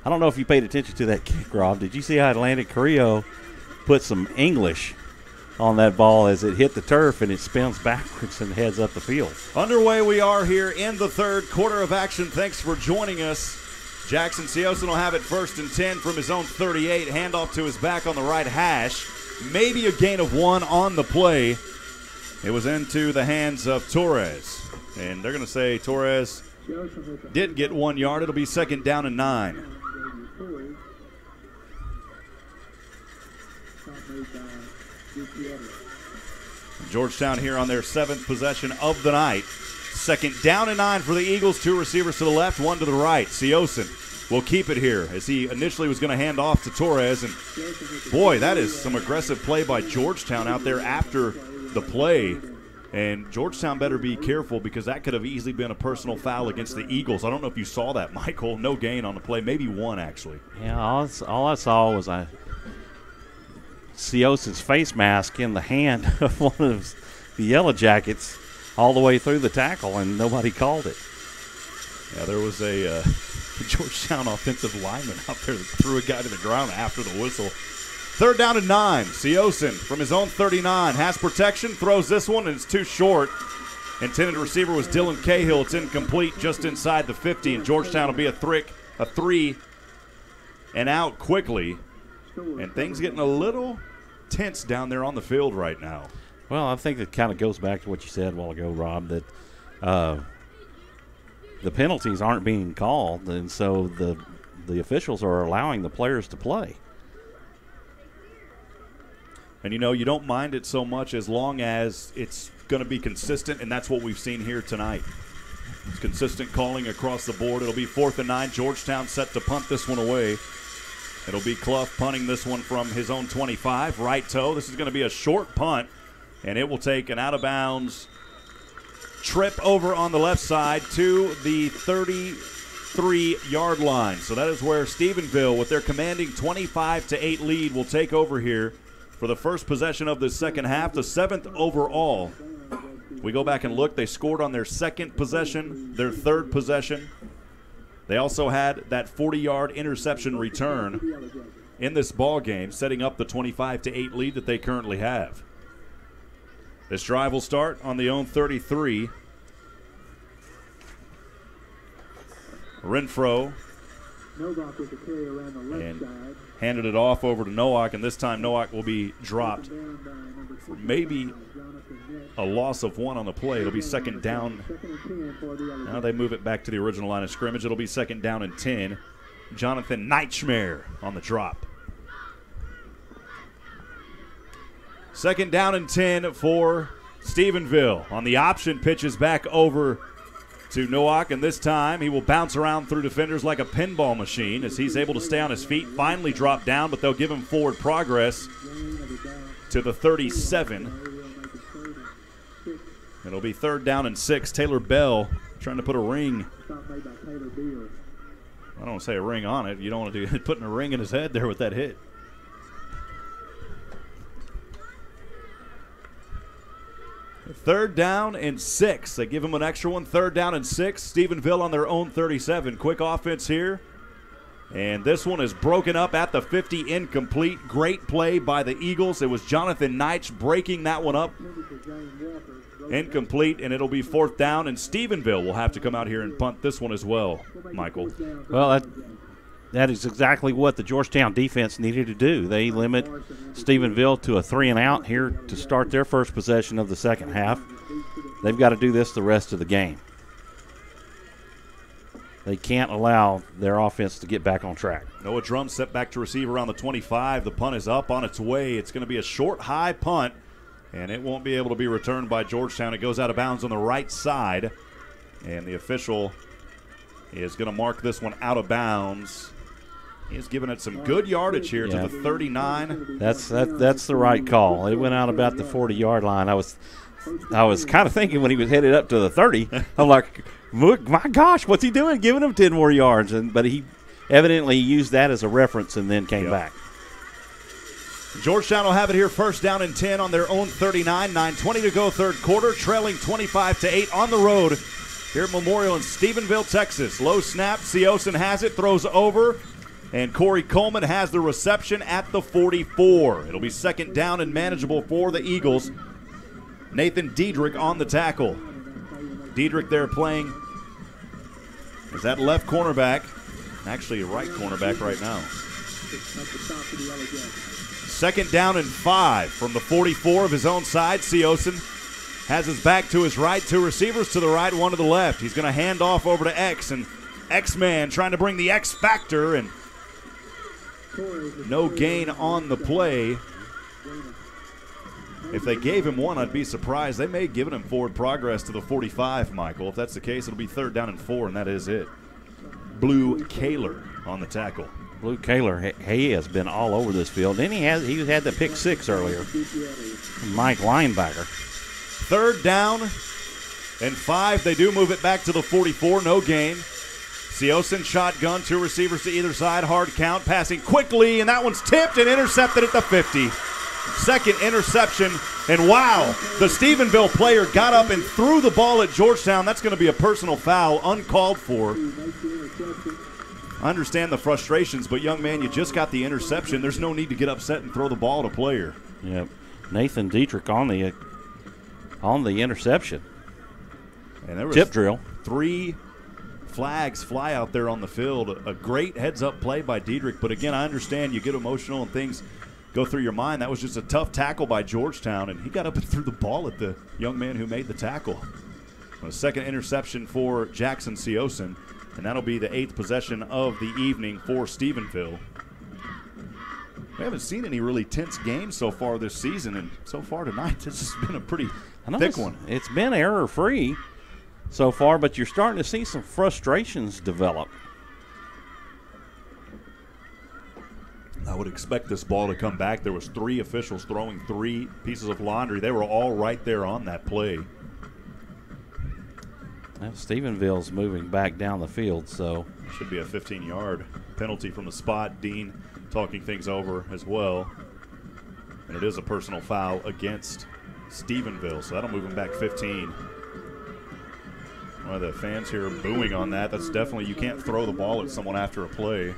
I don't know if you paid attention to that kick, Rob. Did you see how Atlantic Carrillo put some English on that ball as it hit the turf and it spins backwards and heads up the field? Underway we are here in the third quarter of action. Thanks for joining us. Jackson Siosen will have it 1st and 10 from his own 38. Handoff to his back on the right hash. Maybe a gain of 1 on the play. It was into the hands of Torres. And they're going to say Torres did get 1 yard. It'll be 2nd down and 9. Georgetown here on their 7th possession of the night. 2nd down and 9 for the Eagles. 2 receivers to the left, 1 to the right. Siosen will keep it here as he initially was going to hand off to Torres. And, boy, that is some aggressive play by Georgetown out there after the play. And Georgetown better be careful because that could have easily been a personal foul against the Eagles. I don't know if you saw that, Michael. No gain on the play. Maybe 1, actually. Yeah, all I saw was Siosen's face mask in the hand of one of the Yellow Jackets all the way through the tackle, and nobody called it. Yeah, there was a Georgetown offensive lineman out there that threw a guy to the ground after the whistle. 3rd down and 9. Siosen from his own 39 has protection, throws this one, and it's too short. Intended receiver was Dylan Cahill. It's incomplete just inside the 50, and Georgetown will be a 3 and out quickly. And things getting a little tense down there on the field right now. Well, I think it kind of goes back to what you said a while ago, Rob, that the penalties aren't being called, and so the officials are allowing the players to play. And, you don't mind it so much as long as it's going to be consistent, and that's what we've seen here tonight. It's consistent calling across the board. It'll be 4th and 9. Georgetown set to punt this one away. It'll be Clough punting this one from his own 25, right toe. This is going to be a short punt, and it will take an out-of-bounds trip over on the left side to the 33-yard line. So that is where Stephenville, with their commanding 25-8 lead, will take over here for the first possession of the second half, the 7th overall. We go back and look. They scored on their 2nd possession, their 3rd possession. They also had that 40-yard interception return in this ball game, setting up the 25-8 lead that they currently have. This drive will start on the own 33. Renfro and handed it off over to Nowak, and this time Nowak will be dropped for maybe a loss of 1 on the play. It'll be 2nd down. Now they move it back to the original line of scrimmage. It'll be 2nd down and 10. Jonathan Nightmare on the drop. 2nd down and 10 for Stephenville. On the option, pitches back over to Nowak, and this time he will bounce around through defenders like a pinball machine as he's able to stay on his feet, finally drop down, but they'll give him forward progress. to the 37. It'll be 3rd down and 6. Taylor Bell trying to put a ring. I don't want to say a ring on it. You don't want to do putting a ring in his head there with that hit. Third down and 6. They give him an extra one. 3rd down and 6. Stephenville on their own 37. Quick offense here. And this one is broken up at the 50, incomplete. Great play by the Eagles. It was Jonathan Knight breaking that one up. Incomplete, and it'll be 4th down, and Stephenville will have to come out here and punt this one as well, Michael. Well, that is exactly what the Georgetown defense needed to do. They limit Stephenville to a 3-and-out here to start their first possession of the second half. They've got to do this the rest of the game. They can't allow their offense to get back on track. Noah Drum set back to receive around the 25. The punt is up on its way. It's going to be a short, high punt, and it won't be able to be returned by Georgetown. It goes out of bounds on the right side, and the official is going to mark this one out of bounds. He's giving it some good yardage here to the 39. That's the right call. It went out about the 40-yard line. I was kind of thinking when he was headed up to the 30, I'm like, my gosh, what's he doing? Giving him 10 more yards. But he evidently used that as a reference and then came back. Georgetown will have it here, 1st down and 10 on their own 39. 9:20 to go, 3rd quarter, trailing 25-8 on the road here at Memorial in Stephenville, Texas. Low snap, Siosen has it, throws over, and Corey Coleman has the reception at the 44. It'll be 2nd down and manageable for the Eagles. Nathan Diedrich on the tackle. Diedrich there playing is that left cornerback, actually a right cornerback right now. 2nd down and 5 from the 44 of his own side. Siosen has his back to his right, 2 receivers to the right, 1 to the left. He's going to hand off over to X, and X-Man trying to bring the X factor, and no gain on the play. If they gave him 1, I'd be surprised. They may have given him forward progress to the 45, Michael. If that's the case, it'll be 3rd down and 4, and that is it. Blue Kaler on the tackle. Blue Kaler, he has been all over this field. Then he had the pick 6 earlier. Mike linebacker. 3rd down and 5. They do move it back to the 44. No gain. Siosen shotgun, 2 receivers to either side. Hard count, passing quickly, and that one's tipped and intercepted at the 50. 2nd interception, and wow, the Stephenville player got up and threw the ball at Georgetown. That's going to be a personal foul, uncalled for. I understand the frustrations, but young man, you just got the interception. There's no need to get upset and throw the ball at a player. Yep. Nathan Diedrich on the interception. And there was tip drill. 3 flags fly out there on the field. A great heads-up play by Diedrich, but again, I understand you get emotional and things go through your mind. That was just a tough tackle by Georgetown, and he got up and threw the ball at the young man who made the tackle. A 2nd interception for Jackson Siosen, and that'll be the 8th possession of the evening for Stephenville. We haven't seen any really tense games so far this season, and so far tonight, this has been a pretty thick one. It's been error-free so far, but you're starting to see some frustrations develop. I would expect this ball to come back. There was 3 officials throwing 3 pieces of laundry. They were all right there on that play. Well, Stephenville's moving back down the field, so should be a 15-yard penalty from the spot. Dean talking things over as well. And it is a personal foul against Stephenville, so that'll move him back 15. One of the fans here booing on that. That's definitely, you can't throw the ball at someone after a play.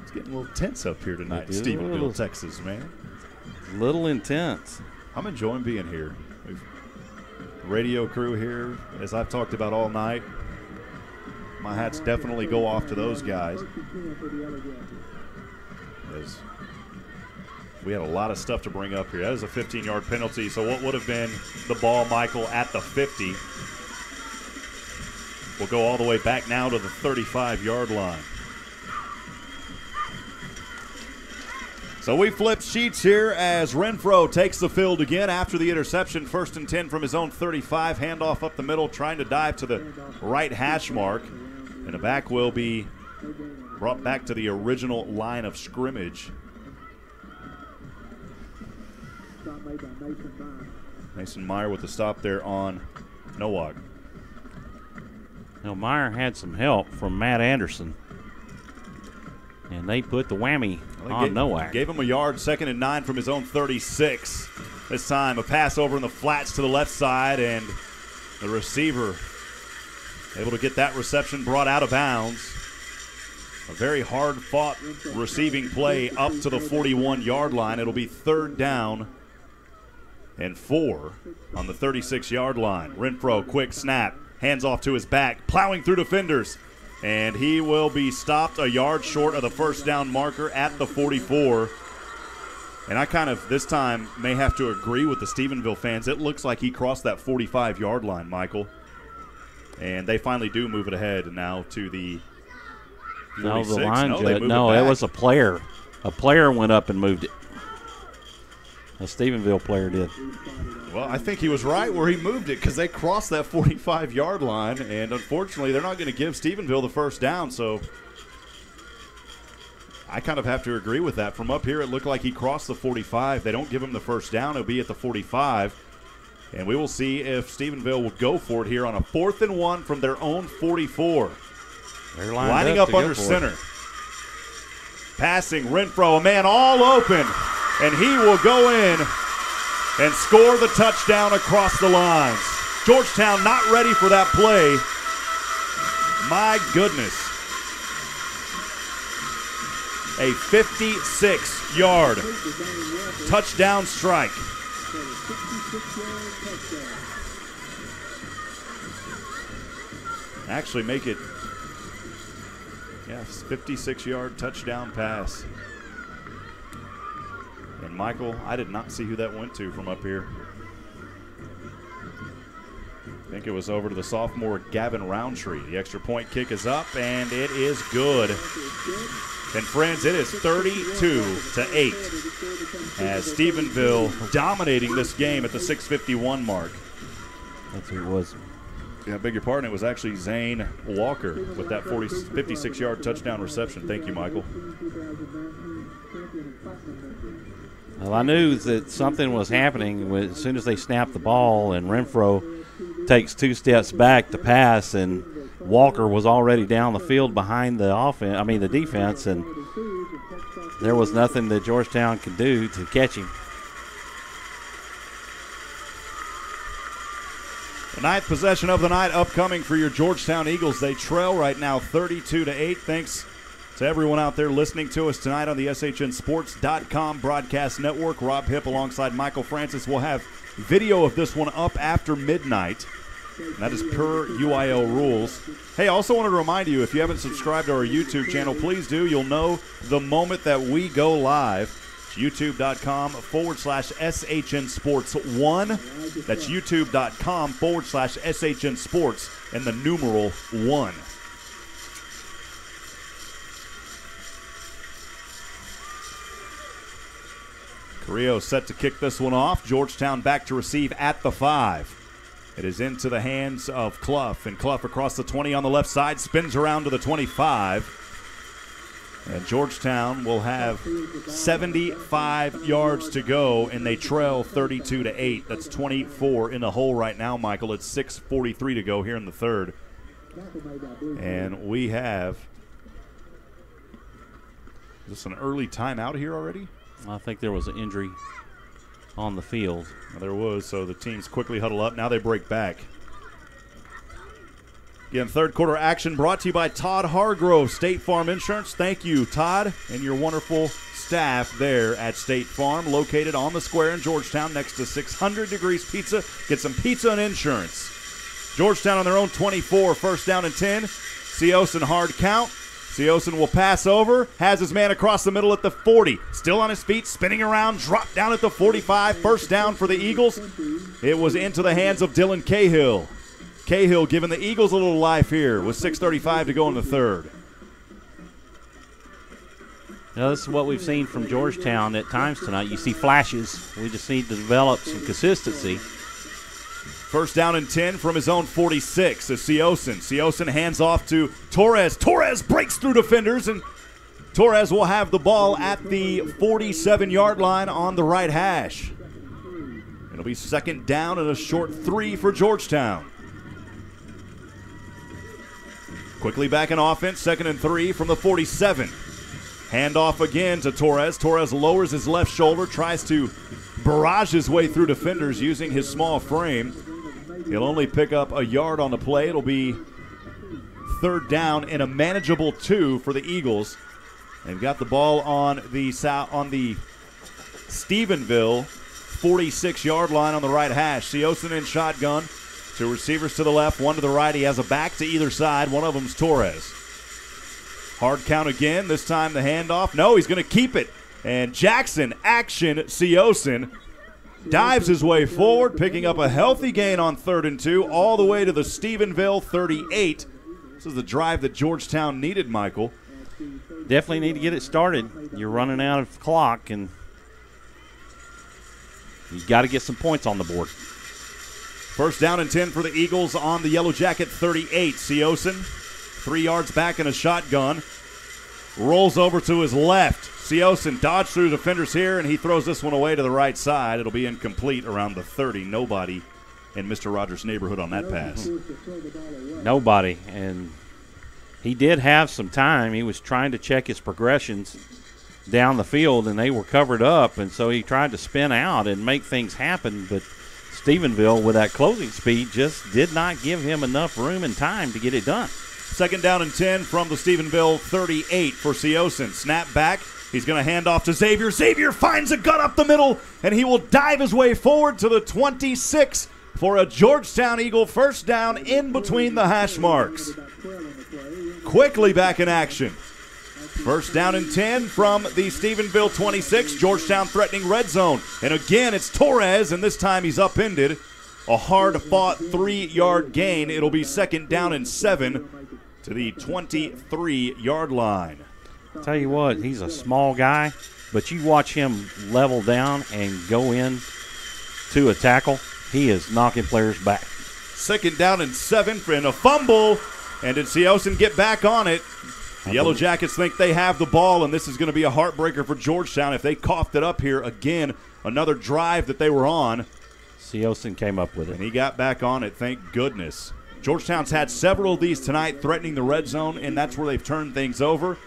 It's getting a little tense up here tonight in Stephenville, Texas, man. A little intense. I'm enjoying being here. Radio crew here, as I've talked about all night. My hats definitely go off to those guys. As we had a lot of stuff to bring up here. That is a 15-yard penalty, so what would have been the ball, Michael, at the 50 will go all the way back now to the 35-yard line. So we flip sheets here as Renfro takes the field again after the interception. 1st and 10 from his own 35. Handoff up the middle, trying to dive to the right hash mark. And the back will be brought back to the original line of scrimmage. Mason Meyer with the stop there on Nowak. Now, Meyer had some help from Matt Anderson, and they put the whammy on Nowak. Gave him a yard, 2nd and 9 from his own 36. This time a pass over in the flats to the left side, and the receiver able to get that reception brought out of bounds. A very hard-fought receiving play up to the 41-yard line. It'll be 3rd down and 4 on the 36-yard line. Renfro, quick snap, hands off to his back, plowing through defenders, and he will be stopped a yard short of the first down marker at the 44. And I kind of, this time, may have to agree with the Stephenville fans. It looks like he crossed that 45-yard line, Michael. And they finally do move it ahead now to the 46. No, the line judge. No, it was a player. A player went up and moved it. A Stephenville player did. Well, I think he was right where he moved it because they crossed that 45-yard line, and unfortunately they're not going to give Stephenville the first down, so I kind of have to agree with that. From up here, it looked like he crossed the 45. They don't give him the first down. It'll be at the 45, and we will see if Stephenville will go for it here on a 4th and 1 from their own 44. They're lining up under center. Passing, Renfro, a man all open, and he will go in and score the touchdown across the lines. Georgetown not ready for that play. My goodness. A 56-yard touchdown strike. Actually make it, 56-yard touchdown pass. And Michael, I did not see who that went to from up here. I think it was over to the sophomore Gavin Roundtree. The extra point kick is up, and it is good. And friends, it is 32-8 as Stephenville dominating this game at the 6:51 mark. That's who it was. Yeah, I beg your pardon. It was actually Zane Walker with that 56-yard touchdown reception. Thank you, Michael. Well, I knew that something was happening as soon as they snapped the ball, and Renfro takes 2 steps back to pass, and Walker was already down the field behind the defense, and there was nothing that Georgetown could do to catch him. The 9th possession of the night upcoming for your Georgetown Eagles. They trail right now 32-8. Thanks to everyone out there listening to us tonight on the SHNSports.com broadcast network. Rob Hipp alongside Michael Francis will have video of this one up after midnight. And that is per UIL rules. Hey, I also wanted to remind you, if you haven't subscribed to our YouTube channel, please do. You'll know the moment that we go live. It's youtube.com/SHN Sports 1. That's youtube.com/SHN Sports and the numeral 1. Carrillo set to kick this one off. Georgetown back to receive at the 5. It is into the hands of Clough, and Clough across the 20 on the left side, spins around to the 25. And Georgetown will have 75 yards to go, and they trail 32-8. That's 24 in the hole right now, Michael. It's 6:43 to go here in the third. And we have, is this an early timeout here already? I think there was an injury on the field. There was, so the teams quickly huddle up. Now they break back. Again, third quarter action brought to you by Todd Hargrove, State Farm Insurance. Thank you, Todd, and your wonderful staff there at State Farm, located on the square in Georgetown next to 600 Degrees Pizza. Get some pizza and insurance. Georgetown on their own 24, 1st down and 10. Seosin hard count. Seosin will pass over, has his man across the middle at the 40. Still on his feet, spinning around, dropped down at the 45. 1st down for the Eagles. It was into the hands of Dylan Cahill. Cahill giving the Eagles a little life here with 6:35 to go in the third. Now, this is what we've seen from Georgetown at times tonight. You see flashes. We just need to develop some consistency. First down and 10 from his own 46 is Siosen. Siosen hands off to Torres. Torres breaks through defenders, and Torres will have the ball at the 47-yard line on the right hash. It'll be second down and a short 3 for Georgetown. Quickly back in offense, second and 3 from the 47. Handoff again to Torres. Torres lowers his left shoulder, tries to barrage his way through defenders using his small frame. He'll only pick up a yard on the play. It'll be third down and a manageable 2 for the Eagles. They've got the ball on the Stephenville 46-yard line on the right hash. Siosen in shotgun. 2 receivers to the left, 1 to the right. He has a back to either side. One of them's Torres. Hard count again. This time the handoff. No, he's going to keep it. And Jackson, action, Siosen dives his way forward, picking up a healthy gain on 3rd and 2, all the way to the Stephenville 38. This is the drive that Georgetown needed, Michael. Definitely need to get it started. You're running out of clock, and you got to get some points on the board. First down and 10 for the Eagles on the Yellow Jacket 38. Siosen, 3 yards back in a shotgun. Rolls over to his left. Siosen dodged through defenders here, and he throws this one away to the right side. It'll be incomplete around the 30. Nobody in Mr. Rogers' neighborhood on that pass. Nobody, and he did have some time. He was trying to check his progressions down the field, and they were covered up, and so he tried to spin out and make things happen, but Stephenville, with that closing speed, just did not give him enough room and time to get it done. Second down and 10 from the Stephenville 38 for Siosen. Snap back. He's going to hand off to Xavier. Xavier finds a gut up the middle, and he will dive his way forward to the 26 for a Georgetown Eagle first down in between the hash marks. Quickly back in action. First down and 10 from the Stephenville 26. Georgetown threatening red zone. And again, it's Torres, and this time he's upended. A hard-fought 3-yard gain. It'll be second down and 7 to the 23-yard line. Tell you what, he's a small guy, but you watch him level down and go in to a tackle. He is knocking players back. Second down and 7 and a fumble. And did Siosen get back on it? The Yellow Jackets think they have the ball, and this is going to be a heartbreaker for Georgetown if they coughed it up here again. Another drive that they were on. Siosen came up with it. And he got back on it, thank goodness. Georgetown's had several of these tonight threatening the red zone, and that's where they've turned things over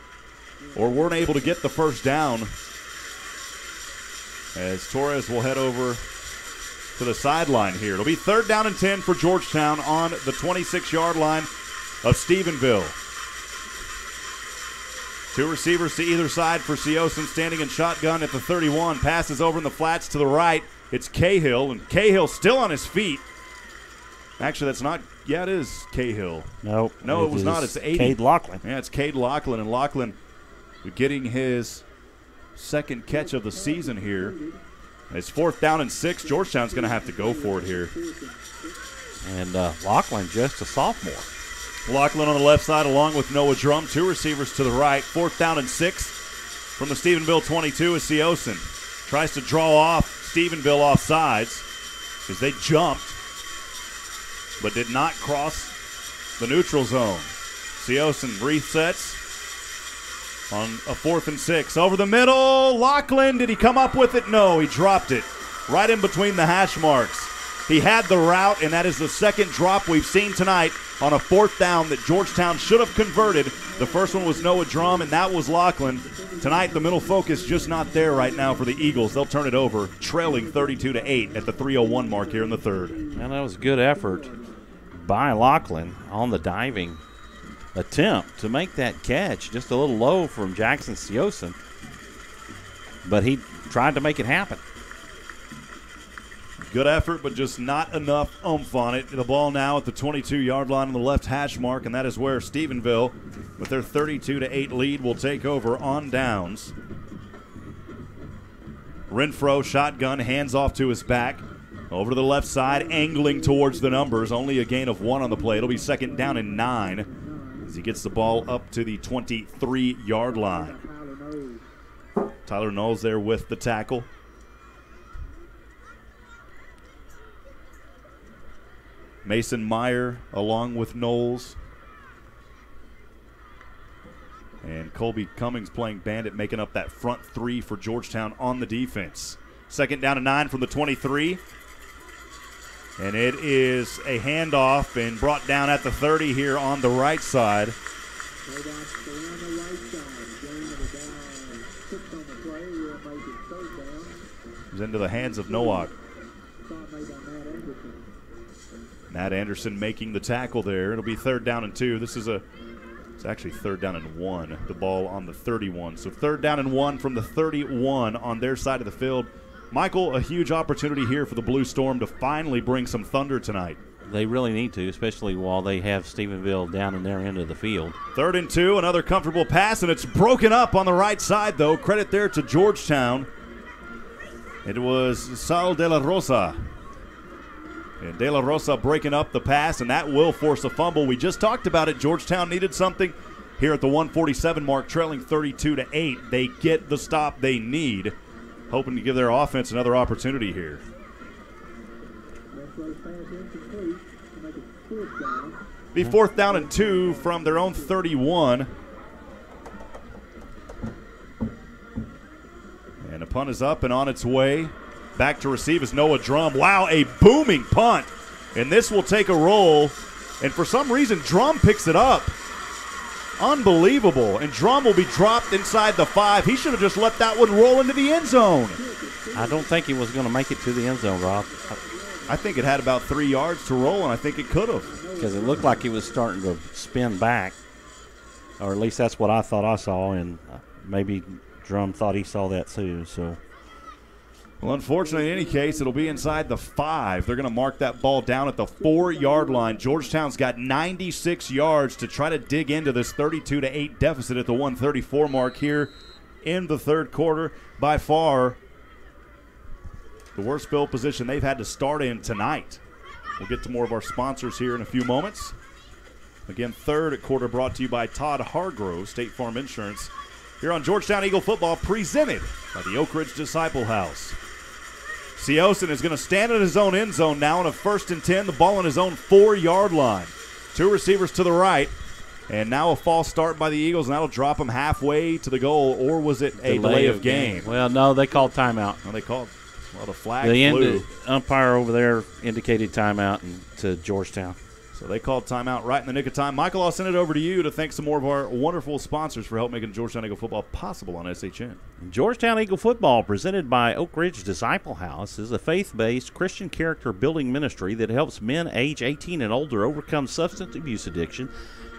or weren't able to get the first down. As Torres will head over to the sideline here. It'll be third down and 10 for Georgetown on the 26-yard line of Stephenville. 2 receivers to either side for Siosen, standing in shotgun at the 31. Passes over in the flats to the right. It's Cahill, and Cahill still on his feet. Actually, that's not. Yeah, it is Cahill. No, it was not. It's 80. Cade Lachlan. Yeah, it's Cade Lachlan, and Lachlan getting his second catch of the season here. It's fourth down and 6. Georgetown's going to have to go for it here. And Lachlan, just a sophomore. Lachlan on the left side along with Noah Drum. 2 receivers to the right. Fourth down and 6 from the Stephenville 22 is Siosen. Tries to draw off Stephenville off sides because they jumped but did not cross the neutral zone. Siosen resets on a 4th and 6. Over the middle, Lachlan, did he come up with it? No, he dropped it right in between the hash marks. He had the route, and that is the second drop we've seen tonight on a 4th down that Georgetown should have converted. The first one was Noah Drum, and that was Lachlan. Tonight, the middle focus just not there right now for the Eagles. They'll turn it over, trailing 32-8 at the 3:01 mark here in the third. And that was a good effort by Lachlan on the diving attempt to make that catch. Just a little low from Jackson Siosen, but he tried to make it happen. Good effort, but just not enough oomph on it. The ball now at the 22-yard line on the left hash mark, and that is where Stephenville, with their 32-8 lead, will take over on downs. Renfro, shotgun, hands off to his back. Over to the left side, angling towards the numbers. Only a gain of 1 on the play. It'll be second down and 9 as he gets the ball up to the 23-yard line. Tyler Knowles there with the tackle. Mason Meyer along with Knowles. And Colby Cummings playing bandit, making up that front three for Georgetown on the defense. 2nd down and 9 from the 23. And it is a handoff and brought down at the 30 here on the right side. It's into the hands of Nowak. Matt Anderson making the tackle there. It'll be 3rd down and 2. It's actually 3rd down and 1. The ball on the 31. So 3rd down and 1 from the 31 on their side of the field. Michael, a huge opportunity here for the Blue Storm to finally bring some thunder tonight. They really need to, especially while they have Stephenville down in their end of the field. 3rd and 2, another comfortable pass, and it's broken up on the right side, though. Credit there to Georgetown. It was Sal De La Rosa. And De La Rosa breaking up the pass, and that will force a fumble. We just talked about it. Georgetown needed something here at the 147 mark, trailing 32-8. They get the stop they need, hoping to give their offense another opportunity here. Be 4th down and 2 from their own 31. And a punt is up and on its way. Back to receive is Noah Drum. Wow, a booming punt. And this will take a roll. And for some reason, Drum picks it up. Unbelievable. And Drum will be dropped inside the 5. He should have just let that one roll into the end zone. I don't think he was going to make it to the end zone, Rob. I think it had about 3 yards to roll, and I think it could have. Because it looked like he was starting to spin back. Or at least that's what I thought I saw, and maybe Drum thought he saw that too. So, well, unfortunately, in any case, it'll be inside the 5. They're going to mark that ball down at the 4-yard line. Georgetown's got 96 yards to try to dig into this 32-8 deficit at the 134 mark here in the 3rd quarter. By far the worst field position they've had to start in tonight. We'll get to more of our sponsors here in a few moments. Again, 3rd quarter brought to you by Todd Hargrove, State Farm Insurance, here on Georgetown Eagle Football, presented by the Oak Ridge Disciple House. Siosin is going to stand in his own end zone now on a 1st and 10, the ball on his own 4-yard line. 2 receivers to the right, and now a false start by the Eagles, and that'll drop them halfway to the goal, or was it a delay of game? Well, no, they called timeout. No, they called. Well, the flag flew. The umpire over there indicated timeout to Georgetown. So they called timeout right in the nick of time. Michael, I'll send it over to you to thank some more of our wonderful sponsors for help making Georgetown Eagle Football possible on SHN. Georgetown Eagle Football, presented by Oak Ridge Disciple House, is a faith-based Christian character building ministry that helps men age 18 and older overcome substance abuse addiction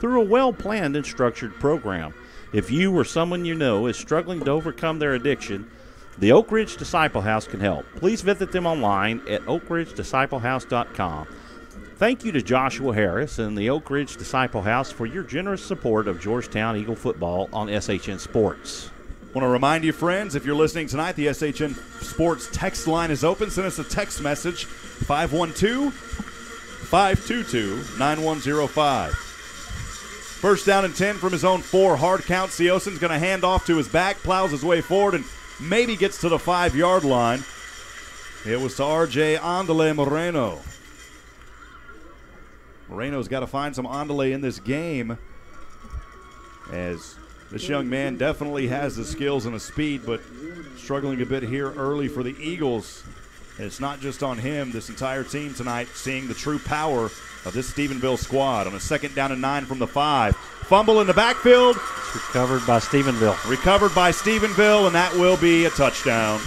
through a well-planned and structured program. If you or someone you know is struggling to overcome their addiction, the Oak Ridge Disciple House can help. Please visit them online at oakridgedisciplehouse.com. Thank you to Joshua Harris and the Oak Ridge Disciple House for your generous support of Georgetown Eagle Football on SHN Sports. I want to remind you, friends, if you're listening tonight, the SHN Sports text line is open. Send us a text message, 512-522-9105. 1st down and 10 from his own 4, hard count. Siosin's going to hand off to his back, plows his way forward, and maybe gets to the 5-yard line. It was to R.J. Andale Moreno. Moreno's got to find some Andale in this game, as this young man definitely has the skills and the speed, but struggling a bit here early for the Eagles. And it's not just on him. This entire team tonight seeing the true power of this Stephenville squad on a 2nd down and 9 from the 5. Fumble in the backfield. It's recovered by Stephenville. Recovered by Stephenville, and that will be a touchdown.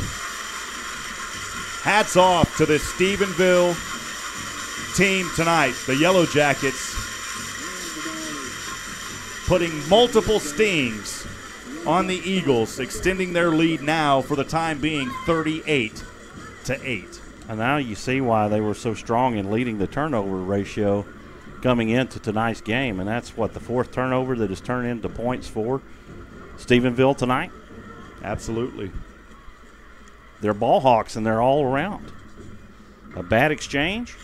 Hats off to this Stephenville team tonight. The Yellow Jackets putting multiple stings on the Eagles, extending their lead now for the time being 38-8. And now you see why they were so strong in leading the turnover ratio coming into tonight's game. And that's what, the 4th turnover that has turned into points for Stephenville tonight? Absolutely. They're ball hawks, and they're all around. A bad exchange.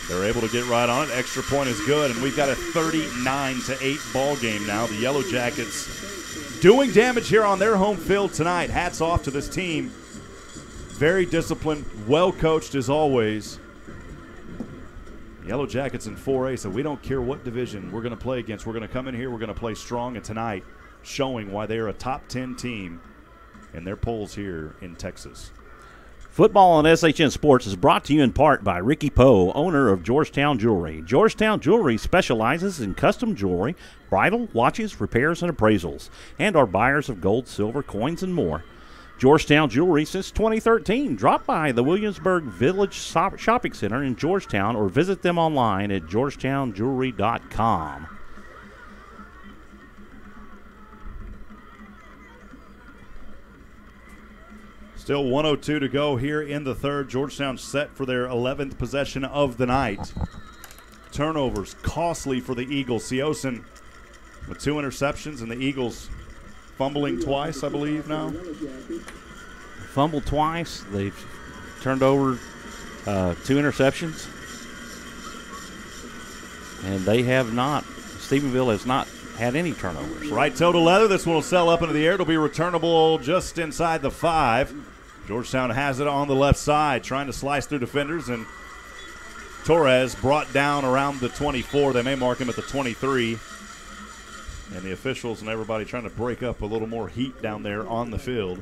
They're able to get right on it. Extra point is good, and we've got a 39-8 ball game now. The Yellow Jackets doing damage here on their home field tonight. Hats off to this team. Very disciplined, well coached as always. Yellow Jackets in 4A, so we don't care what division we're going to play against. We're going to come in here, we're going to play strong, and tonight showing why they're a top 10 team in their polls here in Texas. Football on SHN Sports is brought to you in part by Ricky Poe, owner of Georgetown Jewelry. Georgetown Jewelry specializes in custom jewelry, bridal, watches, repairs, and appraisals, and are buyers of gold, silver, coins, and more. Georgetown Jewelry since 2013. Drop by the Williamsburg Village Shopping Center in Georgetown or visit them online at georgetownjewelry.com. Still 1:02 to go here in the third. Georgetown set for their 11th possession of the night. Turnovers costly for the Eagles. Seosin with 2 interceptions, and the Eagles fumbling twice, I believe, now. Fumbled twice. They've turned over 2 interceptions. And they have not. Stephenville has not had any turnovers. Right toe to leather. This one will sail up into the air. It'll be returnable just inside the 5. Georgetown has it on the left side, trying to slice through defenders, and Torres brought down around the 24. They may mark him at the 23. And the officials and everybody trying to break up a little more heat down there on the field.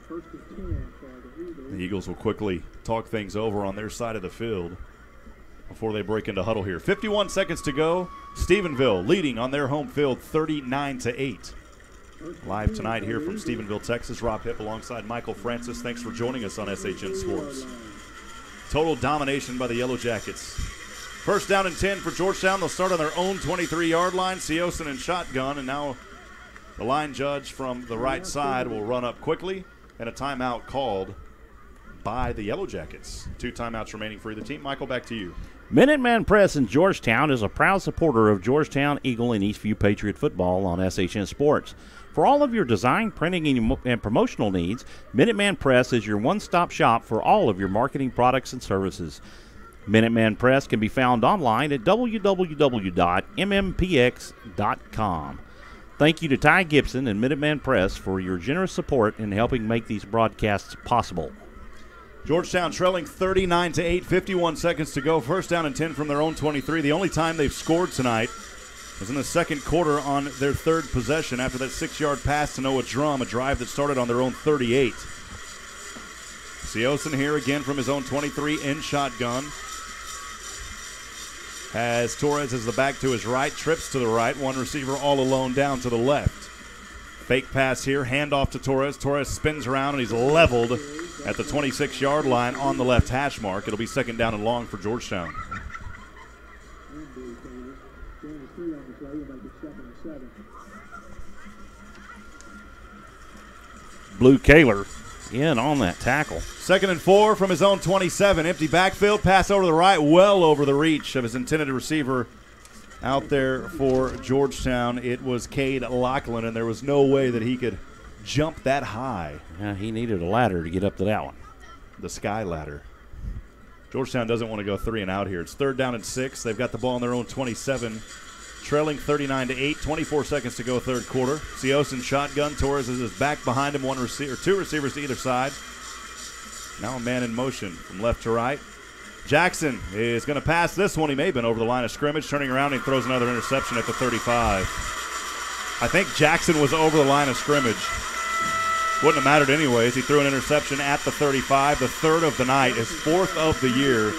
The Eagles will quickly talk things over on their side of the field before they break into huddle here. 51 seconds to go. Stephenville leading on their home field 39-8. Live tonight here from Stephenville, Texas. Rob Hipp alongside Michael Francis. Thanks for joining us on SHN Sports. Total domination by the Yellow Jackets. First down and 10 for Georgetown. They'll start on their own 23-yard line. Seosin in shotgun, and now the line judge from the right side will run up quickly, and a timeout called by the Yellow Jackets. 2 timeouts remaining for either team. Michael, back to you. Minuteman Press in Georgetown is a proud supporter of Georgetown Eagle and Eastview Patriot football on SHN Sports. For all of your design, printing, and promotional needs, Minuteman Press is your one-stop shop for all of your marketing products and services. Minuteman Press can be found online at www.mmpx.com. Thank you to Ty Gibson and Minuteman Press for your generous support in helping make these broadcasts possible. Georgetown trailing 39-8, 51 seconds to go. First down and 10 from their own 23. The only time they've scored tonight was in the second quarter on their third possession after that 6-yard pass to Noah Drum, a drive that started on their own 38. Seosin here again from his own 23 in shotgun. Has Torres as the back to his right, trips to the right, one receiver all alone down to the left. Fake pass here, handoff to Torres. Torres spins around and he's leveled at the 26-yard line on the left hash mark. It'll be second down and long for Georgetown. Blue Kaler in on that tackle. 2nd and 4 from his own 27. Empty backfield, pass over to the right, well over the reach of his intended receiver out there for Georgetown. It was Cade Lachlan, and there was no way that he could jump that high. Yeah, he needed a ladder to get up to that one. The sky ladder. Georgetown doesn't want to go 3 and out here. It's 3rd down and 6. They've got the ball on their own 27. Trailing 39-8, 24 seconds to go third quarter. Seosin shotgun. Torres is back behind him, 2 receivers to either side. Now a man in motion from left to right. Jackson is going to pass this one. He may have been over the line of scrimmage. Turning around, he throws another interception at the 35. I think Jackson was over the line of scrimmage. Wouldn't have mattered anyways. He threw an interception at the 35, the 3rd of the night, his 4th of the year.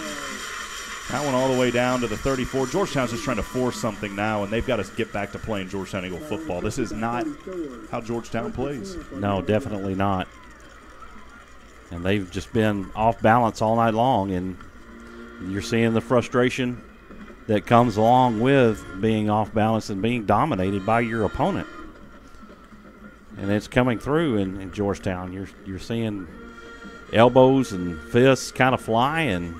That one all the way down to the 34. Georgetown's just trying to force something now, and they've got to get back to playing Georgetown Eagle football. This is not how Georgetown plays. No, definitely not. And they've just been off balance all night long, and you're seeing the frustration that comes along with being off balance and being dominated by your opponent. And it's coming through in Georgetown. You're seeing elbows and fists kind of fly and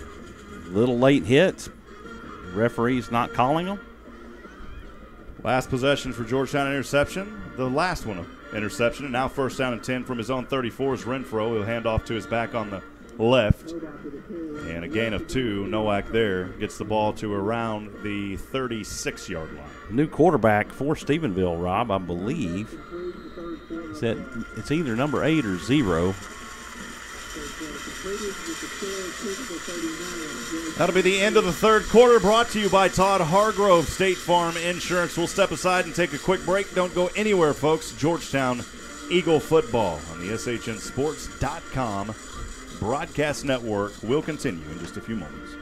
little late hits. Referees not calling them. Last possession for Georgetown, interception. The last one, interception. And now 1st down and 10 from his own 34 is Renfro. He'll hand off to his back on the left. And a gain of 2. Nowak there gets the ball to around the 36-yard line. New quarterback for Stephenville, Rob, I believe. It's either number 8 or 0. That'll be the end of the third quarter, brought to you by Todd Hargrove, State Farm Insurance. We'll step aside and take a quick break. Don't go anywhere, folks. Georgetown Eagle football on the SHNSports.com broadcast network will continue in just a few moments.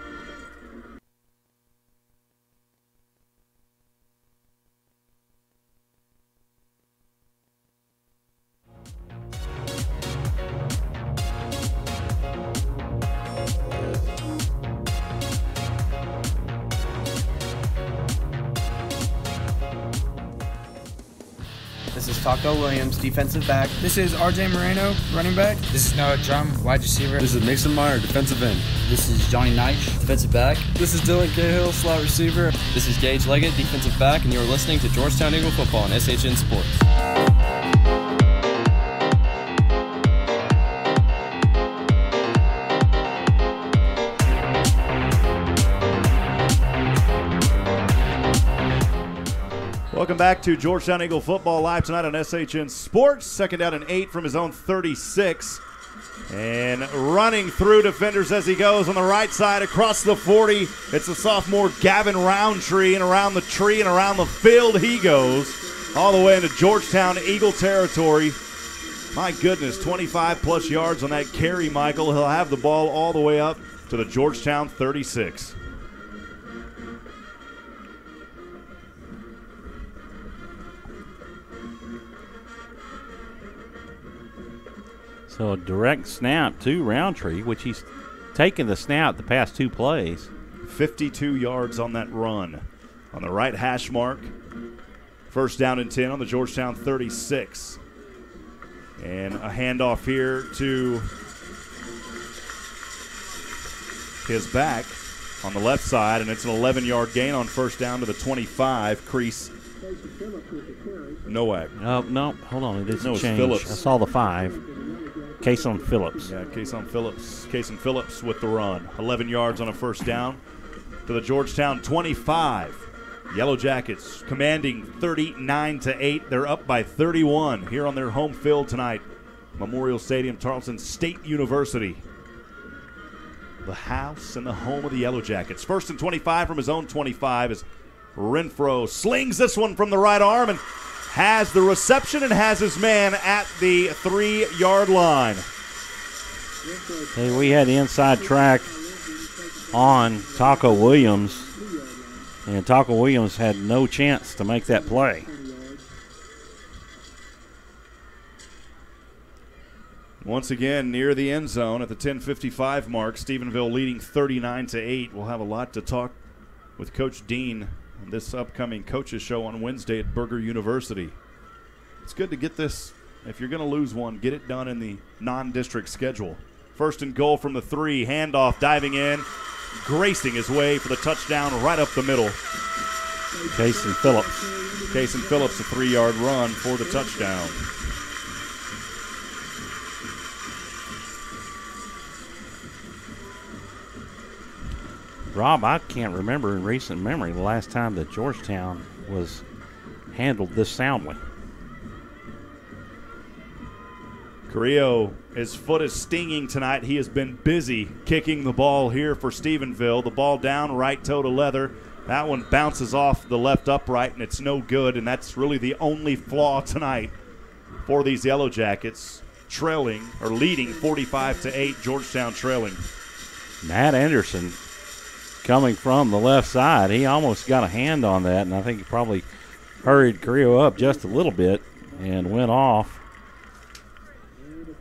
This is Taco Williams, defensive back. This is RJ Moreno, running back. This is Noah Drum, wide receiver. This is Mason Meyer, defensive end. This is Johnny Knight, defensive back. This is Dylan Cahill, slot receiver. This is Gage Leggett, defensive back, and you're listening to Georgetown Eagle football on SHN Sports. Welcome back to Georgetown Eagle football live tonight on SHN Sports. Second down and 8 from his own 36. And running through defenders as he goes on the right side across the 40. It's the sophomore Gavin Roundtree, and around the tree and around the field he goes. All the way into Georgetown Eagle territory. My goodness, 25-plus yards on that carry, Michael. He'll have the ball all the way up to the Georgetown 36. So a direct snap to Roundtree, which he's taken the snap the past two plays. 52 yards on that run. On the right hash mark. First down and 10 on the Georgetown 36. And a handoff here to his back on the left side, and it's an 11-yard gain on first down to the 25. Crease Nowak. Oh, no, hold on. It is No, it's change. Phillips. I saw the 5. Kason Phillips. Yeah, Kason Phillips with the run. 11 yards on a first down to the Georgetown 25. Yellow Jackets commanding 39-8. They're up by 31 here on their home field tonight. Memorial Stadium, Tarleton State University. The house and the home of the Yellow Jackets. First and 25 from his own 25 as Renfro slings this one from the right arm and has the reception and has his man at the 3-yard line. Hey, we had the inside track on Taco Williams, and Taco Williams had no chance to make that play. Once again, near the end zone at the 10:55 mark, Stephenville leading 39-8. We'll have a lot to talk with Coach Dean on this upcoming coaches show on Wednesday at Berger University. It's good to get this, if you're going to lose one, get it done in the non-district schedule. First and goal from the 3, handoff, diving in, gracing his way for the touchdown right up the middle. Kason Phillips. Kason Phillips, a 3-yard run for the touchdown. Rob, I can't remember in recent memory the last time that Georgetown was handled this soundly. Carrillo, his foot is stinging tonight. He has been busy kicking the ball here for Stephenville. The ball down, right toe to leather. That one bounces off the left upright, and it's no good, and that's really the only flaw tonight for these Yellow Jackets. Trailing, or leading 45-8, Georgetown trailing. Matt Anderson coming from the left side. He almost got a hand on that, and I think he probably hurried Carrillo up just a little bit and went off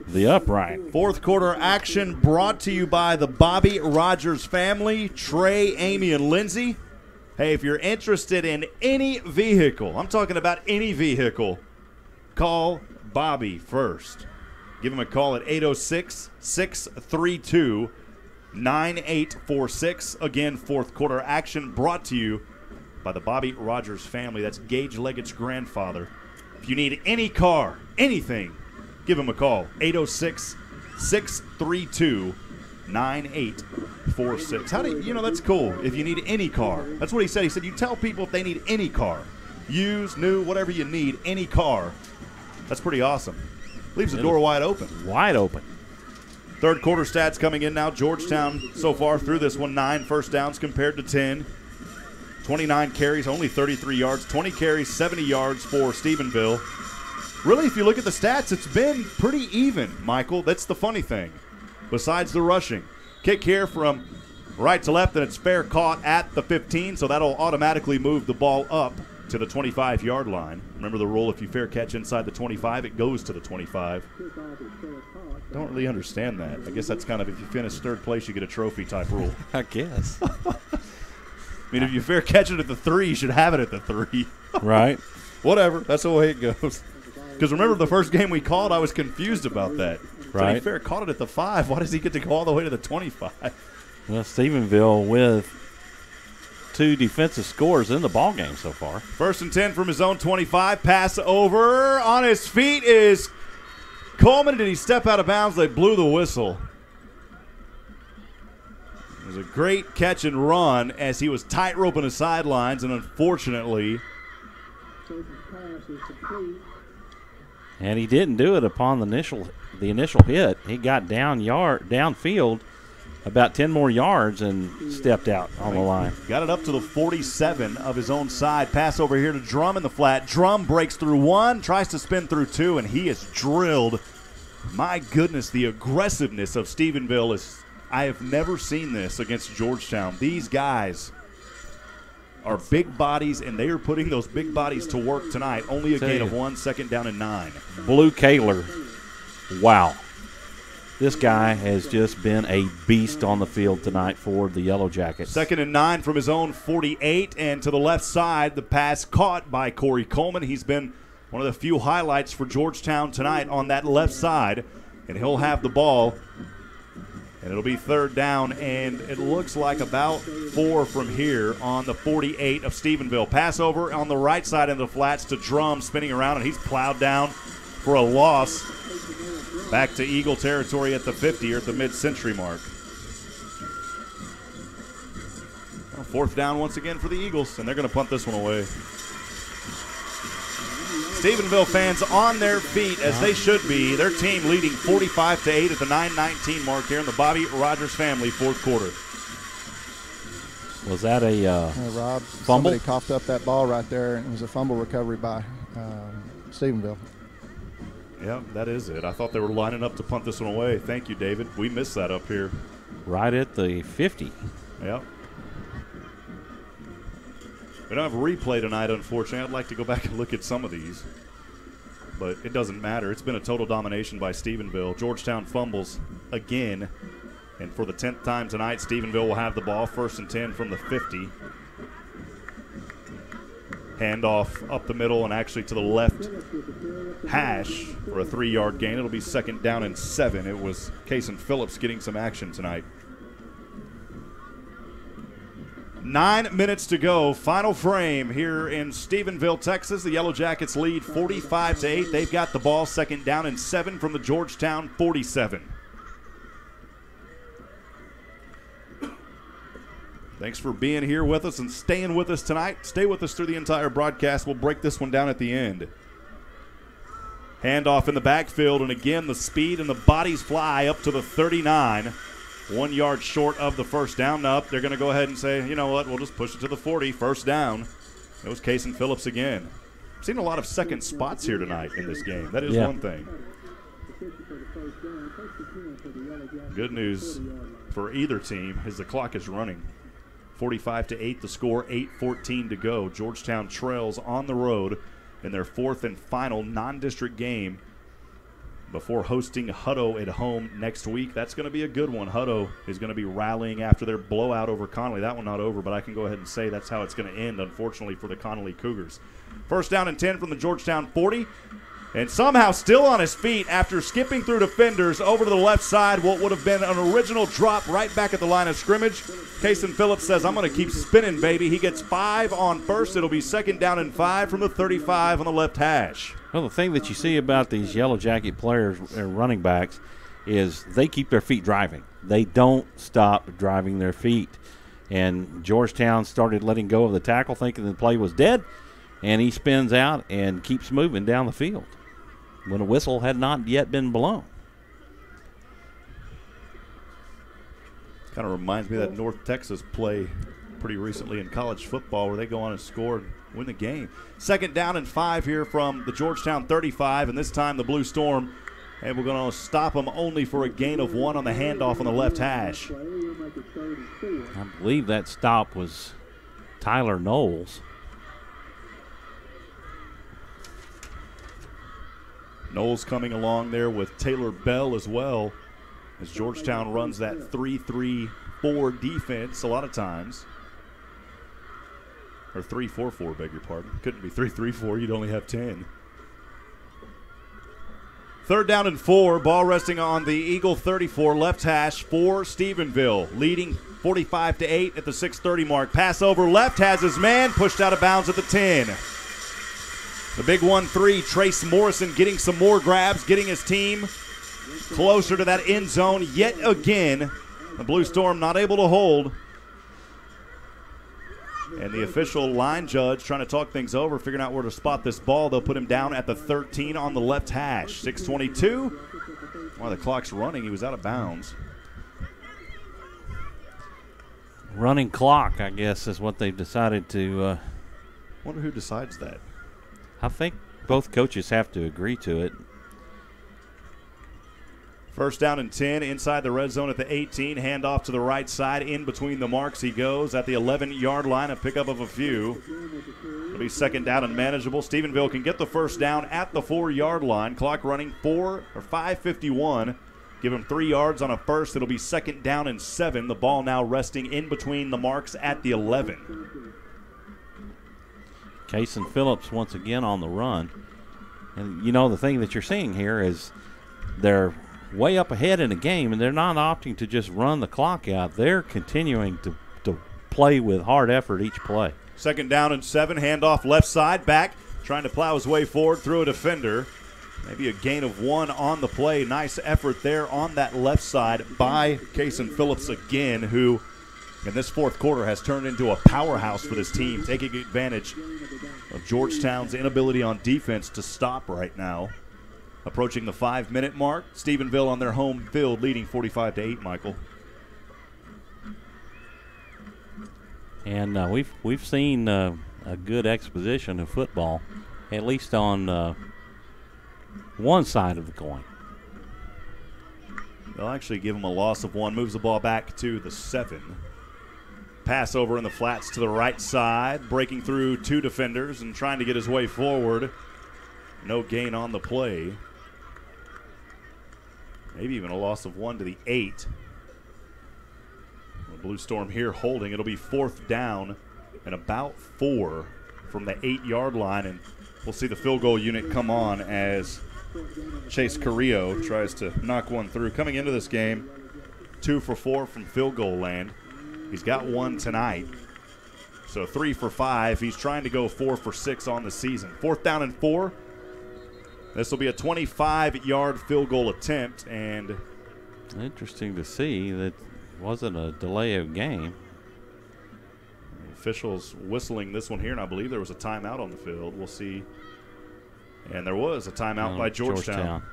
the upright. Fourth quarter action brought to you by the Bobby Rogers family, Trey, Amy, and Lindsay. Hey, if you're interested in any vehicle, I'm talking about any vehicle, call Bobby first. Give him a call at 806-632-9846. Again, fourth quarter action brought to you by the Bobby Rogers family. That's Gage Leggett's grandfather. If you need any car, anything, give him a call, 806-632-9846. How do you know, that's cool, if you need any car. That's what he said. He said, you tell people if they need any car. Used, new, whatever you need, any car. That's pretty awesome. Leaves the door wide open. Wide open. Third quarter stats coming in now. Georgetown so far through this one, 9 first downs compared to 10. 29 carries, only 33 yards. 20 carries, 70 yards for Stephenville. Really, if you look at the stats, it's been pretty even, Michael. That's the funny thing, besides the rushing. Kick here from right to left, and it's fair caught at the 15, so that'll automatically move the ball up to the 25-yard line. Remember the rule, if you fair catch inside the 25, it goes to the 25. Don't really understand that. I guess that's kind of, if you finish third place, you get a trophy type rule. I guess. I mean, if you fair catch it at the 3, you should have it at the 3. Right. Whatever. That's the way it goes. Because remember the first game we called, I was confused about that. Right. So he fair caught it at the 5. Why does he get to go all the way to the 25? Well, Stephenville with 2 defensive scores in the ball game so far. 1st and 10 from his own 25. Pass over. On his feet is Coleman. Did he step out of bounds? They blew the whistle. It was a great catch and run as he was tight-roping the sidelines, and unfortunately, and he didn't do it upon the initial hit. He got downfield about 10 more yards and stepped out on the line. Got it up to the 47 of his own side. Pass over here to Drum in the flat. Drum breaks through 1, tries to spin through 2, and he is drilled. My goodness, the aggressiveness of Stephenville is, I have never seen this against Georgetown. These guys are big bodies, and they are putting those big bodies to work tonight. Only a gain of 1, 2nd down and 9. Blue Kaler, wow. This guy has just been a beast on the field tonight for the Yellow Jackets. 2nd and 9 from his own 48, and to the left side, the pass caught by Corey Coleman. He's been one of the few highlights for Georgetown tonight on that left side, and he'll have the ball. And it'll be 3rd down, and it looks like about 4 from here on the 48 of Stephenville. Pass over on the right side of the flats to Drum, spinning around, and he's plowed down for a loss. Back to Eagle territory at the 50 or at the mid-century mark. Well, 4th down once again for the Eagles, and they're going to punt this one away. Stephenville fans on their feet, as they should be. Their team leading 45-8 at the 9:19 mark here in the Bobby Rogers family 4th quarter. Was that a Rob, fumble? Somebody coughed up that ball right there, and it was a fumble recovery by Stephenville. Yeah, that is it. I thought they were lining up to punt this one away. Thank you, David. We missed that up here. Right at the 50. Yep. We don't have a replay tonight, unfortunately. I'd like to go back and look at some of these. But it doesn't matter. It's been a total domination by Stephenville. Georgetown fumbles again. And for the 10th time tonight, Stephenville will have the ball. 1st and 10 from the 50. Handoff up the middle and actually to the left hash for a 3-yard gain. It'll be 2nd down and 7. It was Kason Phillips getting some action tonight. 9 minutes to go. Final frame here in Stephenville, Texas. The Yellow Jackets lead 45-8. They've got the ball. 2nd down and 7 from the Georgetown 47. Thanks for being here with us and staying with us tonight. Stay with us through the entire broadcast. We'll break this one down at the end. Handoff in the backfield, and again the speed and the bodies fly up to the 39. 1 yard short of the 1st down. Up, they're going to go ahead and say, you know what, we'll just push it to the 40. 1st down. It was Kason Phillips again. I've seen a lot of second spots here tonight in this game. That is one thing. Good news for either team is the clock is running. 45-8 the score, 8:14 to go. Georgetown trails on the road in their 4th and final non-district game before hosting Hutto at home next week. That's going to be a good one. Hutto is going to be rallying after their blowout over Connolly. That one not over, but I can go ahead and say that's how it's going to end, unfortunately, for the Connolly Cougars. 1st down and 10 from the Georgetown 40. And somehow still on his feet after skipping through defenders over to the left side, what would have been an original drop right back at the line of scrimmage. Kason Phillips says, I'm going to keep spinning, baby. He gets 5 on 1st. It'll be 2nd down and 5 from the 35 on the left hash. Well, the thing that you see about these Yellow Jacket players and running backs is they keep their feet driving. They don't stop driving their feet. And Georgetown started letting go of the tackle, thinking the play was dead, and he spins out and keeps moving down the field when a whistle had not yet been blown. Kind of reminds me of that North Texas play pretty recently in college football where they go on and score and win the game. 2nd down and 5 here from the Georgetown 35, and this time the Blue Storm, and we're going to stop them only for a gain of 1 on the handoff on the left hash. I believe that stop was Tyler Knowles. Knowles coming along there with Taylor Bell as well, as Georgetown runs that 3-3-4 defense a lot of times. Or 3-4-4, beg your pardon. Couldn't be 3-3-4, you'd only have 10. 3rd down and 4, ball resting on the Eagle 34, left hash for Stephenville, leading 45-8 at the 6:30 mark. Pass over left, has his man, pushed out of bounds at the 10. The big 1-3, Trace Morrison getting some more grabs, getting his team closer to that end zone yet again. The Blue Storm not able to hold. And the official line judge trying to talk things over, figuring out where to spot this ball. They'll put him down at the 13 on the left hash. 6:22. While the clock's running, he was out of bounds. Running clock, I guess, is what they've decided to. Wonder who decides that. I think both coaches have to agree to it. 1st down and 10 inside the red zone at the 18. Handoff to the right side. In between the marks he goes at the 11-yard line. A pickup of a few. It'll be 2nd down and manageable. Stephenville can get the 1st down at the 4-yard line. Clock running 5:51. Give him 3 yards on a first. It'll be 2nd down and 7. The ball now resting in between the marks at the 11. Kason Phillips once again on the run. And, you know, the thing that you're seeing here is they're way up ahead in the game, and they're not opting to just run the clock out. They're continuing to play with hard effort each play. 2nd down and 7. Handoff left side. Back. Trying to plow his way forward through a defender. Maybe a gain of 1 on the play. Nice effort there on that left side by Kason Phillips again, who in this 4th quarter has turned into a powerhouse for this team, taking advantage of Georgetown's inability on defense to stop right now. Approaching the 5-minute mark. Stephenville on their home field leading 45-8, Michael. And we've seen a good exposition of football, at least on one side of the coin. They'll actually give him a loss of 1. Moves the ball back to the 7. Pass over in the flats to the right side. Breaking through 2 defenders and trying to get his way forward. No gain on the play. Maybe even a loss of 1 to the 8. The Blue Storm here holding. It'll be 4th down and about 4 from the 8-yard line. And we'll see the field goal unit come on as Chase Carrillo tries to knock one through. Coming into this game, 2 for 4 from field goal land. He's got 1 tonight. So 3 for 5. He's trying to go 4 for 6 on the season. 4th down and 4. This will be a 25-yard field goal attempt, and interesting to see that wasn't a delay of game. Officials whistling this one here, and I believe there was a timeout on the field. We'll see. And there was a timeout by Georgetown.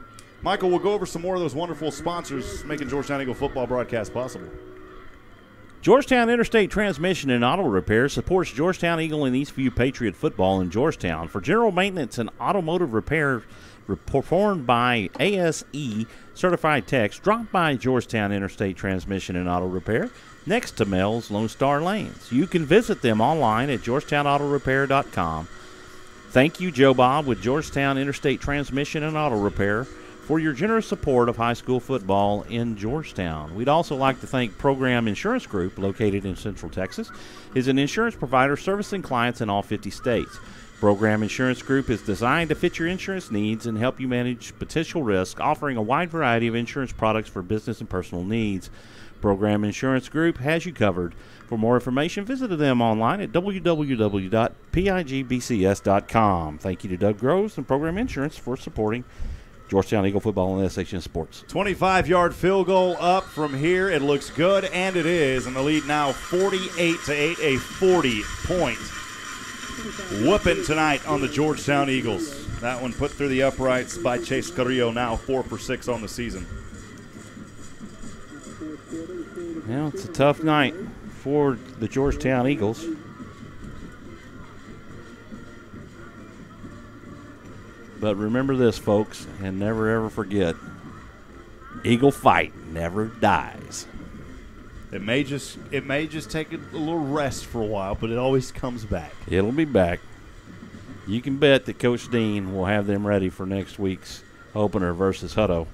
Michael, we'll go over some more of those wonderful sponsors making Georgetown Eagle football broadcast possible. Georgetown Interstate Transmission and Auto Repair supports Georgetown Eagle and Eastview Patriot football in Georgetown. For general maintenance and automotive repair performed by ASE certified techs, drop by Georgetown Interstate Transmission and Auto Repair next to Mel's Lone Star Lanes. You can visit them online at georgetownautorepair.com. Thank you, Joe Bob with Georgetown Interstate Transmission and Auto Repair for your generous support of high school football in Georgetown. We'd also like to thank Pregame Insurance Group, located in Central Texas, is an insurance provider servicing clients in all 50 states. Pregame Insurance Group is designed to fit your insurance needs and help you manage potential risk, offering a wide variety of insurance products for business and personal needs. Pregame Insurance Group has you covered. For more information, visit them online at www.pigbcs.com. Thank you to Doug Groves and Pregame Insurance for supporting Georgetown Eagle football and SHN Sports. 25-yard field goal up from here. It looks good, and it is. And the lead now 48-8, a 40-point whooping tonight on the Georgetown Eagles. That one put through the uprights by Chase Carrillo, now 4 for 6 on the season. Well, it's a tough night for the Georgetown Eagles. But remember this, folks, and never ever forget, Eagle fight never dies. It may just take a little rest for a while, but it always comes back. It'll be back. You can bet that Coach Dean will have them ready for next week's opener versus Hutto.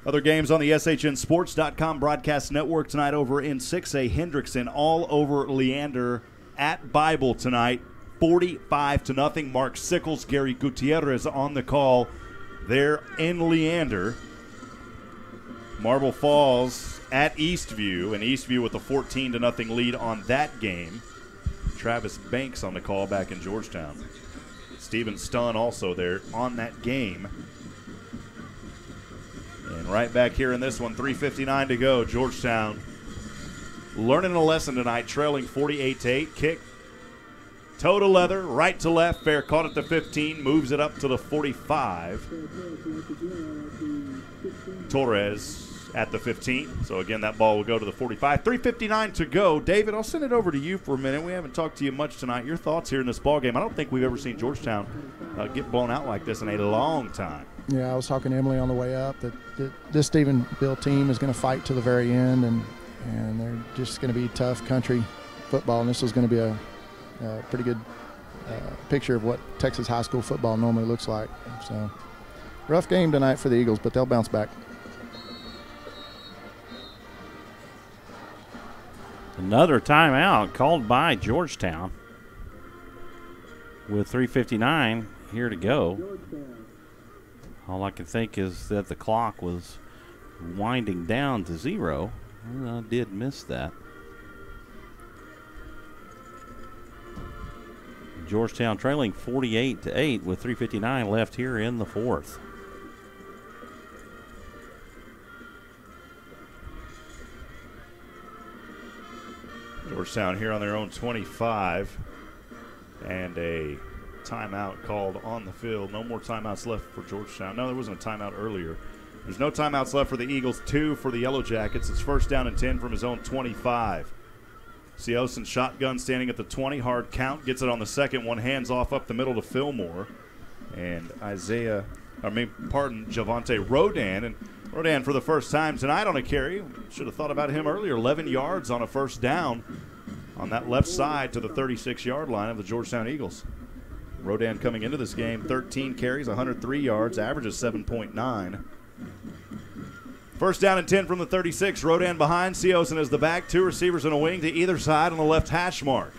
Other games on the SHNSports.com broadcast network tonight over in 6A. Hendrickson all over Leander at Bible tonight, 45-0. Mark Sickles, Gary Gutierrez on the call there in Leander. Marble Falls at Eastview, and Eastview with a 14-0 lead on that game. Travis Banks on the call back in Georgetown. Steven Stunn also there on that game. And right back here in this one, 3:59 to go. Georgetown learning a lesson tonight, trailing 48-8. Kick, toe to leather, right to left. Fair caught at the 15, moves it up to the 45. Torres at the 15. So, again, that ball will go to the 45. 3:59 to go. David, I'll send it over to you for a minute. We haven't talked to you much tonight. Your thoughts here in this ball game. I don't think we've ever seen Georgetown get blown out like this in a long time. Yeah, I was talking to Emily on the way up that this Stephenville team is going to fight to the very end, and they're just going to be tough country football, and this is going to be a pretty good picture of what Texas high school football normally looks like. So, rough game tonight for the Eagles, but they'll bounce back. Another timeout called by Georgetown with 3:59 here to go. All I can think is that the clock was winding down to 0. I did miss that. Georgetown trailing 48-8 with 3:59 left here in the fourth. Georgetown here on their own 25, and a timeout called on the field. No more timeouts left for Georgetown. No, there wasn't a timeout earlier. There's no timeouts left for the Eagles, 2 for the Yellow Jackets. It's first down and 10 from his own 25. Seosin shotgun standing at the 20, hard count, gets it on the second one, hands off up the middle to Fillmore. And Javante Rodan. And Rodan for the first time tonight on a carry. Should have thought about him earlier. 11 yards on a first down on that left side to the 36-yard line of the Georgetown Eagles. Rodan coming into this game, 13 carries, 103 yards, averages 7.9. First down and 10 from the 36. Rodan behind. Seosin is the back. 2 receivers in a wing to either side on the left hash mark.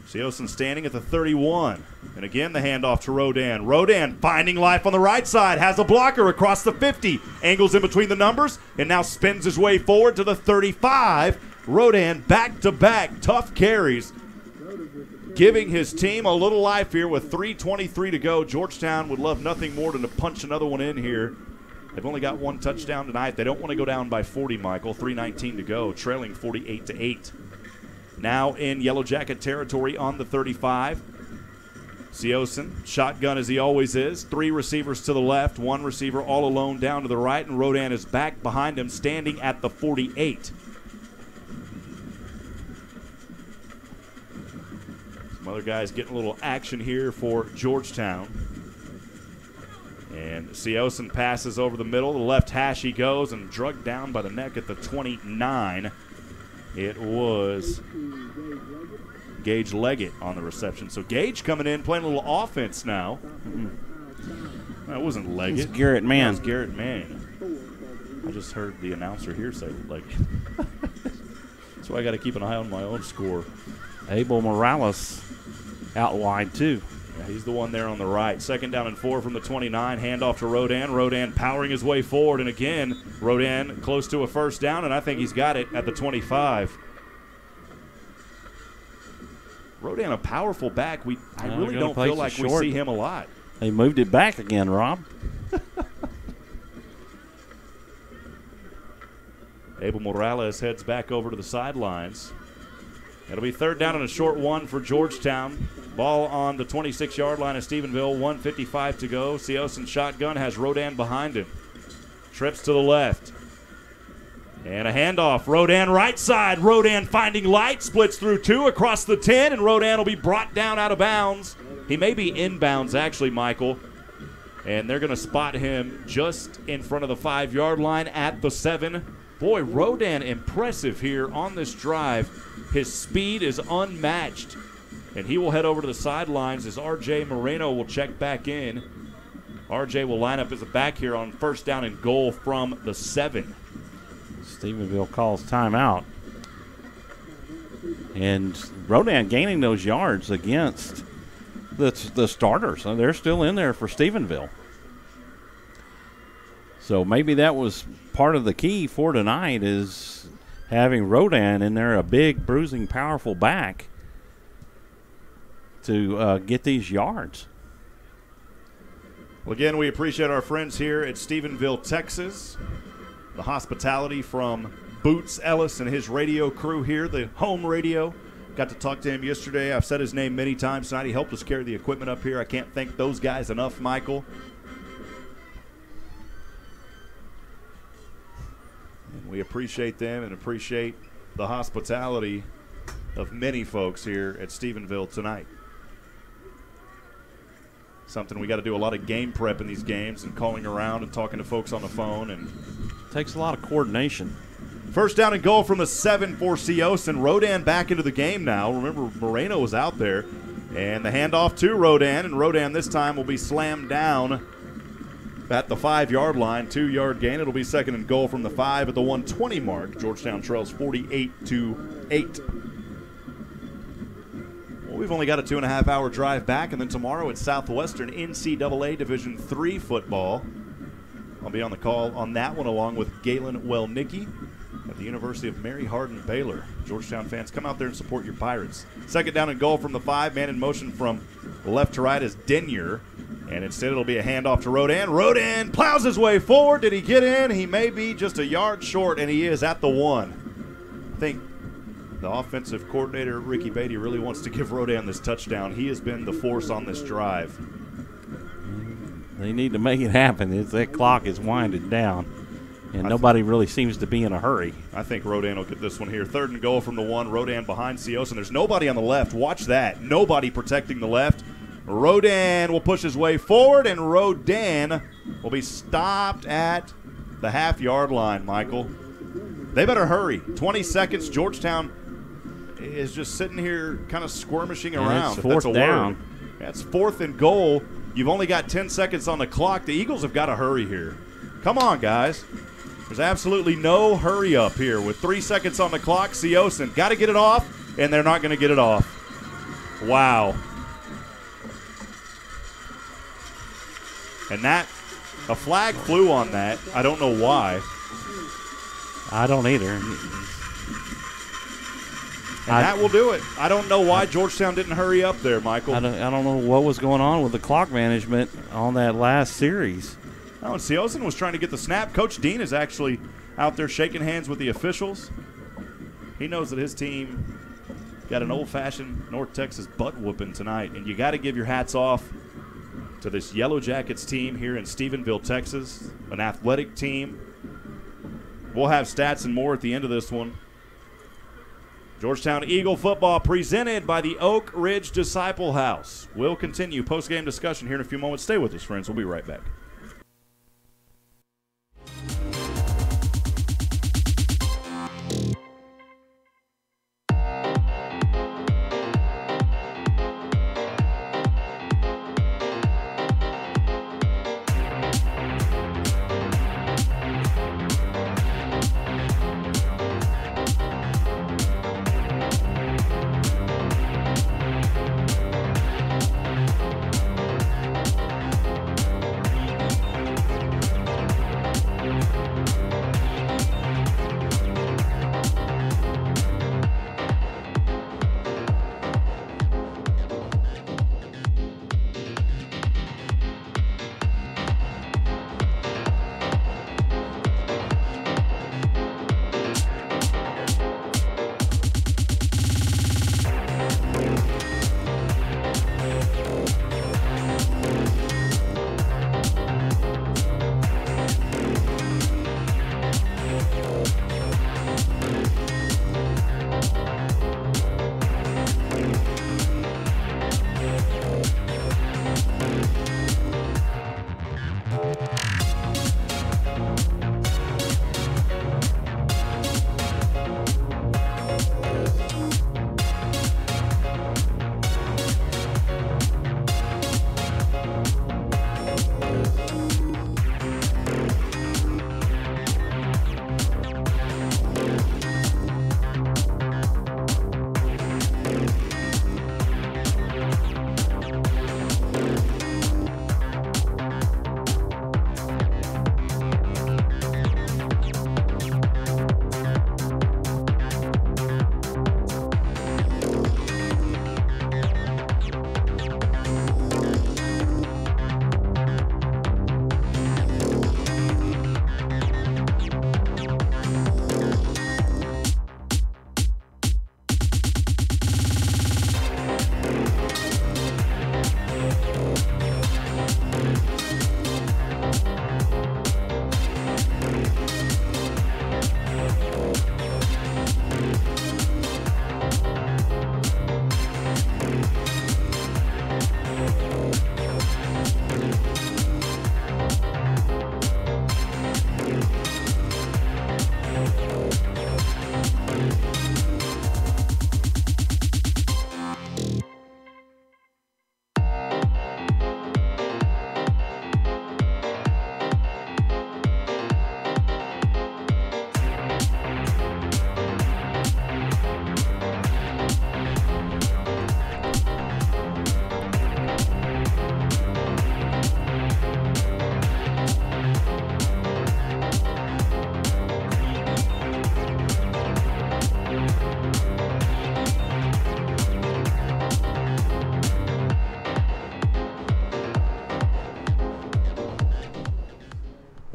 Seosin standing at the 31. And again, the handoff to Rodan. Rodan finding life on the right side. Has a blocker across the 50. Angles in between the numbers and now spins his way forward to the 35. Rodan back-to-back tough carries, giving his team a little life here with 3:23 to go. Georgetown would love nothing more than to punch another one in here. They've only got one touchdown tonight. They don't want to go down by 40, Michael. 3:19 to go, trailing 48-8. Now in Yellow Jacket territory on the 35. Seosin, shotgun as he always is. 3 receivers to the left, 1 receiver all alone down to the right, and Rodan is back behind him, standing at the 48. Some other guys getting a little action here for Georgetown. And Seosin passes over the middle. The left hash he goes and drugged down by the neck at the 29. It was Gage Leggett on the reception. So Gage coming in, playing a little offense now. That wasn't Leggett. It's Garrett Mann. That was Garrett Mann. I just heard the announcer here say Leggett. So I got to keep an eye on my own score. Abel Morales out wide too. Yeah, he's the one there on the right. Second down and 4 from the 29. Handoff to Rodan. Rodan powering his way forward. And again, Rodan close to a first down, and I think he's got it at the 25. Rodan, a powerful back. I really don't feel like we see him a lot. They moved it back again, Rob. Abel Morales heads back over to the sidelines. It'll be third down and a short one for Georgetown. Ball on the 26-yard line of Stephenville. 1:55 to go. Seosin shotgun has Rodan behind him. Trips to the left. And a handoff. Rodan right side. Rodan finding light. Splits through 2 across the 10. And Rodan will be brought down out of bounds. He may be inbounds, actually, Michael. And they're going to spot him just in front of the 5-yard line at the 7. Boy, Rodan impressive here on this drive. His speed is unmatched. And he will head over to the sidelines as R.J. Moreno will check back in. R.J. will line up as a back here on 1st down and goal from the 7. Stephenville calls timeout. And Rodan gaining those yards against the starters. So they're still in there for Stephenville. So maybe that was part of the key for tonight, is having Rodan in there, a big, bruising, powerful back, to get these yards. Well, again, we appreciate our friends here at Stephenville, Texas. The hospitality from Boots Ellis and his radio crew here, the home radio. Got to talk to him yesterday. I've said his name many times tonight. He helped us carry the equipment up here. I can't thank those guys enough, Michael. And we appreciate them and appreciate the hospitality of many folks here at Stephenville tonight. Something we got to do a lot of game prep in these games and calling around and talking to folks on the phone. And takes a lot of coordination. 1st down and goal from the 7 for Seosin. Rodan back into the game now. Remember, Moreno was out there. And the handoff to Rodan. And Rodan this time will be slammed down at the 5-yard line. 2-yard gain. It'll be 2nd and goal from the 5 at the 120 mark. Georgetown trails 48-8. Well, we've only got a 2.5-hour drive back. And then tomorrow it's Southwestern NCAA Division III football. I'll be on the call on that one along with Galen Welnicki at the University of Mary Hardin Baylor. Georgetown fans, come out there and support your Pirates. 2nd down and goal from the 5. Man in motion from left to right is Denyer. And instead it'll be a handoff to Rodan. Rodan plows his way forward. Did he get in? He may be just a yard short, and he is at the 1. I think the offensive coordinator, Ricky Beatty, really wants to give Rodan this touchdown. He has been the force on this drive. They need to make it happen. That clock is winding down, and nobody really seems to be in a hurry. I think Rodan will get this one here. 3rd and goal from the 1. Rodan behind Seosin. There's nobody on the left. Watch that. Nobody protecting the left. Rodan will push his way forward, and Rodan will be stopped at the half-yard line, Michael. They better hurry. 20 seconds. Georgetown is just sitting here kind of squirmishing around. It's 4th down. That's 4th and goal. You've only got 10 seconds on the clock. The Eagles have got to hurry here. Come on, guys. There's absolutely no hurry up here. With 3 seconds on the clock, Seosin got to get it off, and they're not going to get it off. Wow. And a flag flew on that. I don't know why. I don't either. And that will do it. I don't know why Georgetown didn't hurry up there, Michael. I don't know what was going on with the clock management on that last series. Oh, and Seosin was trying to get the snap. Coach Dean is actually out there shaking hands with the officials. He knows that his team got an old-fashioned North Texas butt-whooping tonight, and you got to give your hats off to this Yellow Jackets team here in Stephenville, Texas, an athletic team. We'll have stats and more at the end of this one. Georgetown Eagle football presented by the Oak Ridge Disciple House. We'll continue post-game discussion here in a few moments. Stay with us, friends. We'll be right back.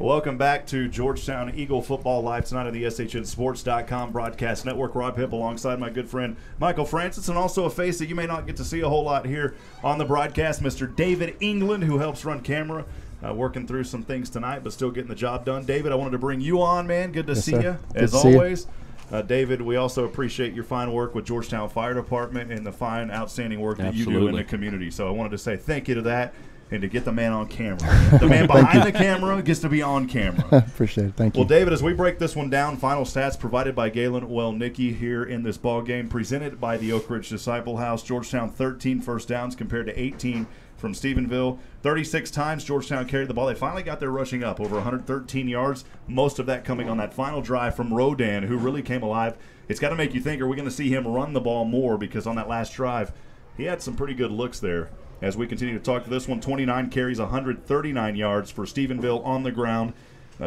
Welcome back to Georgetown Eagle Football Live tonight on the SHNSports.com broadcast network. Rob Hipp alongside my good friend Michael Francis, and also a face that you may not get to see a whole lot here on the broadcast, Mr. David England, who helps run camera, working through some things tonight, but still getting the job done. David, I wanted to bring you on, man. Good to see you, as always. David, we also appreciate your fine work with Georgetown Fire Department and the fine, outstanding work that you do in the community. So I wanted to say thank you to that. And to get the man on camera. The man behind the camera gets to be on camera. Appreciate it. Thank you. Well, David, as we break this one down, final stats provided by Galen Welnicki here in this ball game, presented by the Oak Ridge Disciple House. Georgetown 13 first downs compared to 18 from Stephenville. 36 times Georgetown carried the ball. They finally got their rushing up, over 113 yards, most of that coming on that final drive from Rodan, who really came alive. It's got to make you think, are we going to see him run the ball more? Because on that last drive, he had some pretty good looks there. As we continue to talk to this one, 29 carries, 139 yards for Stephenville on the ground.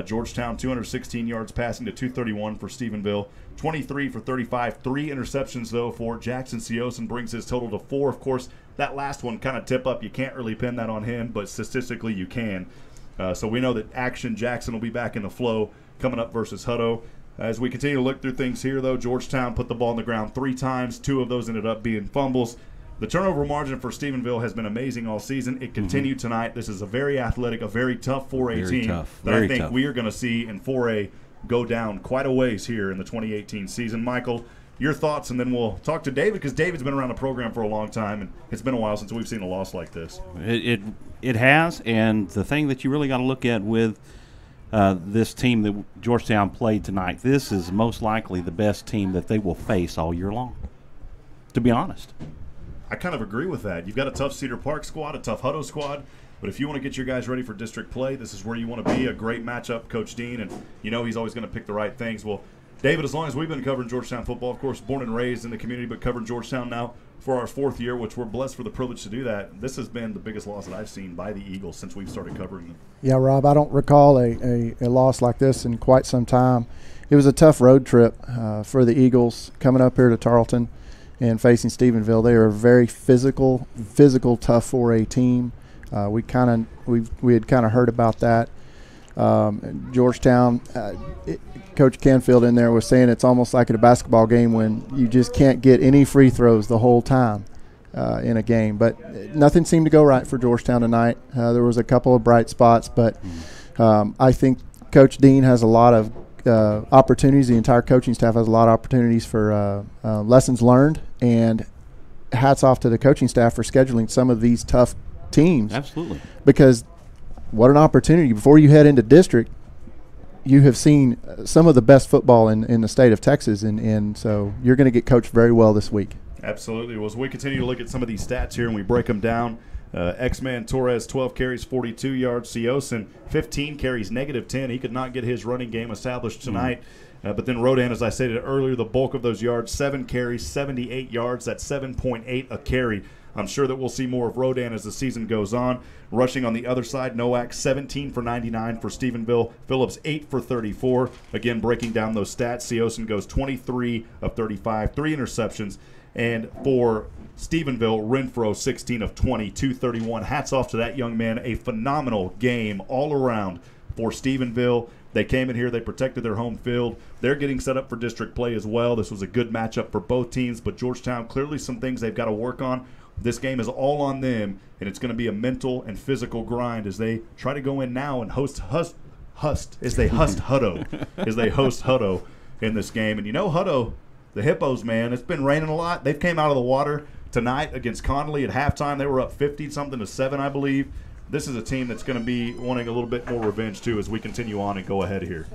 Georgetown, 216 yards passing to 231 for Stephenville. 23 for 35, 3 interceptions, though, for Jackson Seosin, brings his total to 4. Of course, that last one kind of tip up. You can't really pin that on him, but statistically you can. So we know that Action Jackson will be back in the flow coming up versus Hutto. As we continue to look through things here, though, Georgetown put the ball on the ground 3 times. 2 of those ended up being fumbles. The turnover margin for Stephenville has been amazing all season. It continued tonight. This is a very athletic, a very tough 4A team that I think we are going to see in 4A go down quite a ways here in the 2018 season. Michael, your thoughts, and then we'll talk to David, because David's been around the program for a long time, and it's been a while since we've seen a loss like this. It has, and the thing that you really got to look at with this team that Georgetown played tonight, this is most likely the best team that they will face all year long, to be honest. I kind of agree with that. You've got a tough Cedar Park squad, a tough Hutto squad, but if you want to get your guys ready for district play, this is where you want to be. A great matchup, Coach Dean, and you know he's always going to pick the right things. Well, David, as long as we've been covering Georgetown football, of course, born and raised in the community, but covering Georgetown now for our 4th year, which we're blessed for the privilege to do that, this has been the biggest loss that I've seen by the Eagles since we've started covering them. Yeah, Rob, I don't recall a loss like this in quite some time. It was a tough road trip for the Eagles coming up here to Tarleton and facing Stephenville. They are a very physical, tough 4A team. We had kind of heard about that. Georgetown, Coach Canfield in there was saying it's almost like at a basketball game when you just can't get any free throws the whole time in a game. But nothing seemed to go right for Georgetown tonight. There was a couple of bright spots, but I think Coach Dean has a lot of opportunities. The entire coaching staff has a lot of opportunities for lessons learned, and hats off to the coaching staff for scheduling some of these tough teams. Absolutely. Because what an opportunity. Before you head into district, you have seen some of the best football in the state of Texas, and so you're going to get coached very well this week. Absolutely. Well, as we continue to look at some of these stats here and we break them down, X-Man Torres, 12 carries, 42 yards. Seosin, 15 carries, -10. He could not get his running game established tonight. But then Rodan, as I stated earlier, the bulk of those yards, 7 carries, 78 yards. That's 7.8 a carry. I'm sure that we'll see more of Rodan as the season goes on. Rushing on the other side, Nowak, 17 for 99 for Stephenville. Phillips, 8 for 34. Again, breaking down those stats, Seosin goes 23 of 35, 3 interceptions. And for Stephenville, Renfro, 16 of 20, 231. Hats off to that young man. A phenomenal game all around for Stephenville. They came in here. They protected their home field. They're getting set up for district play as well. This was a good matchup for both teams, but Georgetown, clearly some things they've got to work on. This game is all on them, and it's going to be a mental and physical grind as they try to go in now and host Hutto in this game. And you know Hutto, the Hippos, man, it's been raining a lot. They've came out of the water tonight against Connolly at halftime. They were up 50-something to 7, I believe. This is a team that's going to be wanting a little bit more revenge, too, as we continue on and go ahead here.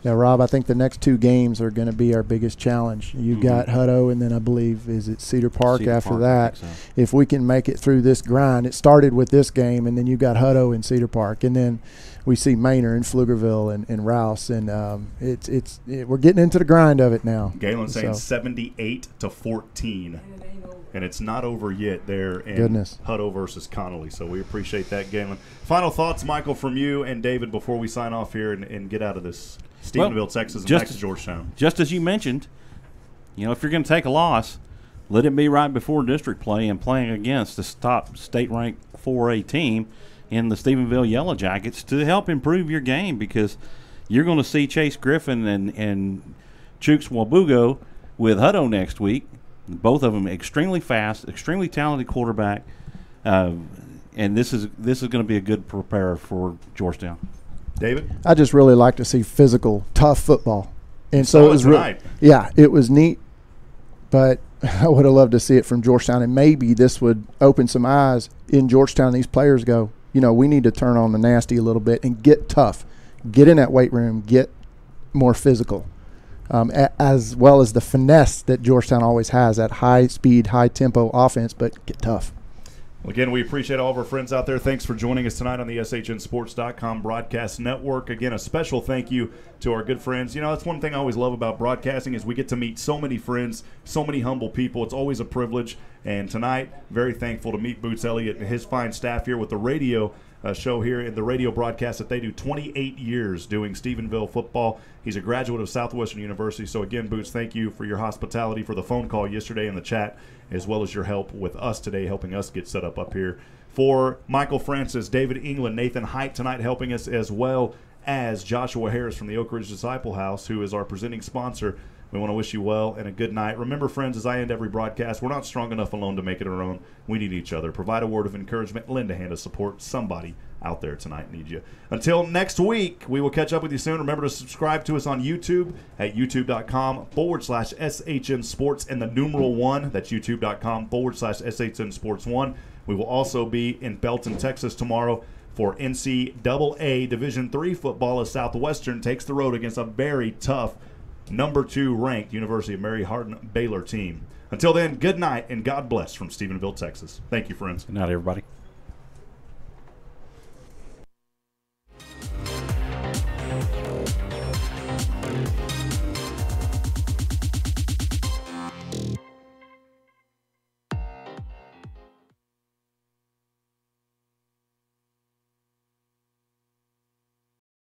Yeah, Rob, I think the next 2 games are going to be our biggest challenge. You got Hutto, and then I believe, is it Cedar Park after that? So. If we can make it through this grind, it started with this game, and then you got Hutto and Cedar Park, and then we see Manor and Pflugerville and Rouse, and we're getting into the grind of it now. Galen saying 78-14. And it's not over yet there in Hutto versus Connolly. So we appreciate that, Galen. Final thoughts, Michael, from you and David before we sign off here and get out of this Stephenville, Texas, and back to Georgetown. Just as you mentioned, you know, if you're going to take a loss, let it be right before district play and playing against the top state-ranked 4A team. in the Stephenville Yellow Jackets to help improve your game, because you're going to see Chase Griffin and Chooks Wabugo with Hutto next week. Both of them extremely fast, extremely talented quarterback, and this is going to be a good preparer for Georgetown. David? I just really like to see physical, tough football. And so it was it was neat, but I would have loved to see it from Georgetown, and maybe this would open some eyes in Georgetown. These players go, we need to turn on the nasty a little bit and get tough, get in that weight room, get more physical, as well as the finesse that Georgetown always has, that high speed, high tempo offense, but get tough. Well, again, we appreciate all of our friends out there. Thanks for joining us tonight on the SHNSports.com broadcast network. Again, a special thank you to our good friends. That's one thing I always love about broadcasting is we get to meet so many friends, so many humble people. It's always a privilege. And tonight, very thankful to meet Boots Elliott and his fine staff here with the radio show here in the radio broadcast that they do 28 years doing Stephenville football. He's a graduate of Southwestern University. So, again, Boots, thank you for your hospitality, for the phone call yesterday in the chat, as well as your help with us today, helping us get set up here. For Michael Francis, David England, Nathan Height tonight helping us, as well as Joshua Harris from the Oak Ridge Disciple House, who is our presenting sponsor. We want to wish you well and a good night. Remember, friends, as I end every broadcast, we're not strong enough alone to make it our own. We need each other. Provide a word of encouragement. Lend a hand of support. Somebody out there tonight needs you. Until next week, we will catch up with you soon. Remember to subscribe to us on YouTube at youtube.com/SHN Sports and the numeral 1. That's youtube.com/SHN Sports 1. We will also be in Belton, Texas tomorrow for NCAA Division III football as Southwestern takes the road against a very tough number 2 ranked University of Mary Hardin Baylor team. Until then, good night and God bless from Stephenville, Texas. Thank you, friends. Good night, everybody.